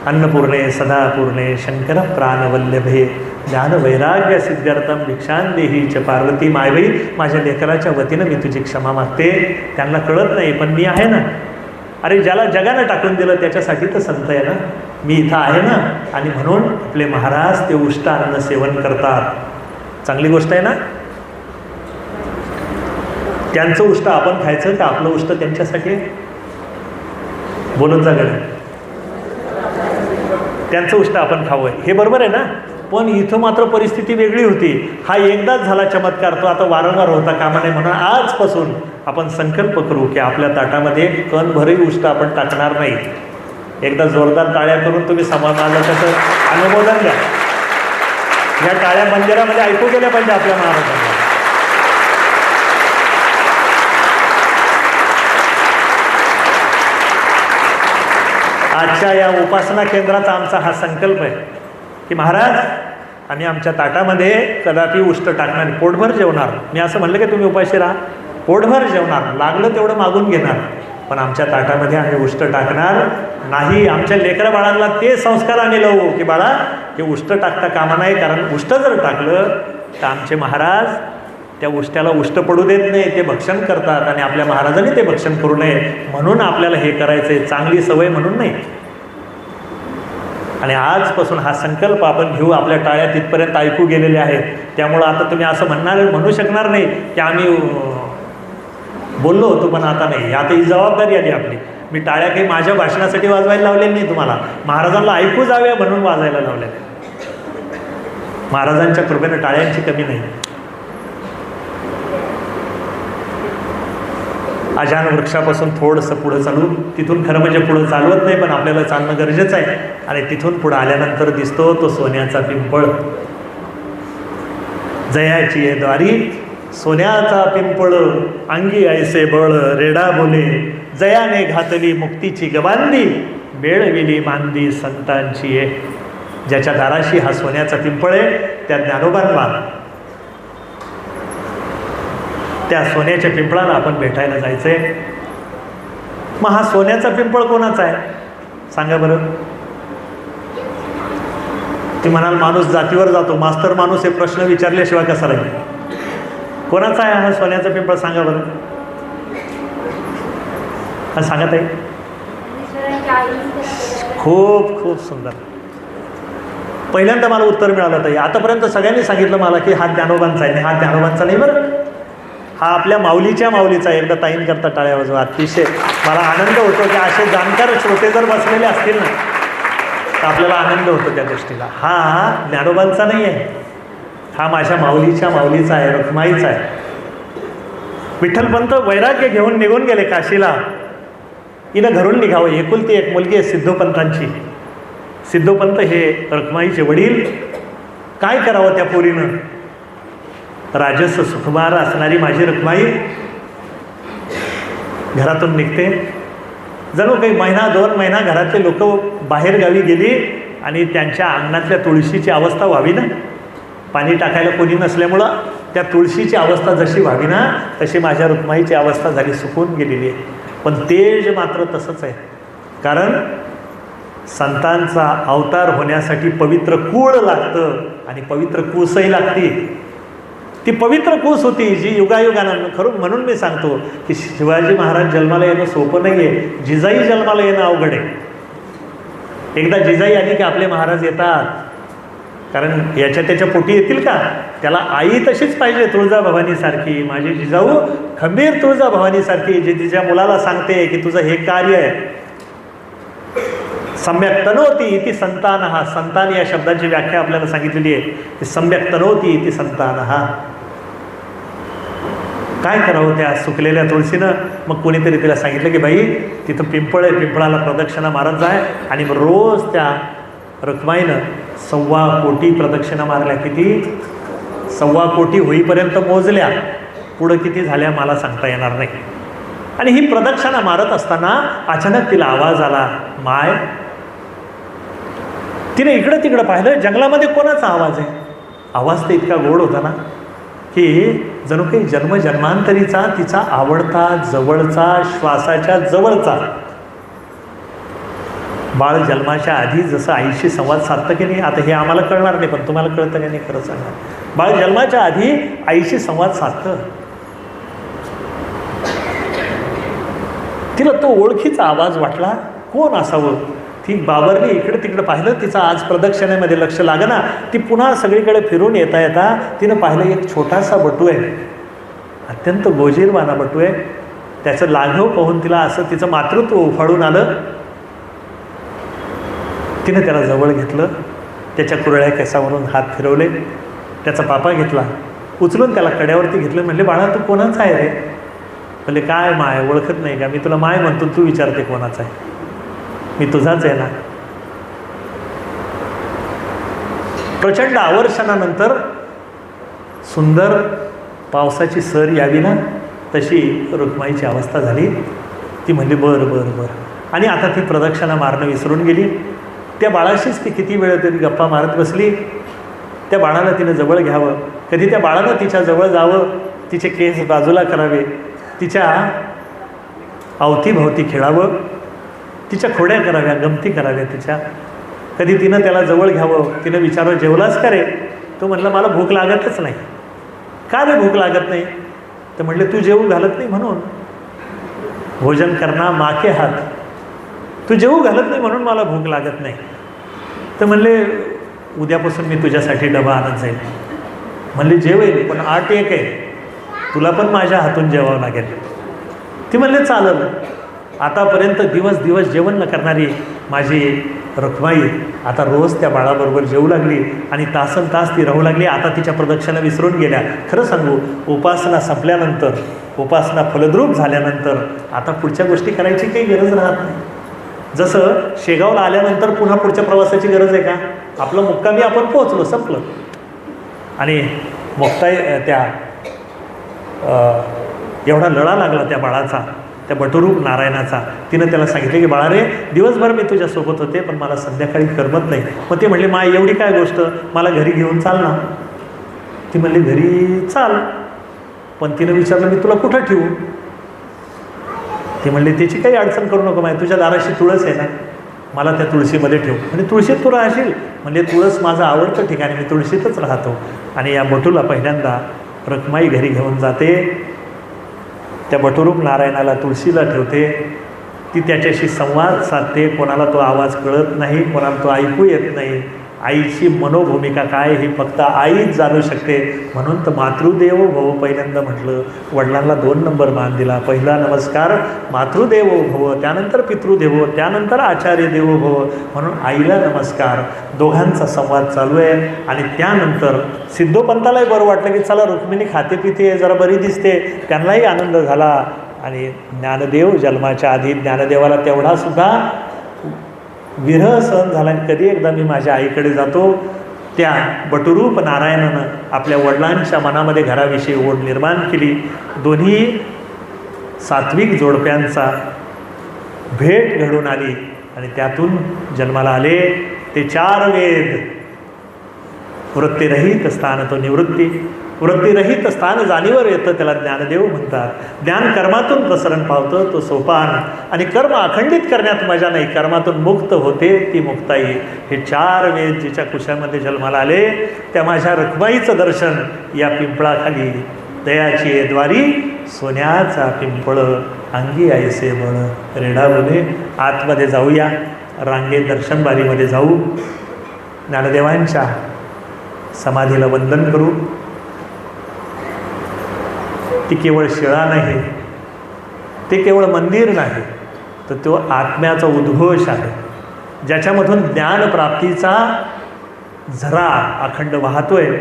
अन्नपूर्णे सदापूर्णे शंकर प्राणवल्लभे ज्ञान वैराग्य सिद्ध्यर्थम भिक्षान देही च पार्वती. मायबाई माझ्या लेकराच्या वतीनं मी तुझी क्षमा मागते, त्यांना कळत नाही पण मी आहे ना. अरे ज्याला जगानं टाकून दिलं त्याच्यासाठी तर संत आहे ना, मी इथं आहे ना. आणि म्हणून आपले महाराज ते उष्ट अन्न सेवन करतात. चांगली गोष्ट आहे ना. त्यांचं उष्ट आपण खायचं का आपलं उष्ट त्यांच्यासाठी? बोलत जा गड्या. त्यांचं उष्ट आपण खावं हे बरोबर आहे ना. पण इथं मात्र परिस्थिती वेगळी होती. हा एकदाच झाला चमत्कार, तो आता वारंवार होता कामा नये. म्हणून आजपासून आपण संकल्प करू की आपल्या ताटामध्ये कणभरही उष्ट आपण टाकणार नाही. एकदा जोरदार टाळ्या करून तुम्ही समाजाचं अनुमोदन द्या. ह्या टाळ्या मंदिरामध्ये ऐकू गेल्या पाहिजे आपल्या महाराजांना. आजच्या या उपासना केंद्राचा आमचा हा संकल्प आहे की महाराज आम्ही आमच्या ताटामध्ये कदापि उष्ट टाकणार, पोटभर जेवणार. मी असं म्हणलं की तुम्ही उपाशी राहा, पोटभर जेवणार, लागलं तेवढं मागून घेणार. पण आमच्या ताटामध्ये आम्ही उष्ट टाकणार नाही. आमच्या लेकरा बाळांना ते संस्कार आम्ही लावू की बाळा हे उष्ट टाकता कामा नाही, कारण उष्ट जर टाकलं तर आमचे महाराज त्या उष्ट्याला उष्ट पडू देत नाही, ते भक्षण करतात आणि आपल्या महाराजांनी ते भक्षण करू नये म्हणून आपल्याला हे करायचं, चांगली सवय म्हणून नाही. आणि आजपासून हा संकल्प आपण घेऊ. आपल्या टाळ्या तिथपर्यंत ऐकू गेलेले आहेत, त्यामुळं आता तुम्ही असं म्हणू शकणार नाही की आम्ही बोललो होतो पण आता नाही. आता ही जबाबदारी आली आपली. मी टाळ्या काही माझ्या भाषणासाठी वाजवायला लावलेल्या नाही, तुम्हाला महाराजांना ऐकू जाव्या म्हणून वाजायला लावलेल्या. महाराजांच्या कृपेनं टाळ्यांची कमी नाही. अजान वृक्षापासून थोडंसं पुढं चालू, तिथून खरं म्हणजे पुढं चालवत नाही पण आपल्याला चालणं गरजेचं आहे. आणि तिथून पुढं आल्यानंतर दिसतो तो सोन्याचा पिंपळ. जयाची आहे द्वारी सोन्याचा पिंपळ, अंगी ऐसे बळ रेडा बोले, जयाने घातली मुक्तीची गबांदी, बेळविली मांदी संतांची आहे. ज्याच्या दाराशी हा सोन्याचा पिंपळ आहे त्या ज्ञानोबांना, त्या सोन्याच्या पिंपळाला आपण भेटायला जायचंय. मग हा सोन्याचा पिंपळ कोणाचा आहे सांगा बरं. ती म्हणाल माणूस जातीवर जातो, मास्तर माणूस हे प्रश्न विचारल्याशिवाय कसा राहील. कोणाचा आहे हा सोन्याचा पिंपळ सांगा बरं. हा सांगत आहे. खूप खूप सुंदर. पहिल्यांदा मला उत्तर मिळालं ताई. आतापर्यंत सगळ्यांनी सांगितलं मला की हा ज्ञानोबांचा आहे. हा ज्ञानोबांचा नाही बरं, हा आपल्या माऊलीच्या माऊलीचा. एकदा ताईन करता टाळ्या वाजवा. अतिशय मला आनंद होतो की असे जाणकार श्रोते जर बसलेले असतील ना तर आपल्याला आनंद होतो त्या गोष्टीला. हा ज्ञानोबांचा नाही आहे, हा माझ्या माऊलीच्या माऊलीचा आहे, रखुमाईचा आहे. विठ्ठलपंत वैराग्य घेऊन निघून गेले काशीला. हिनं घरून निघावं. एकुलती एक मुलगी आहे सिद्धोपंतांची. सिद्धोपंत हे रखुमाईचे वडील. काय करावं त्या पोरीनं. राजस सुकुमार असणारी माझी रखुमाई घरातून निघते. जणू काही महिना 2 महिना घरातले लोक बाहेरगावी गेली आणि त्यांच्या अंगणातल्या तुळशीची अवस्था व्हावी ना. पाणी टाकायला कोणी नसल्यामुळं त्या तुळशीची अवस्था जशी व्हावी ना तशी माझ्या रखुमाईची अवस्था झाली, सुकून गेलेली आहे. पण तेज मात्र तसंच आहे. कारण संतांचा अवतार होण्यासाठी पवित्र कूळ लागतं आणि पवित्र कूसही लागते. ती पवित्र कूस होती जी युगायुगानं. खरं म्हणून मी सांगतो की शिवाजी महाराज जन्माला येणं सोपं नाही आहे, जिजाई जन्माला येणं अवघड आहे. एकदा जिजाई आली की आपले महाराज येतात. कारण याच्या त्याच्या पोटी येतील का. त्याला आई तशीच पाहिजे तुळजाभवानीसारखी. माझी जिजाऊ खंबीर तुळजाभवानीसारखी, जी तिच्या मुलाला सांगते की तुझं हे कार्य आहे. सम्यक तनोती इति संतान. हा संतान या शब्दाची व्याख्या आपल्याला सांगितलेली आहे की सम्यक तनोती इति संतान. हा काय करावं त्या सुकलेल्या तुळशीनं. मग कोणीतरी तिला सांगितलं की बाई तिथं पिंपळ आहे, पिंपळाला प्रदक्षिणा मारत जाय. आणि मग रोज त्या रखुमाईनं 1.25 कोटी प्रदक्षिणा मारल्या. किती? 1.25 कोटी होईपर्यंत मोजल्या. पुढं किती झाल्या मला सांगता येणार नाही. आणि ही प्रदक्षिणा मारत असताना अचानक तिला आवाज आला. माय. तिने इकडं तिकडं पाहिलं, जंगलामध्ये कोणाचा आवाज आहे. आवाज तर इतका गोड होता ना की जणू काही जन्मजन्मांतरीचा तिचा आवडता जवळचा श्वासाच्या जवळचा. बाळ जन्माच्या आधी जसं आईशी संवाद साधतं की नाही, आता हे आम्हाला कळणार नाही पण तुम्हाला कळतं की नाही खरं सांगा. बाळ जन्माच्या आधी आईशी संवाद साधतं. तिला तो ओळखीचा आवाज वाटला. कोण असावं. ती बाबरने इकडे तिकडे पाहिलं. तिचा आज प्रदक्षिणेमध्ये लक्ष लागेना. ती पुन्हा सगळीकडे फिरून येता येता तिनं पाहिलं एक छोटासा बटू आहे, अत्यंत गोजीरवाना बटू आहे. त्याचं लाघव पाहून तिला असं तिचं मातृत्व उफाळून आलं. तिनं त्याला जवळ घेतलं. त्याच्या कुरळ्या केसावरून हात फिरवले. त्याचा पापा घेतला, उचलून त्याला कड्यावरती घेतलं. म्हणले बाळा तू कोणाचा आहे रे. म्हणले काय माय ओळखत नाही का. मी तुला माय म्हणतो, तू विचारते कोणाचा आहे. मी तुझाच आहे ना. प्रचंड आवर्षणानंतर सुंदर पावसाची सर यावी ना तशी रखुमाईची अवस्था झाली. ती म्हणली बरं बरं बरं. आणि आता ती प्रदक्षिणा मारणं विसरून गेली. त्या बाळाशीच ती किती वेळ तरी गप्पा मारत बसली. त्या बाळाला तिनं जवळ घ्यावं, कधी त्या बाळानं तिच्या जवळ जावं, तिचे केस बाजूला करावे, तिच्या अवतीभवती खेळावं, तिच्या खोड्या कराव्या, गमती कराव्या तिच्या. कधी तिनं त्याला जवळ घ्यावं, तिनं विचारावं जेवलास का रे? तो म्हटलं मला भूक लागतच नाही. का रे भूक लागत नाही? तर म्हटले तू जेवू घालत नाही म्हणून. भोजन करना माके हात, तू जेवू घालत नाही म्हणून मला भूक लागत नाही. तर म्हणले उद्यापासून मी तुझ्यासाठी डबा आणत जाईल. म्हणले जेवेल, पण आठ एक आहे, तुला पण माझ्या हातून जेवावं लागेल. ती म्हणले चालेल. आतापर्यंत दिवस दिवस जेवण न करणारी माझी रखमाई आता रोज त्या बाळाबरोबर जेवू लागली आणि तासन तास ती राहू लागली. आता तिच्या प्रदक्षिणा विसरून गेल्या. खरं सांगू, उपासना संपल्यानंतर, उपासना फलद्रूप झाल्यानंतर आता पुढच्या गोष्टी करायची काही गरज राहत नाही. जसं शेगावला आल्यानंतर पुन्हा पुढच्या प्रवासाची गरज आहे का? आपलं मुक्कामी आपण पोहोचलो, संपलं. आणि मुक्ताई त्या एवढा लढा लागला त्या बाळाचा, त्या बटुरूप नारायणाचा. तिनं त्याला सांगितले की बाळा रे, दिवसभर मी तुझ्यासोबत होते पण मला संध्याकाळी करमत नाही. मग ते म्हणले माय एवढी काय गोष्ट, मला घरी घेऊन चाल ना. ती म्हणली घरी चाल, पण तिनं विचारलं मी तुला कुठं ठेवू? ती म्हणली त्याची काही अडचण करू नको माय, तुझ्या दाराशी तुळस आहे ना, मला त्या तुळशीमध्ये ठेव. म्हणजे तुळशीत तू राहशील? म्हणजे तुळस माझं आवडतं ठिकाणी, मी तुळशीतच राहतो. आणि या बटूला पहिल्यांदा रखमाई घरी घेऊन जाते, त्या बटुरूप नारायणाला तुळशीला ठेवते. ती त्याच्याशी संवाद साधते. कोणाला तो आवाज कळत नाही, कोणाला तो ऐकू येत नाही. आईची मनोभूमिका काय हे फक्त आईच जाणू शकते. म्हणून तर मातृदेवो भव पहिल्यांदा म्हटलं. वडिलांना 2 नंबर मान दिला. पहिला नमस्कार मातृदेवो भव, त्यानंतर पितृदेवो, त्यानंतर आचार्य देवो भव, म्हणून आईला नमस्कार. दोघांचा संवाद चालू आहे. आणि त्यानंतर सिद्धोपंतालाही बरं वाटलं की चला रुक्मिणी खाते पिते, जरा बरी दिसते, त्यांनाही आनंद झाला. आणि ज्ञानदेव जन्माच्या आधी ज्ञानदेवाला तेवढासुद्धा विरह सहन झाला. आणि कधी एकदा मी माझ्या आईकडे जातो, त्या बटुरूप नारायणानं आपल्या वडिलांच्या मनामध्ये घराविषयी ओढ निर्माण केली. दोन्ही सात्विक जोडप्यांचा भेट घडून आली आणि त्यातून जन्माला आले ते 4 वेद. वृत्तीरहित स्थान तो निवृत्ती, वृत्तीरहित स्थान जाणीवर येतं, त्याला ज्ञानदेव म्हणतात. ज्ञान कर्मातून प्रसरण पावतं, तो सोपान. आणि कर्म अखंडित करण्यात मजा नाही, कर्मातून मुक्त होते ती मुक्ताई. हे 4 वेद जिच्या कुशामध्ये जन्माला आले, त्या माझ्या रखमाईचं दर्शन या पिंपळाखाली. दयाची द्वारी सोन्याचा पिंपळ, अंगी आईसे बळ. रेडावले आतमध्ये जाऊया, रांगे दर्शनबारीमध्ये जाऊ, ज्ञानदेवांच्या समाधीला वंदन करू. ती केवळ शिळा नाही, ते केवळ मंदिर नाही, तर तो आत्म्याचा उद्घोष आहे, ज्याच्यामधून ज्ञानप्राप्तीचा झरा अखंड वाहतोय.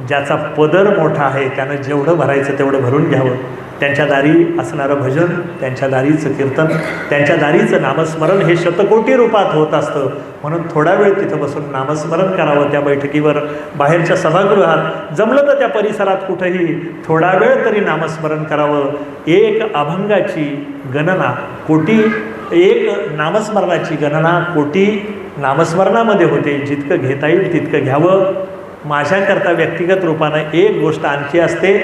ज्याचा पदर मोठा आहे त्यानं जेवढं भरायचं तेवढं भरून घ्यावं. त्यांच्या दारी असणारं भजन, त्यांच्या दारीचं कीर्तन, त्यांच्या दारीचं नामस्मरण हे शतकोटी रूपात होत असतं. म्हणून थोडा वेळ तिथं बसून नामस्मरण करावं. त्या बैठकीवर, बाहेरच्या सभागृहात, जमलं तर त्या परिसरात कुठंही थोडा वेळ तरी नामस्मरण करावं. एक अभंगाची गणना कोटी, एक नामस्मरणाची गणना कोटी नामस्मरणामध्ये होते. जितकं घेता येईल तितकं घ्यावं. माझ्याकरता व्यक्तिगत रूपानं एक गोष्ट आणखी असते,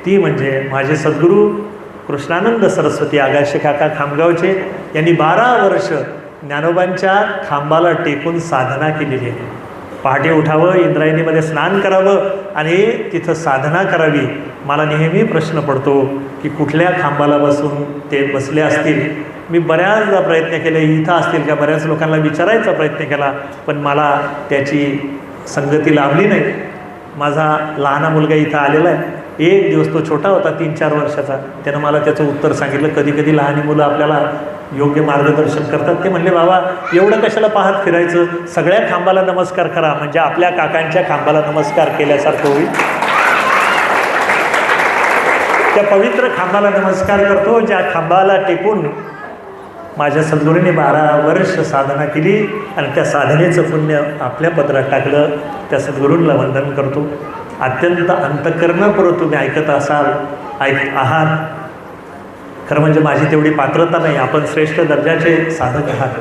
ती म्हणजे माझे सद्गुरू कृष्णानंद सरस्वती आगाशे काका खामगावचे यांनी 12 वर्ष ज्ञानोबांच्या खांबाला टेकून साधना केलेली आहे. पहाटे उठावं, इंद्रायणीमध्ये स्नान करावं आणि तिथं साधना करावी. मला नेहमी प्रश्न पडतो की कुठल्या खांबाला बसून ते बसले असतील. मी बऱ्याचदा प्रयत्न केले, इथं असतील का, बऱ्याच लोकांना विचारायचा प्रयत्न केला, पण मला त्याची संगती लाभली नाही. माझा लहाना मुलगा इथं आलेला आहे. एक दिवस तो छोटा होता, 3-4 वर्षाचा. त्यानं मला त्याचं उत्तर सांगितलं. कधी कधी लहानी मुलं आपल्याला योग्य मार्गदर्शन करतात. ते म्हणले बाबा एवढं कशाला पाहत फिरायचं, सगळ्या खांबाला नमस्कार करा, म्हणजे आपल्या काकांच्या खांबाला नमस्कार केल्यासारखं होईल. त्या पवित्र खांबाला नमस्कार करतो, ज्या खांबाला टेकून माझ्या सद्गुरूंनी 12 वर्ष साधना केली आणि त्या साधनेचं पुण्य आपल्या पदरात टाकलं. त्या सद्गुरूंना वंदन करतो. अत्यंत अंतःकरणापूर्वक तुम्ही ऐकत आहात. खरं म्हणजे माझी तेवढी पात्रता नाही. आपण श्रेष्ठ दर्जाचे साधक आहात.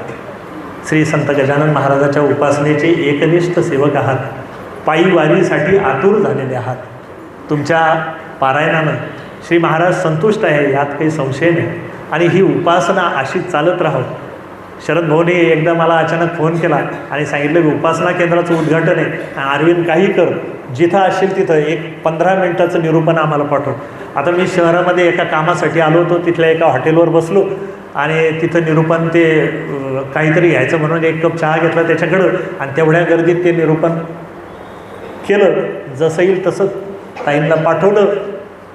श्री संत गजानन महाराजाच्या उपासनेचे एकनिष्ठ सेवक आहात. पायी वारीसाठी आतुर झालेले आहात. तुमच्या पारायणानं श्री महाराज संतुष्ट आहे, यात काही संशय नाही. आणि ही उपासना अशीच चालत राहो. शरद भाऊने एकदा मला अचानक फोन केला आणि सांगितलं की उपासना केंद्राचं उद्घाटन आहे, अरविंद काही कर, जिथं असेल तिथं एक 15 मिनिटाचं निरूपण आम्हाला पाठव. आता मी शहरामध्ये एका कामासाठी आलो होतो, तिथल्या एका हॉटेलवर बसलो आणि तिथं निरूपण ते काहीतरी घ्यायचं म्हणून एक कप चहा घेतला त्याच्याकडं आणि तेवढ्या गर्दीत ते निरूपण केलं. जसं येईल तसं ताईंना पाठवलं.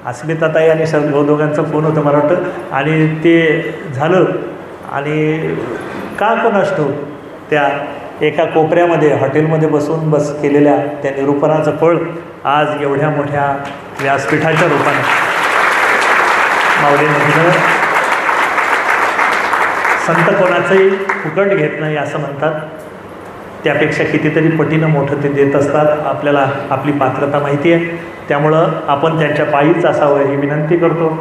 अस्मिताताई आणि शरद भाऊ दोघांचा फोन होता मला वाटतं आणि ते झालं. आणि का कोणास ठाऊक त्या एका कोपऱ्यामध्ये हॉटेलमध्ये बसून केलेल्या त्या निरूपणाचं फळ आज एवढ्या मोठ्या व्यासपीठाच्या रूपाने माऊलींनी दिलं. संत कोणाचंही फुकट घेत नाही असं म्हणतात, त्यापेक्षा कितीतरी पटीनं मोठं ते देत असतात. आपल्याला आपली पात्रता माहिती आहे, त्यामुळं आपण त्यांच्या पायीच असावं ही विनंती करतो.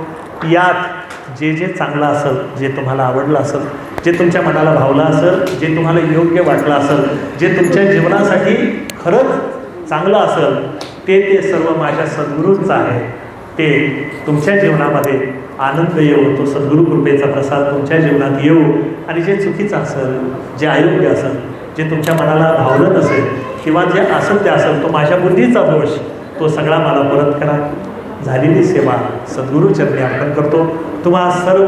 यात जे जे चांगलं असेल, जे तुम्हाला आवडलं असेल, जे तुमच्या मनाला भावलं असेल, जे तुम्हाला योग्य वाटलं असेल, जे तुमच्या जीवनासाठी खरंच चांगलं असेल, ते सर्व माझ्या सद्गुरूंचं आहे. ते तुमच्या जीवनामध्ये आनंद येऊ, तो सद्गुरू कृपेचा प्रसाद तुमच्या जीवनात येऊ. आणि जे चुकीचं असेल, जे अयोग्य असेल, जे तुमच्या मनाला भावलं नसेल किंवा जे असेल ते असेल, तो माझ्या बुद्धीचा दोष, तो सगळा मला परत करा. झालेली सेवा सद्गुरू चरणी अर्पण करतो. तुम्हा सर्व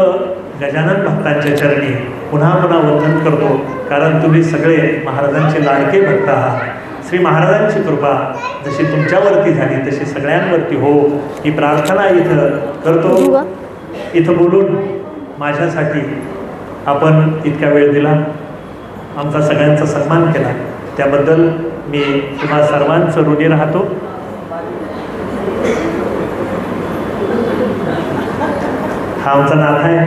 गजानन भक्तांच्या चरणी पुन्हा पुन्हा वंदन करतो, कारण तुम्ही सगळे महाराजांचे लाडके भक्त आहात. श्री महाराजांची कृपा जशी तुमच्यावरती झाली तशी सगळ्यांवरती हो, ही प्रार्थना इथं करतो. इथं बोलून माझ्यासाठी आपण इतका वेळ दिला, आमचा सगळ्यांचा सन्मान केला, त्याबद्दल मी तुम्हा सर्वांचं ऋणी राहतो. हा आमचा नाथ आहे.